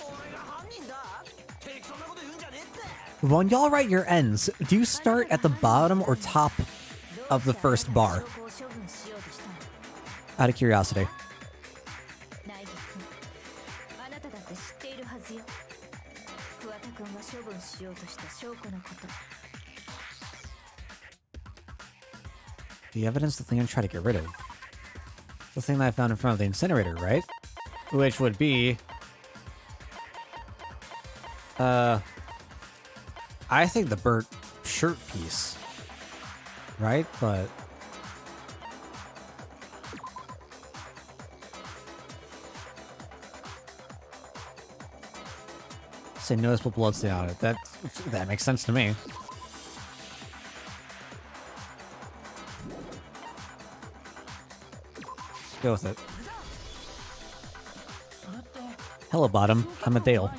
俺が犯人だ。適当なこと言うんじゃねえって。 When y'all write your ends, do you start at the bottom or top of the first bar? Out of curiosity. ナイギ君、あなただって知っているはずよ。桑田君が処分しようとした証拠のこと。The evidence the Leon tried to get rid of. The thing that I found in front of the incinerator, right? Which would be... I think the burnt shirt piece. Right? But... say noticeable bloodstain on it. That makes sense to me. Go with it. Hello, Bottom. I'm a Dale.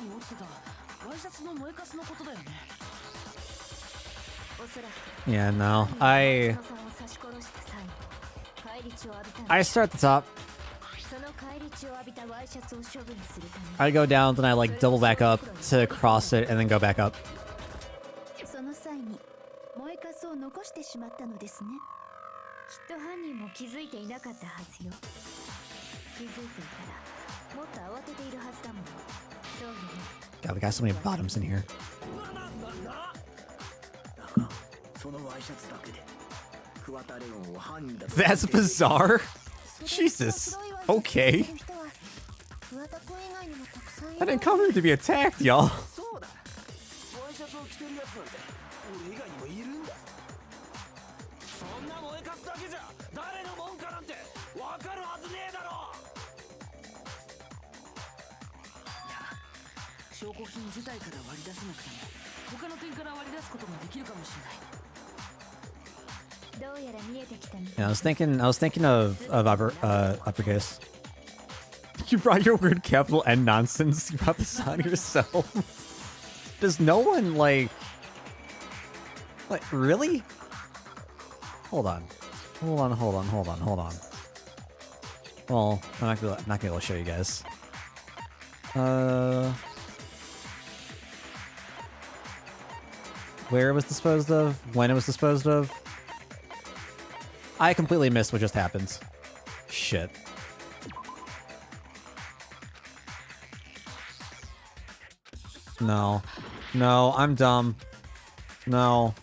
Yeah, no. I start at the top. I go down, then I like double back up to cross it and then go back up. その際に燃えかすを残してしまったのですね。きっと犯人も気づいていなかったはずよ。気づいていたらもっと慌てているはずだもん。そうよね。God, we got so many bottoms in here. そのワイシャツだけで桑田レオンを犯人だと That's bizarre. Jesus. Okay. I didn't come here to be attacked, y'all. そうだ。ワイシャツを着てるやつなんて俺以外にもいるんだ。そんな燃えかすだけじゃ誰のもんかなんてわかるはずねえだろ。いや、証拠品自体から割り出せなくても他の点から割り出すことができるかもしれない。 Yeah, I was thinking of uppercase. You brought your weird capital N nonsense. You brought this on yourself. Does no one like really? Hold on. Well, I'm not gonna be able to show you guys. Where it was disposed of? When it was disposed of? I completely missed what just happened. Shit. No. No, I'm dumb. No.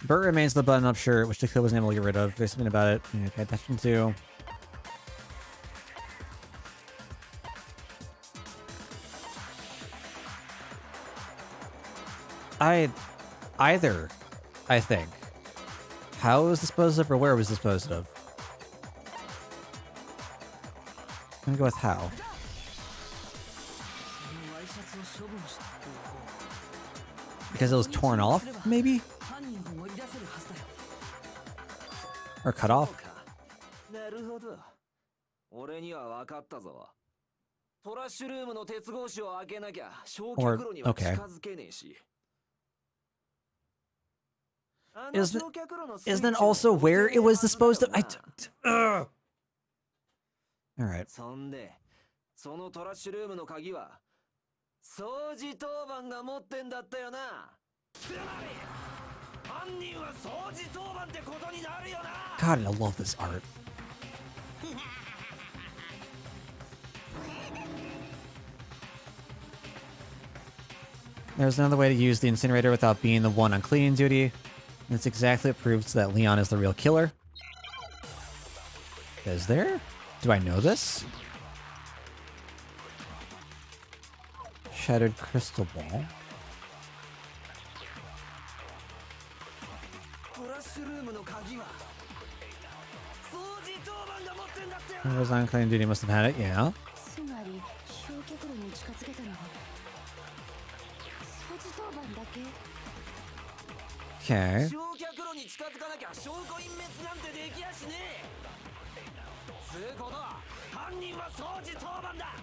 Bert remains the button-up shirt, which Dakota wasn't able to get rid of. There's something about it you need to pay attention to. I think. How it was disposed of or where it was disposed of? I'm gonna go with how. Because it was torn off, maybe? Or cut off? Or, okay. Isn't it also where it was disposed of? All right. そのトラッシュルームの鍵は掃除当番が持ってんだったよな。つまり犯人は掃除当番ってことになるよな。 God, I love this art. There's another way to use the incinerator without being the one on cleaning duty. That's exactly what proves that Leon is the real killer. Is there? Do I know this? Shattered crystal ball. Who was on claim duty must have had it, yeah. つまり焼却炉に近づけたのは掃除当番だけ。 Okay. 焼却炉に近づかなきゃ証拠隠滅なんてできやしねえ。つうことは犯人は掃除当番だ。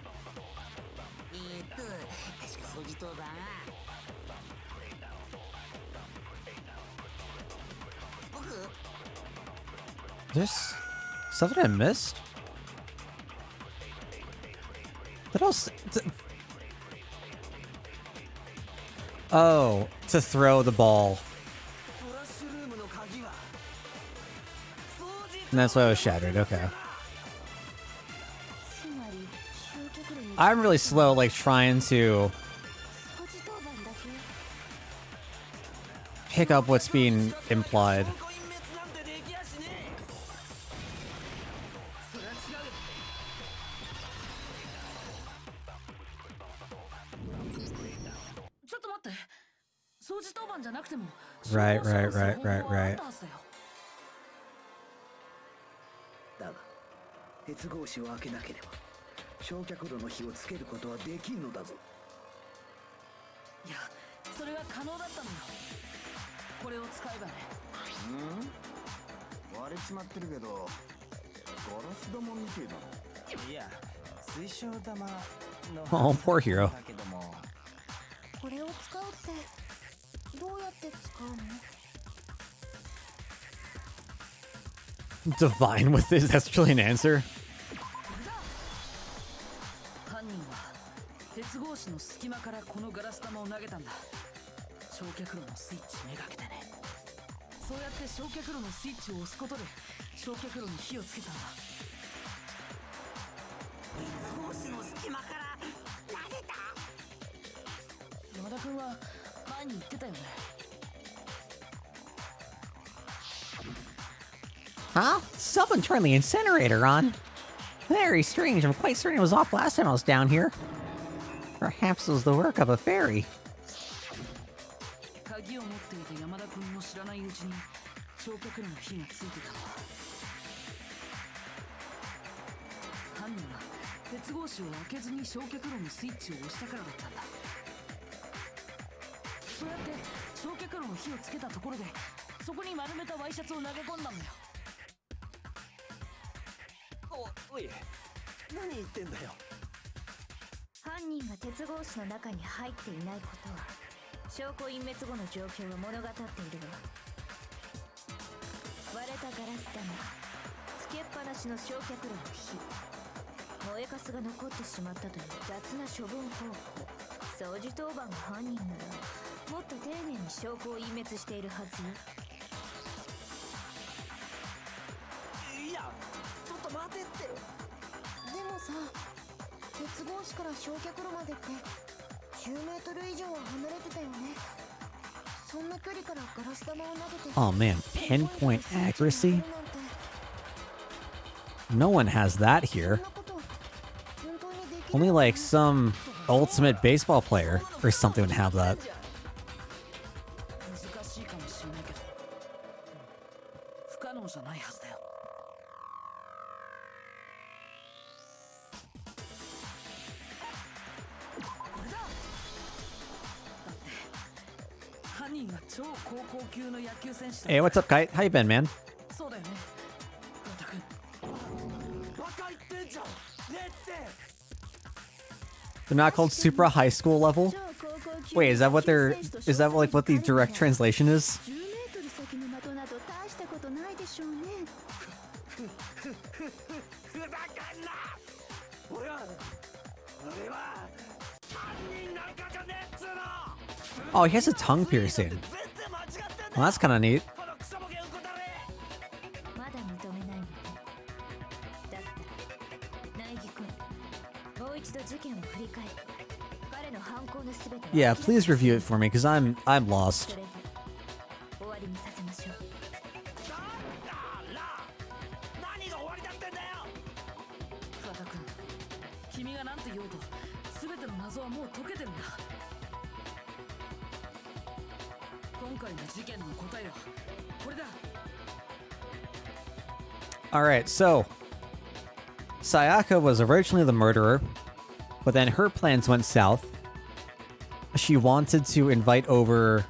確か掃除当番は僕 There's stuff that I missed? What else? Oh, to throw the ball. フラッシュルームの鍵は掃除 And that's why it was shattered, okay. つまり焼却炉に I'm really slow, like, trying to 掃除当番だけ。 pick up what's being implied. 証拠隠滅なんてできやしねえ。それは違う。ちょっと待って。掃除当番じゃなくても Right, 消防車の right, right, 通報は right, right. あったはずだよ。だが鉄格子を開けなければ焼却炉の火をつけることはできんのだぞ。いや、それは可能だったのよ。これを使えばね。割れちまってるけどガラス玉みてえだな。いや水晶玉の Oh, poor hero. だけどもこれを使うってどうやって使うの？ Divine with this? That's really an answer? 犯人は鉄格子の隙間からこのガラス玉を投げたんだ。焼却炉のスイッチめがけてね。そうやって焼却炉のスイッチを押すことで焼却炉に火をつけたんだ。少しの隙間から投げた。山田君は前に言ってたよね。 Huh? Someone turned the incinerator on. Very strange. I'm quite certain it was off last time I was down here. Perhaps it was the work of a fairy. 鍵を持っていた山田君の知らないうちに焼却炉の火がついてたのは犯人が鉄格子を開けずに焼却炉のスイッチを押したからだったんだ。そうやって焼却炉の火をつけたところでそこに丸めたワイシャツを投げ込んだんだよ。おい、何言ってんだよ。犯人が鉄格子の中に入っていないことは証拠隠滅後の状況を物語っているわ。割れたガラス玉、つけっぱなしの焼却炉の火、燃えかすが残ってしまったという雑な処分方法。掃除当番が犯人ならもっと丁寧に証拠を隠滅しているはずよ。いや、ちょっと待てって。でもさ、鉄格子から焼却炉までって10メートル以上は離れてたよね。そんな距離からガラス玉を投げて Oh man, pinpoint accuracy? No one has that here. Only like some ultimate baseball player or something would have that. 難しいかもしれないけど不可能じゃないはずだよ。これだ。だって犯人は超高校級の野球選手だ。 Hey, what's up, Kite? How you been, man? そうだよね、桑田君。バカ言ってんじゃん。ねって。 They're not called Supra High School level? Wait, is that what they're... Is that like what the direct translation is? 10メートル先の的など大したことないでしょうね。ふざけんな。俺は犯人なんかじゃねえっつうの。 Oh, he has a tongue piercing. 全然間違ってんだ Well, that's kind of neat. このクソボケうんこだれ。まだ認めないのね。だったら、苗木君、もう一度事件を振り返り、彼の犯行のすべてを Yeah, please review it for me, because I'm そ lost. れで終わりにさせましょう。なんだら。何が終わりだってんだよ。桑田君、君が何て言おうと全ての謎はもう解けてるんだ。今回の事件の答えはこれだ。Alright, so Sayaka was originally the murderer, but then her plans went south. She wanted to invite over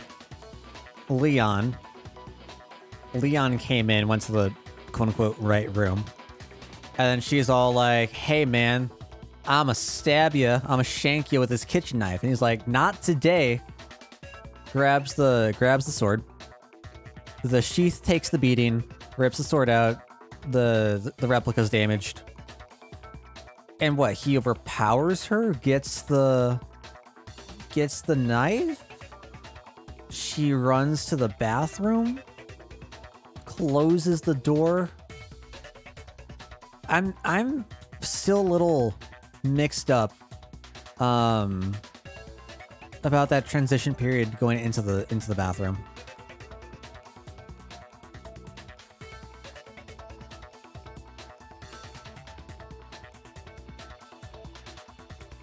Leon. Leon came in, went to the quote-unquote right room. And then she's all like, hey man, I'ma stab you, I'ma shank you with this kitchen knife. And he's like, not today. Grabs the sword. The sheath takes the beating, rips the sword out. The replica's damaged. And what, he overpowers her? Gets the knife? She runs to the bathroom? Closes the door? I'm still a little mixed up about that transition period going into the bathroom.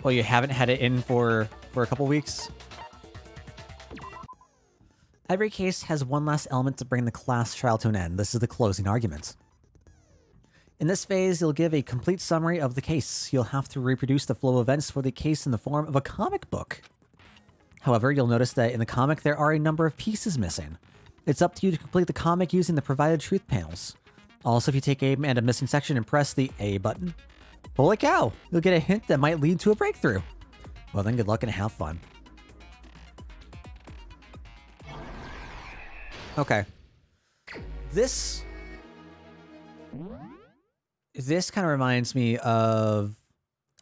Well, you haven't had it in for a couple weeks? Every case has one last element to bring the class trial to an end. This is the closing argument. In this phase, you'll give a complete summary of the case. You'll have to reproduce the flow of events for the case in the form of a comic book. However, you'll notice that in the comic there are a number of pieces missing. It's up to you to complete the comic using the provided truth panels. Also, if you take aim at a missing section and press the A button, holy cow, you'll get a hint that might lead to a breakthrough. Well then, good luck and have fun. Okay. This kind of reminds me of...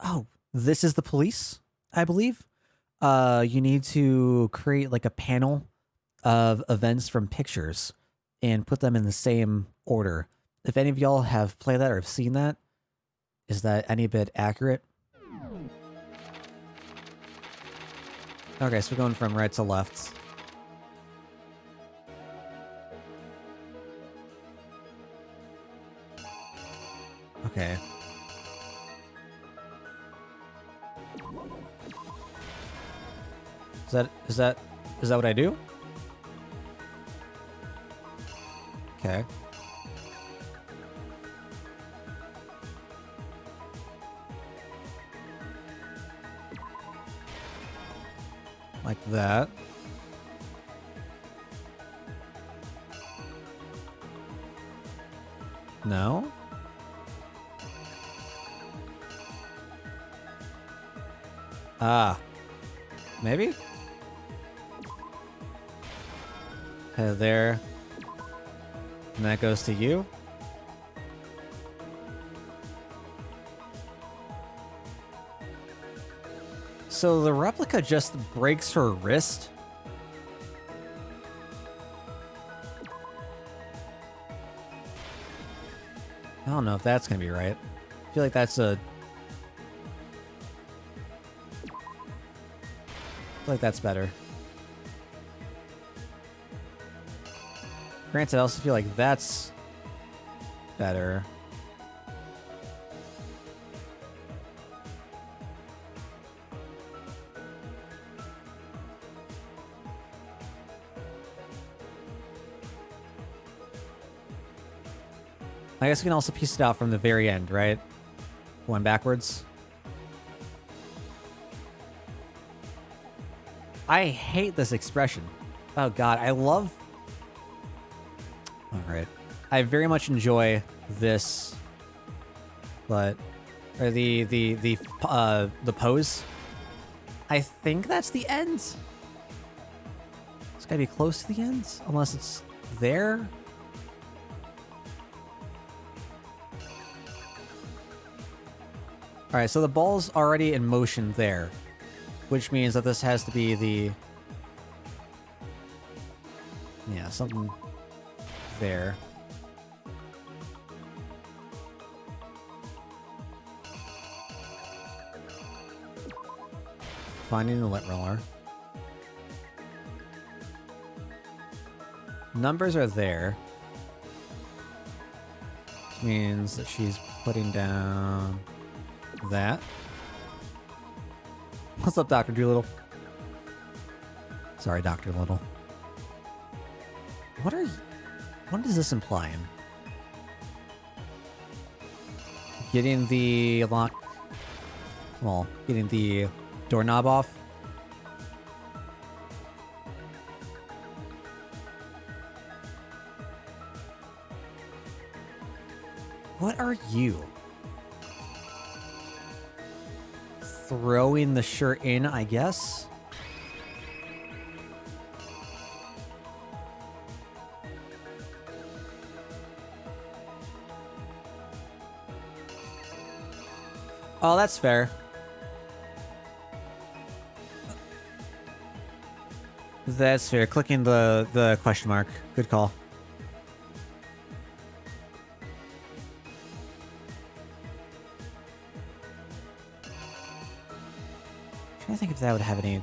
Oh, This Is the Police, I believe. You need to create like a panel of events from pictures and put them in the same order. If any of y'all have played that or have seen that, is that any bit accurate? Okay, so we're going from right to left. Okay. Is that what I do? Okay. Like that. No? Ah. Maybe? There. And that goes to you. So the replica just breaks her wrist? I don't know if that's gonna be right. I feel like that's a... I feel like that's better. Granted, I also feel like that's better. I guess we can also piece it out from the very end, right? Going backwards. I hate this expression. Oh god, I love... Alright. I very much enjoy this, but... Or the pose. I think that's the end. It's gotta be close to the end, unless it's there. Alright, so the ball's already in motion there, which means that this has to be the... Yeah, something there. Finding the lit roller. Numbers are there. Which means that she's putting down that. What's up, Dr. Doolittle? Sorry, Dr. Little. What is this implying? getting the lock... Well, getting the doorknob off. What are you? Throwing the shirt in, I guess? Oh, that's fair. That's fair. Clicking the question mark. Good call. I think if that would have any...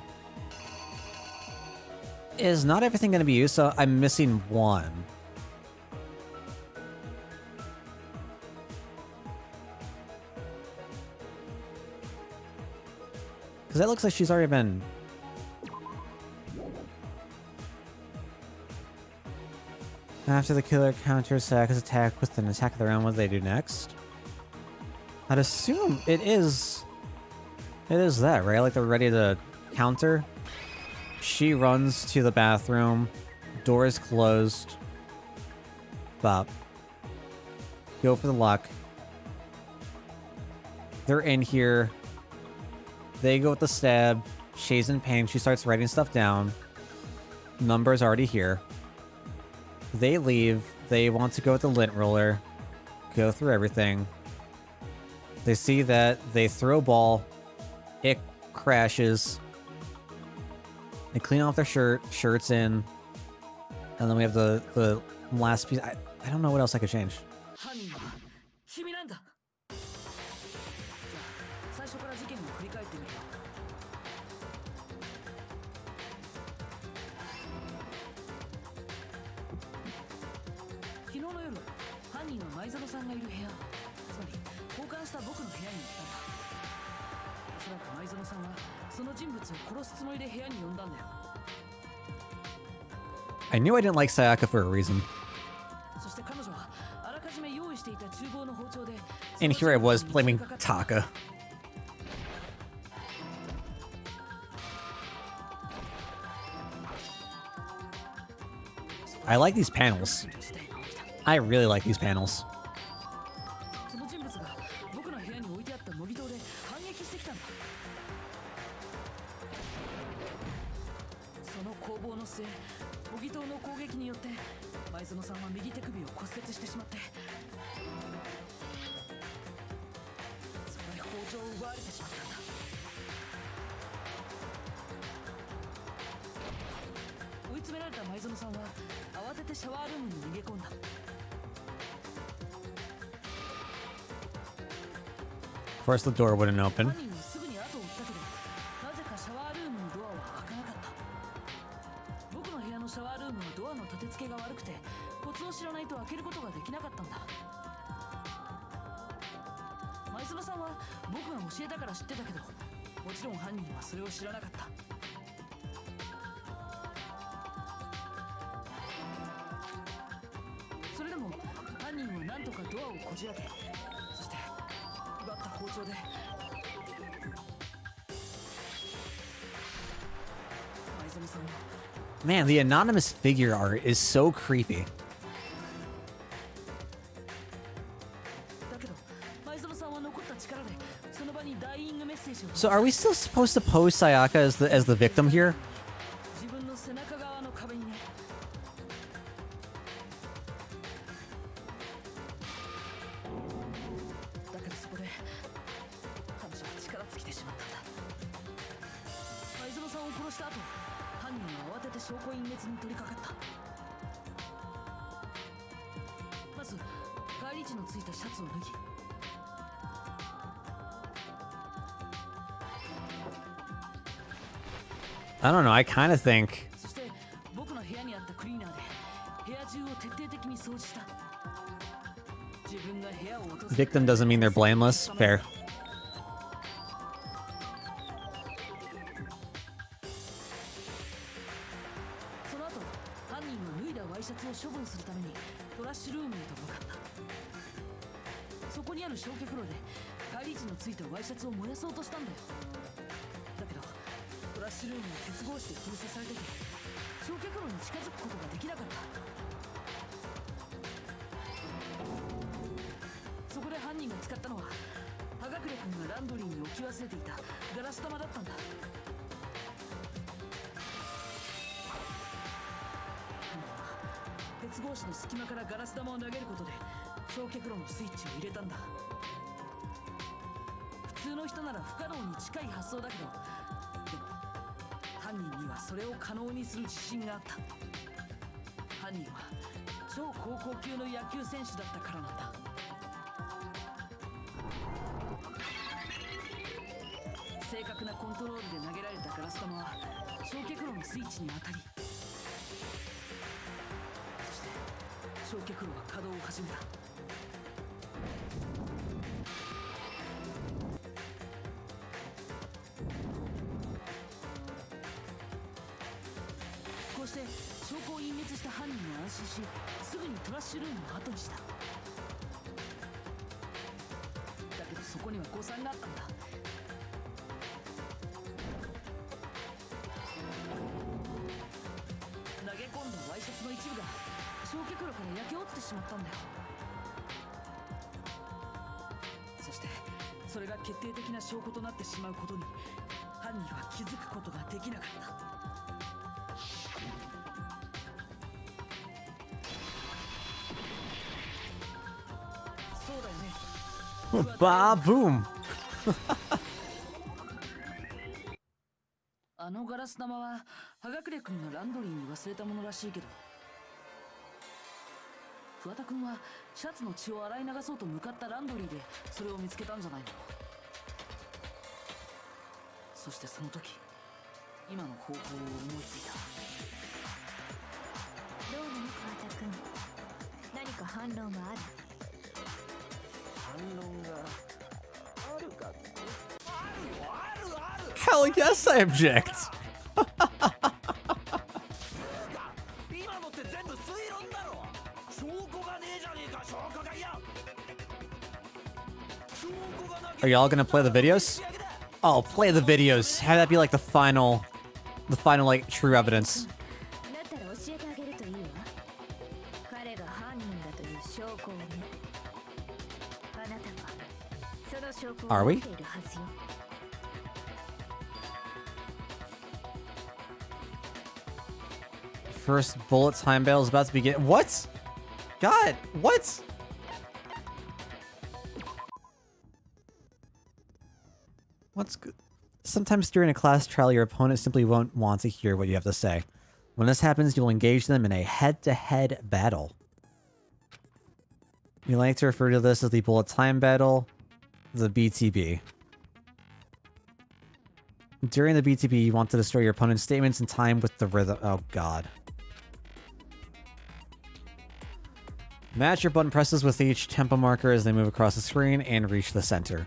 Is not everything going to be used? So I'm missing one. Because that looks like she's already been... After the killer counters Sayaka's attack with an attack of their own, what do they do next? I'd assume it is... It is that, right? Like they're ready to counter. She runs to the bathroom. Door is closed. Bop. Go for the lock. They're in here. They go with the stab. She's in pain. She starts writing stuff down. Number's already here. They leave. They want to go with the lint roller. Go through everything. They see that. They throw a ball. It crashes. They clean off their shirts in. And then we have the last piece. I don't know what else I could change. I knew I didn't like Sayaka for a reason. And here I was blaming Taka. I like these panels. I really like these panels. Of course the door wouldn't open. Man, the anonymous figure art is so creepy. So are we still supposed to pose Sayaka as the victim here? I don't know, I kind of think... Victim doesn't mean they're blameless. Fair. そこにある焼却炉で返り血のついたワイシャツを燃やそうとしたんだよ。だけどトラッシュルームは鉄格子で封鎖されてて焼却炉に近づくことができなかった。そこで犯人が使ったのは葉隠君がランドリーに置き忘れていたガラス玉だったんだ。鉄格子の隙間からガラス玉を投げることで焼却炉のスイッチを入れたんだ。普通の人なら不可能に近い発想だけど、でも犯人にはそれを可能にする自信があった。犯人は超高校級の野球選手だったからなんだ。正確なコントロールで投げられたガラス玉は焼却炉のスイッチに当たり、そして焼却炉は稼働を始めた。こうして証拠を隠滅した犯人は安心し、すぐにトラッシュルームを後にした。だけどそこには誤算があったんだ。投げ込んだワイシャツの一部が焼却炉から焼け落ちてしまったんだよ。そしてそれが決定的な証拠となってしまうことに犯人は気づくことができなかった。そうだよね。バーブーム。あのガラス玉は葉隠君がランドリーに忘れたものらしいけど、桑田君はシャツの血を洗い流そうと向かったランドリーでそれを見つけたんじゃないの。そしてその時今の方法を思いついた。どうなの桑田君、何か反論はある？反論があるかって。 Hell yes, I object. 今のって全部推論だろ。証拠がねえじゃねえか。証拠がいや。 Are y'all gonna play the videos? Oh, play the videos. Have that be like the final like true evidence. だったら教えてあげるといいわ。彼が犯人だという証拠をね。あなたはその証拠を Are 持 we? っているはずよ。First bullet time battle is about to begin. What? God, what? What's good? Sometimes during a class trial, your opponent simply won't want to hear what you have to say. When this happens, you'll engage them in a head-to-head battle. We like to refer to this as the bullet time battle, the BTB. During the BTB, you want to destroy your opponent's statements in time with the rhythm. Oh, God. Match your button presses with each tempo marker as they move across the screen and reach the center.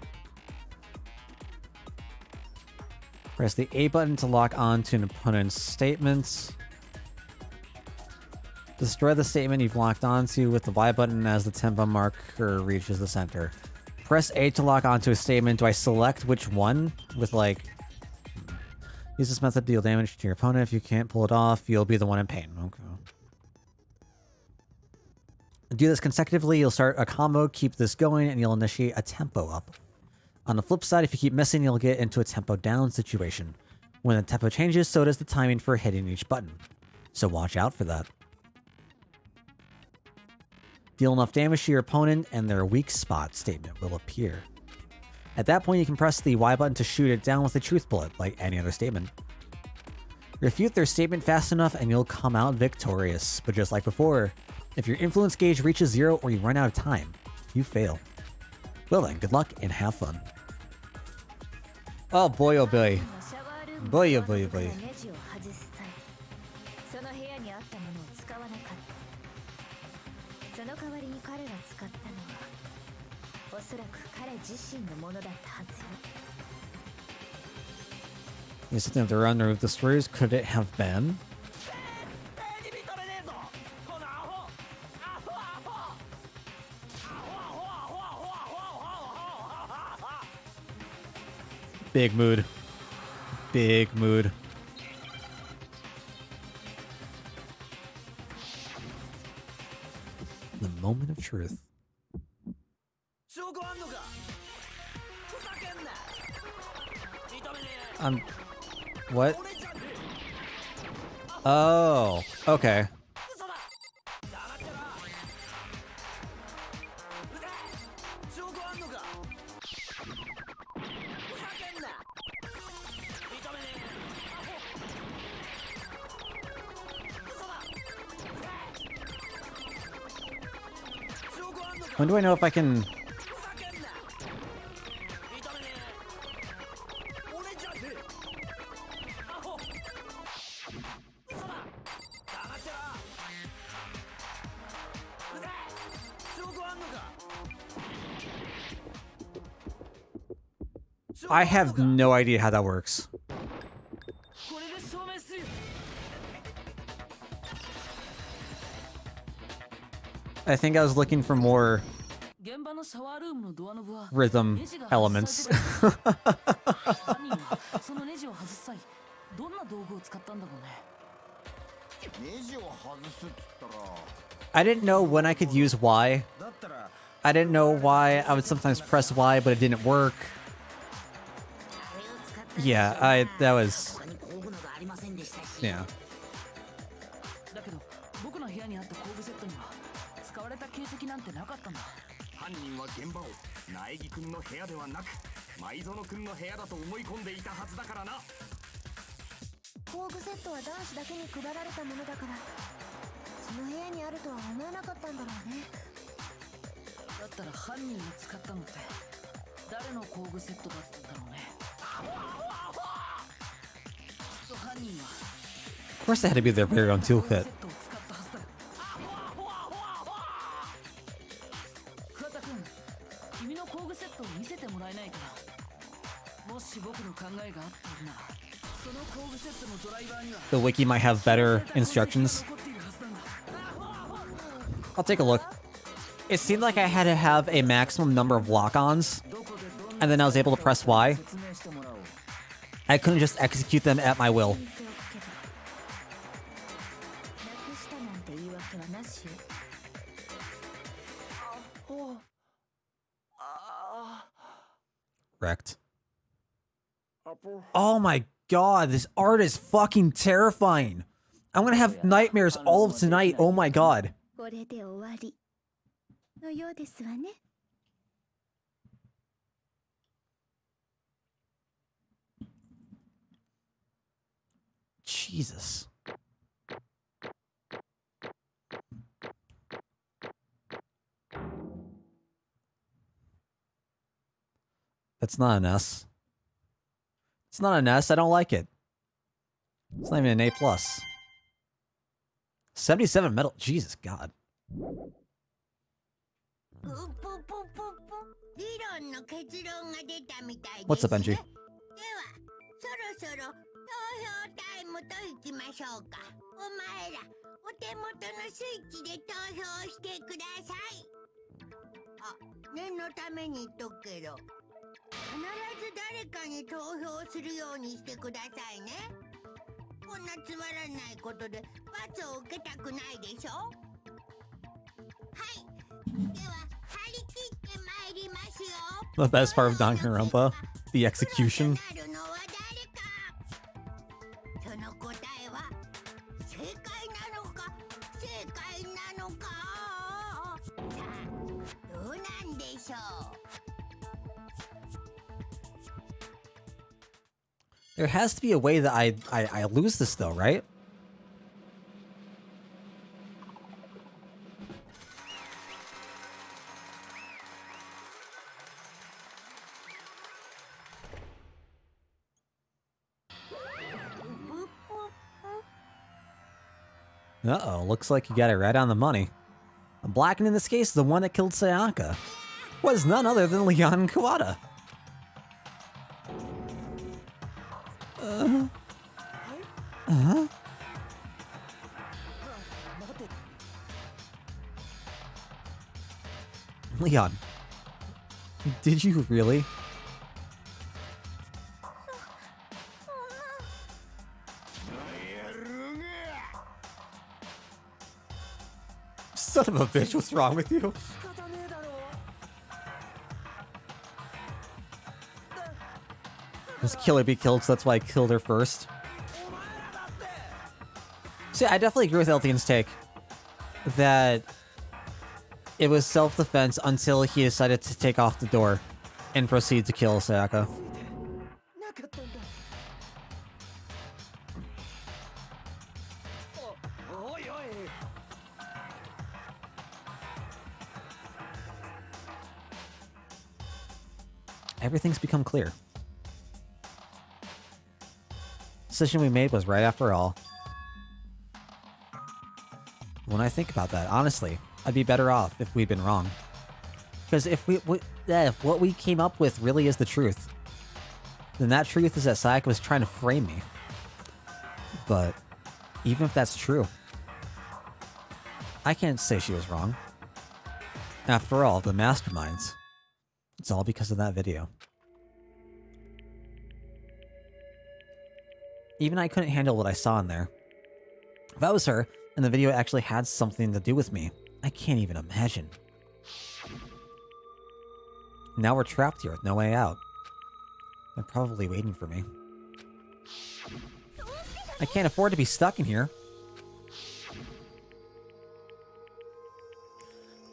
Press the A button to lock on to an opponent's statements. Destroy the statement you've locked onto with the Y button as the tempo marker reaches the center. Press A to lock onto a statement. Do I select which one? With like... Use this method to deal damage to your opponent. If you can't pull it off, you'll be the one in pain. Okay. Do this consecutively, you'll start a combo, keep this going, and you'll initiate a tempo up. On the flip side, if you keep missing, you'll get into a tempo down situation. When the tempo changes, so does the timing for hitting each button. So watch out for that. Deal enough damage to your opponent, and their weak spot statement will appear. At that point, you can press the Y button to shoot it down with a truth bullet, like any other statement. Refute their statement fast enough, and you'll come out victorious. But just like before, if your influence gauge reaches 0 or you run out of time, you fail. Well then, good luck and have fun. Oh boy, oh boy. Boy, oh boy, oh boy. その部屋にあったものを使わなかった。その代わりに彼が使ったのはおそらく彼自身のものだったはずよ。 You something of the run to remove the screws? Could it have been? Big mood. Big mood. The moment of truth. What? Oh, okay. When do I know if I can... I have no idea how that works. I think I was looking for more rhythm elements. I didn't know when I could use Y. I didn't know why I would sometimes press Y, but it didn't work. Yeah, that was... Yeah. 犯人は現場を苗木くんの部屋ではなく舞園くんの部屋だと思い込んでいたはずだからな。工具セットは男子だけに配られたものだからその部屋にあるとは思えなかったんだろうね。だったら犯人が使ったのって誰の工具セットだったんだろうね。犯人は Of course they had to be their very own toolkit. 桑田君、君の工具セットを見せてもらえないかな。もし僕の考えが合っているなら、その工具セットのドライバーには The wiki might have better instructions. I'll take a look. It seemed like I had to have a maximum number of lock-ons, and then I was able to press Y. I couldn't just execute them at my will. Wrecked. Oh my god, this art is fucking terrifying. I'm gonna have nightmares all of tonight. Oh my god. これで終わりのようですわね。Jesus. That's not an S. It's not an S. I don't like it. It's not even an A+. 77 metal. Jesus God. What's up, Benji? そろそろ投票タイムといきましょうか。お前らお手元のスイッチで投票してください。あ、念のために言っとくけど、必ず誰かに投票するようにしてくださいね。こんなつまらないことで罰を受けたくないでしょ。はい、では張り切って参りますよ。 The best part of Danganronpa, the execution. その答えは正解なのか正解なのか。さあ、どうなんでしょう。 There has to be a way that I lose this though, right? Uh-oh, looks like you got it right on the money. The Blacken in this case is the one that killed Sayaka. Was none other than Leon Kawada. Leon, did you really? Son of a bitch, what's wrong with you? This killer be killed, so that's why I killed her first. See, I definitely agree with Elthian's take that it was self-defense until he decided to take off the door and proceed to kill Sayaka. Everything's become clear. Decision we made was right after all. When I think about that, honestly, I'd be better off if we'd been wrong. Because if if what we came up with really is the truth, then that truth is that Sayaka was trying to frame me. But even if that's true, I can't say she was wrong. After all, the masterminds, it's all because of that video. Even I couldn't handle what I saw in there. If I was her, and the video actually had something to do with me, I can't even imagine. Now we're trapped here with no way out. They're probably waiting for me. I can't afford to be stuck in here.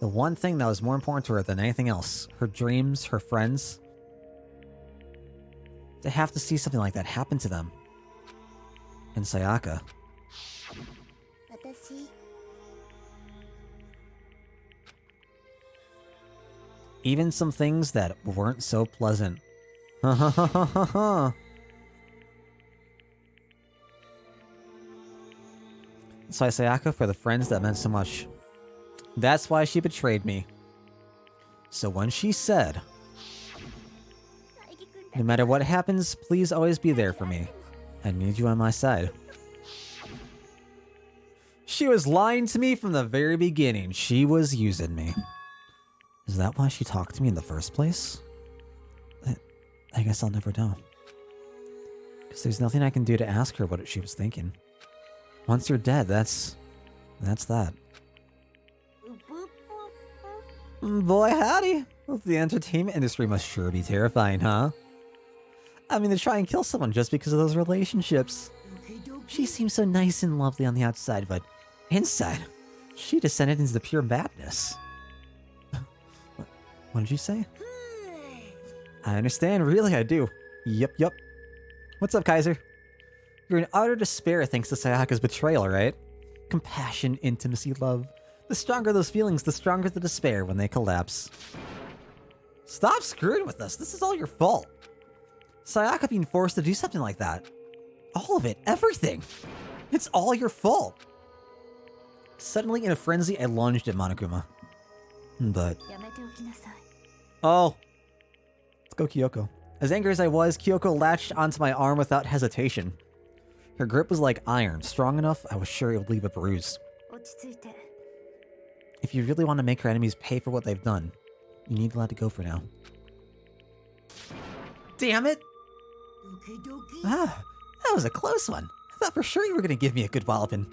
The one thing that was more important to her than anything else, her dreams, her friends, to have to see something like that happen to them. And Sayaka. Even some things that weren't so pleasant. Ha ha ha ha ha ha. So Sayaka for the friends that meant so much. That's why she betrayed me. So when she said, no matter what happens, please always be there for me. I need you on my side. She was lying to me from the very beginning. She was using me. Is that why she talked to me in the first place? I guess I'll never know. Because there's nothing I can do to ask her what she was thinking. Once you're dead, that's that. Boy howdy! The entertainment industry must sure be terrifying, huh? I mean, to try and kill someone just because of those relationships. She seems so nice and lovely on the outside, but inside, she descended into the pure madness. What did you say? I understand, really I do. Yup. What's up, Kaiser? You're in utter despair thanks to Sayaka's betrayal, right? Compassion, intimacy, love. The stronger those feelings, the stronger the despair when they collapse. Stop screwing with us, this is all your fault. Sayaka being forced to do something like that. All of it, everything. It's all your fault. Suddenly in a frenzy, I lunged at Monokuma. But... oh. Let's go Kyoko. As angry as I was, Kyoko latched onto my arm without hesitation. Her grip was like iron, strong enough I was sure it would leave a bruise. If you really want to make her enemies pay for what they've done, you need to let it go for now. Damn it! Ah, that was a close one. I thought for sure you were going to give me a good walloping.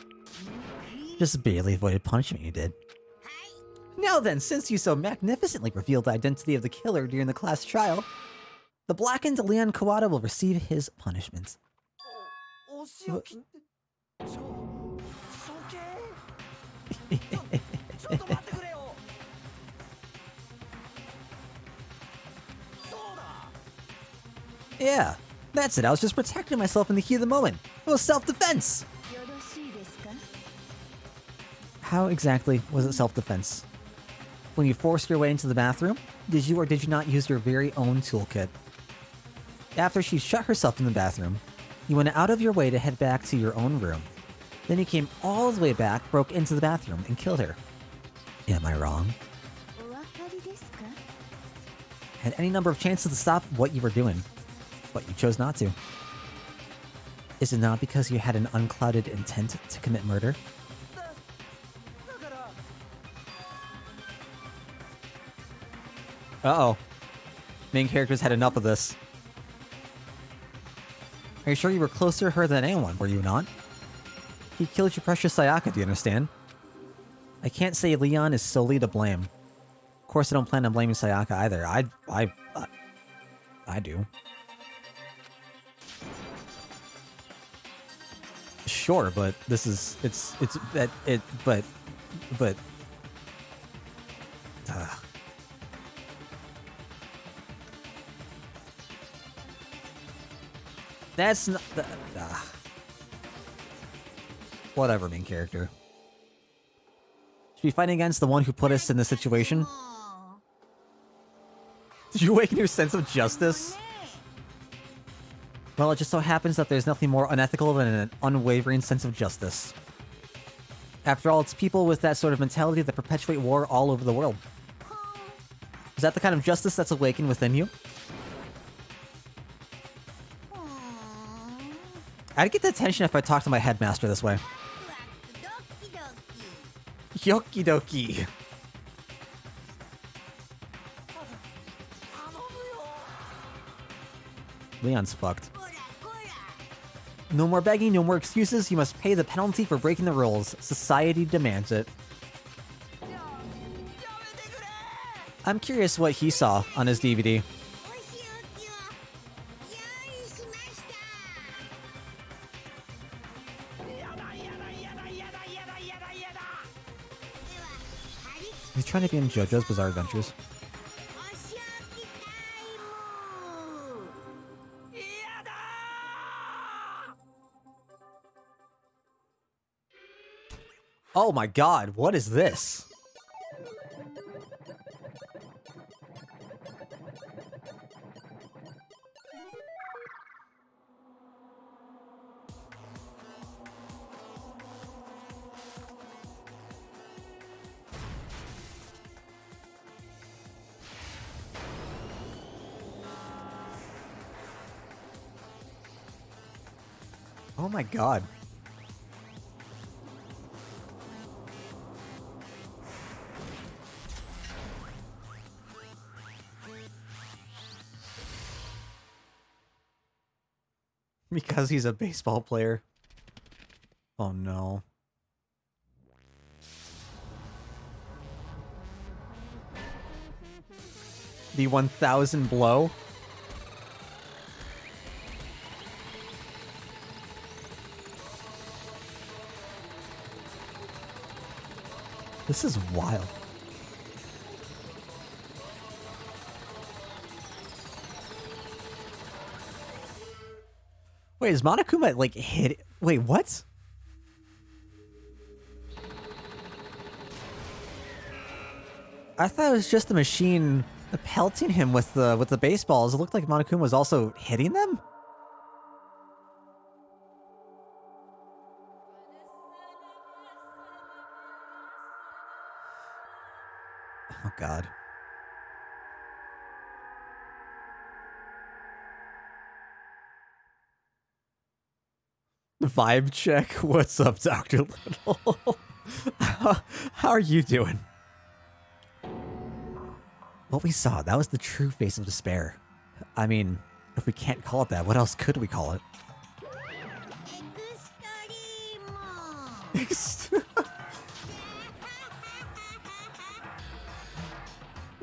Just barely avoided punishing me, you did. Now then, since you so magnificently revealed the identity of the killer during the class trial, the blackened Leon Kawada will receive his punishment. Yeah, that's it. I was just protecting myself in the heat of the moment. It was self-defense. How exactly was it self-defense? When you forced your way into the bathroom, did you or did you not use your very own toolkit? After she shut herself in the bathroom, you went out of your way to head back to your own room. Then you came all the way back, broke into the bathroom, and killed her. Am I wrong? Had any number of chances to stop what you were doing, but you chose not to. Is it not because you had an unclouded intent to commit murder? Uh-oh. Main characters had enough of this. Are you sure you were closer to her than anyone, were you not? He killed your precious Sayaka, do you understand? I can't say Leon is solely to blame. Of course, I don't plan on blaming Sayaka either. I do. Sure, but this is but that's not the whatever, main character. Should we fight against the one who put us in this situation? Did you awaken your sense of justice? Well, it just so happens that there's nothing more unethical than an unwavering sense of justice. After all, it's people with that sort of mentality that perpetuate war all over the world. Is that the kind of justice that's awakened within you? I'd get the attention if I talked to my headmaster this way. Yoki doki. Leon's fucked. No more begging, no more excuses. You must pay the penalty for breaking the rules. Society demands it. I'm curious what he saw on his DVD. He's trying to be in JoJo's Bizarre Adventures. Oh my god, what is this? Oh my god. Because he's a baseball player. Oh no. The 1000 blow? This is wild. Wait, is Monokuma like hit? Wait, what? I thought it was just the machine pelting him with the baseballs. It looked like Monokuma was also hitting them. Oh god. Vibe check. What's up, Dr. Little? How are you doing? What we saw, that was the true face of despair. I mean, if we can't call it that, what else could we call it?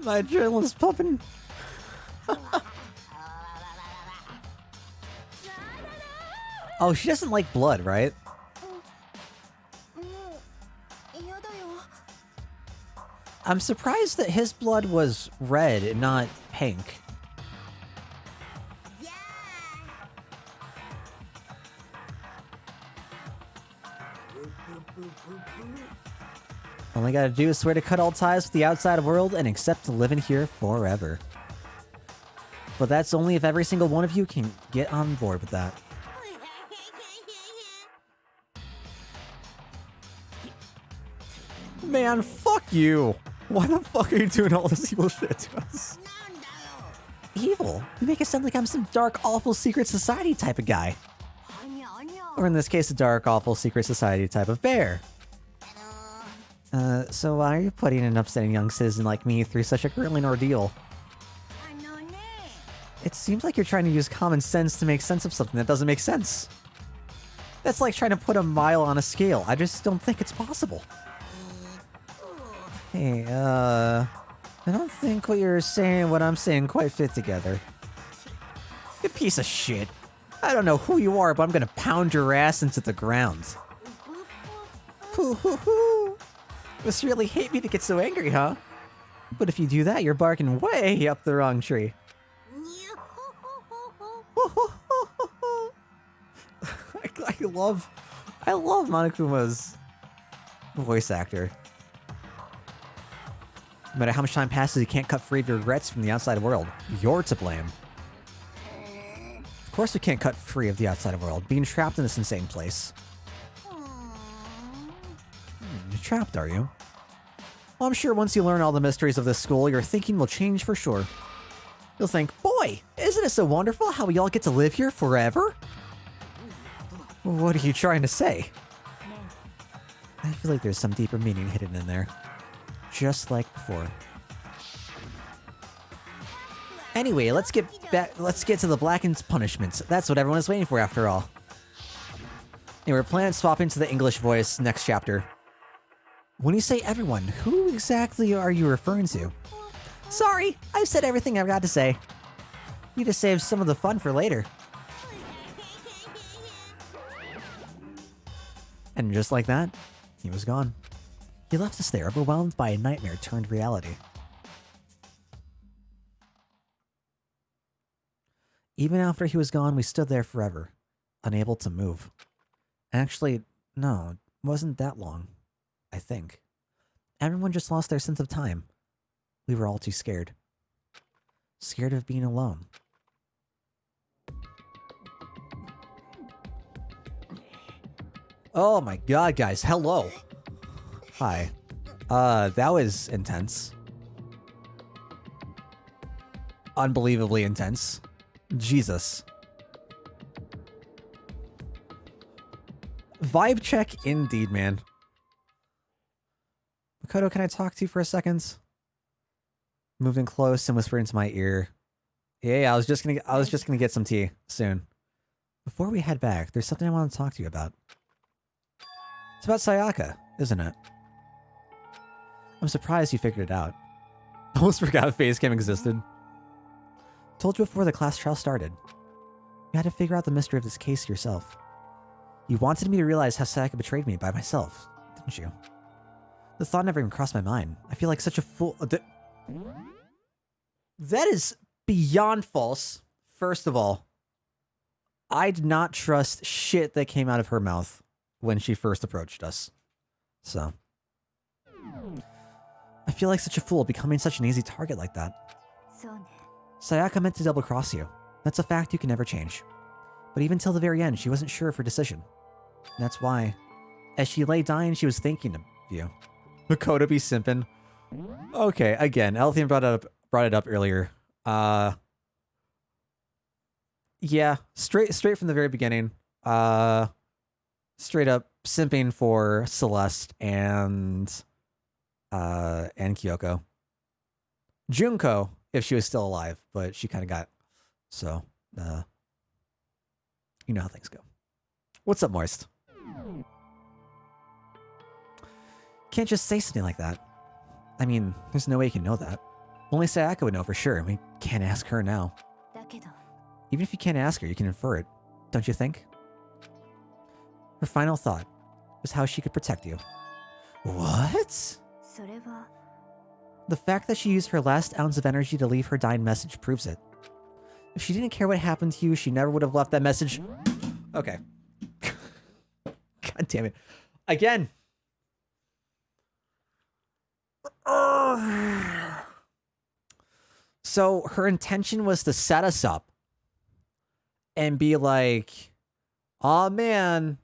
My adrenaline's pumping. Oh, she doesn't like blood, right? I'm surprised that his blood was red and not pink. All I gotta do is swear to cut all ties with the outside world and accept to live in here forever. But that's only if every single one of you can get on board with that. Man, fuck you! Why the fuck are you doing all this evil shit to us? Evil? You make it sound like I'm some dark, awful secret society type of guy. Or in this case, a dark, awful secret society type of bear. So why are you putting an upsetting young citizen like me through such a grueling ordeal? It seems like you're trying to use common sense to make sense of something that doesn't make sense. That's like trying to put a mile on a scale. I just don't think it's possible. Hey, I don't think what I'm saying quite fit together. You piece of shit. I don't know who you are, but I'm gonna pound your ass into the ground. Hoo hoo hoo. Must really hate me to get so angry, huh? But if you do that, you're barking way up the wrong tree. I love Monokuma's voice actor. No matter how much time passes, you can't cut free of your regrets from the outside world. You're to blame. Of course we can't cut free of the outside world, being trapped in this insane place. You're trapped, are you? Well, I'm sure once you learn all the mysteries of this school, your thinking will change for sure. You'll think, boy, isn't it so wonderful how we all get to live here forever? What are you trying to say? I feel like there's some deeper meaning hidden in there. Just like before. Anyway, let's get to the blackened punishments. That's what everyone is waiting for after all. Anyway, we're planning to swap into the English voice next chapter. When you say everyone, who exactly are you referring to? Sorry, I've said everything I've got to say. Need to save some of the fun for later. And just like that, he was gone. He left us there, overwhelmed by a nightmare turned reality. Even after he was gone, we stood there forever, unable to move. Actually, no, it wasn't that long, I think. Everyone just lost their sense of time. We were all too scared. Scared of being alone. Oh my god, guys, hello. Hi. That was intense. Unbelievably intense. Jesus. Vibe check indeed, man. Makoto, can I talk to you for a second? Moved in close and whispered into my ear. Yeah, I was just gonna get some tea soon. Before we head back, there's something I want to talk to you about. It's about Sayaka, isn't it? I'm surprised you figured it out. I almost forgot Facecam existed. Told you before the class trial started. You had to figure out the mystery of this case yourself. You wanted me to realize how Sayaka betrayed me by myself, didn't you? The thought never even crossed my mind. I feel like such a fool. That is beyond false. First of all, I did not trust shit that came out of her mouth when she first approached us. So, I feel like such a fool becoming such an easy target like that. Sayaka meant to double-cross you. That's a fact you can never change. But even till the very end, she wasn't sure of her decision. And that's why, as she lay dying, she was thinking of you. Makoto be simpin'. Okay, again, Elthian brought it up earlier. Yeah, straight from the very beginning. Straight up simping for Celeste and Kyoko. Junko, if she was still alive, but she kind of got, so, you know how things go. What's up, Moist? Can't just say something like that. I mean, there's no way you can know that. Only Sayaka would know for sure, and we can't ask her now. Even if you can't ask her, you can infer it, don't you think? Her final thought was how she could protect you. What? The fact that she used her last ounce of energy to leave her dying message proves it. If she didn't care what happened to you, she never would have left that message. Okay. God damn it. Again. So her intention was to set us up and be like, "Aw, man,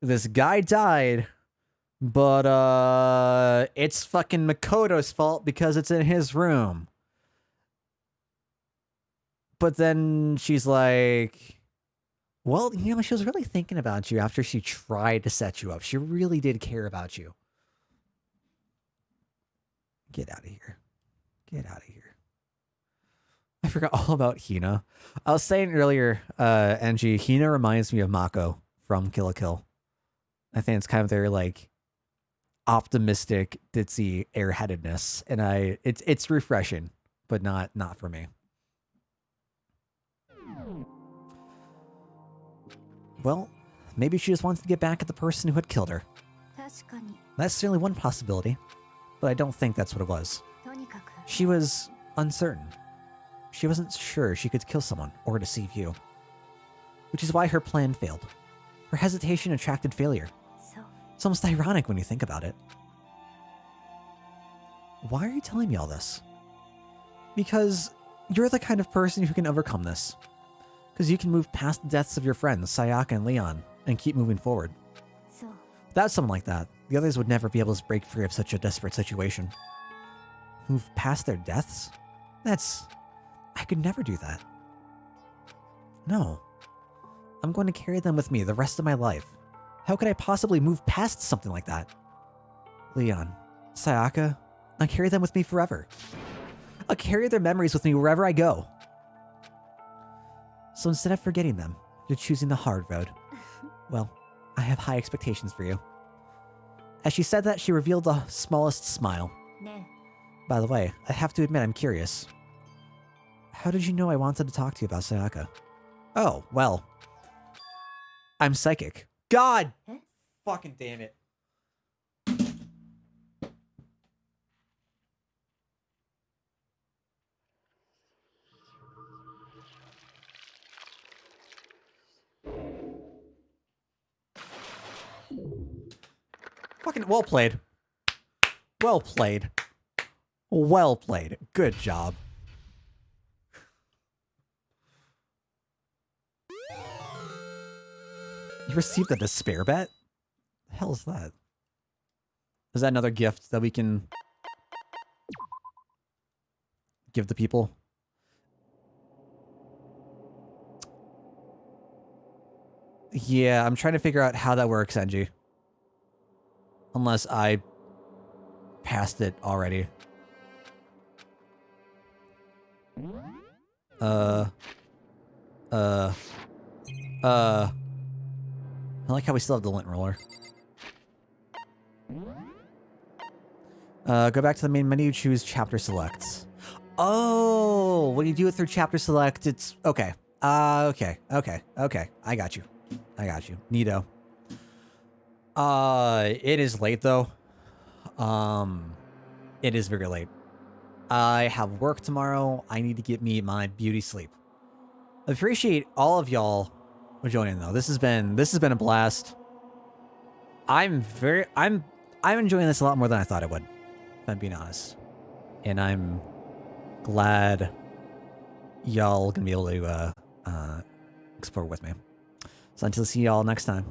this guy died, but it's fucking Makoto's fault because it's in his room." But then she's like, well, you know, she was really thinking about you after she tried to set you up. She really did care about you. Get out of here. Get out of here. I forgot all about Hina. I was saying earlier, NG, Hina reminds me of Mako from Kill la Kill. I think it's kind of their, like, optimistic, ditzy airheadedness, and it's refreshing, but not for me. Well, maybe she just wanted to get back at the person who had killed her. 確かに That's certainly one possibility, but I don't think that's what it was. とにかく She was uncertain. She wasn't sure she could kill someone or deceive you, which is why her plan failed. Her hesitation attracted failure. そう It's almost ironic when you think about it. Why are you telling me all this? Because you're the kind of person who can overcome this. Because you can move past the deaths of your friends, Sayaka and Leon, and keep moving forward. そう Without someone like that, the others would never be able to break free of such a desperate situation. Move past their deaths? I could never do that. No. I'm going to carry them with me the rest of my life. How could I possibly move past something like that? Leon, Sayaka, I'll carry them with me forever. I'll carry their memories with me wherever I go. So instead of forgetting them, you're choosing the hard road. Well, I have high expectations for you. As she said that, she revealed the smallest smile. ね By the way, I have to admit I'm curious. How did you know I wanted to talk to you about Sayaka? Oh, well. I'm psychic. God! Eh? Fucking damn it. Fucking well played. Well played. Well played. Good job. You received a despair bet? The hell is that? Is that another gift that we can give the people? Yeah, I'm trying to figure out how that works, Enji. Unless I passed it already. I like how we still have the lint roller. Go back to the main menu, choose chapter selects. Oh, when you do it through chapter select, it's okay. Okay. I got you. Neato. It is late though. It is very late. I have work tomorrow. I need to get me my beauty sleep. I appreciate all of y'all for joining though. This has been a blast. I'm enjoying this a lot more than I thought I would, if I'm being honest. And I'm glad y'all gonna be able to explore with me. So until see y'all next time.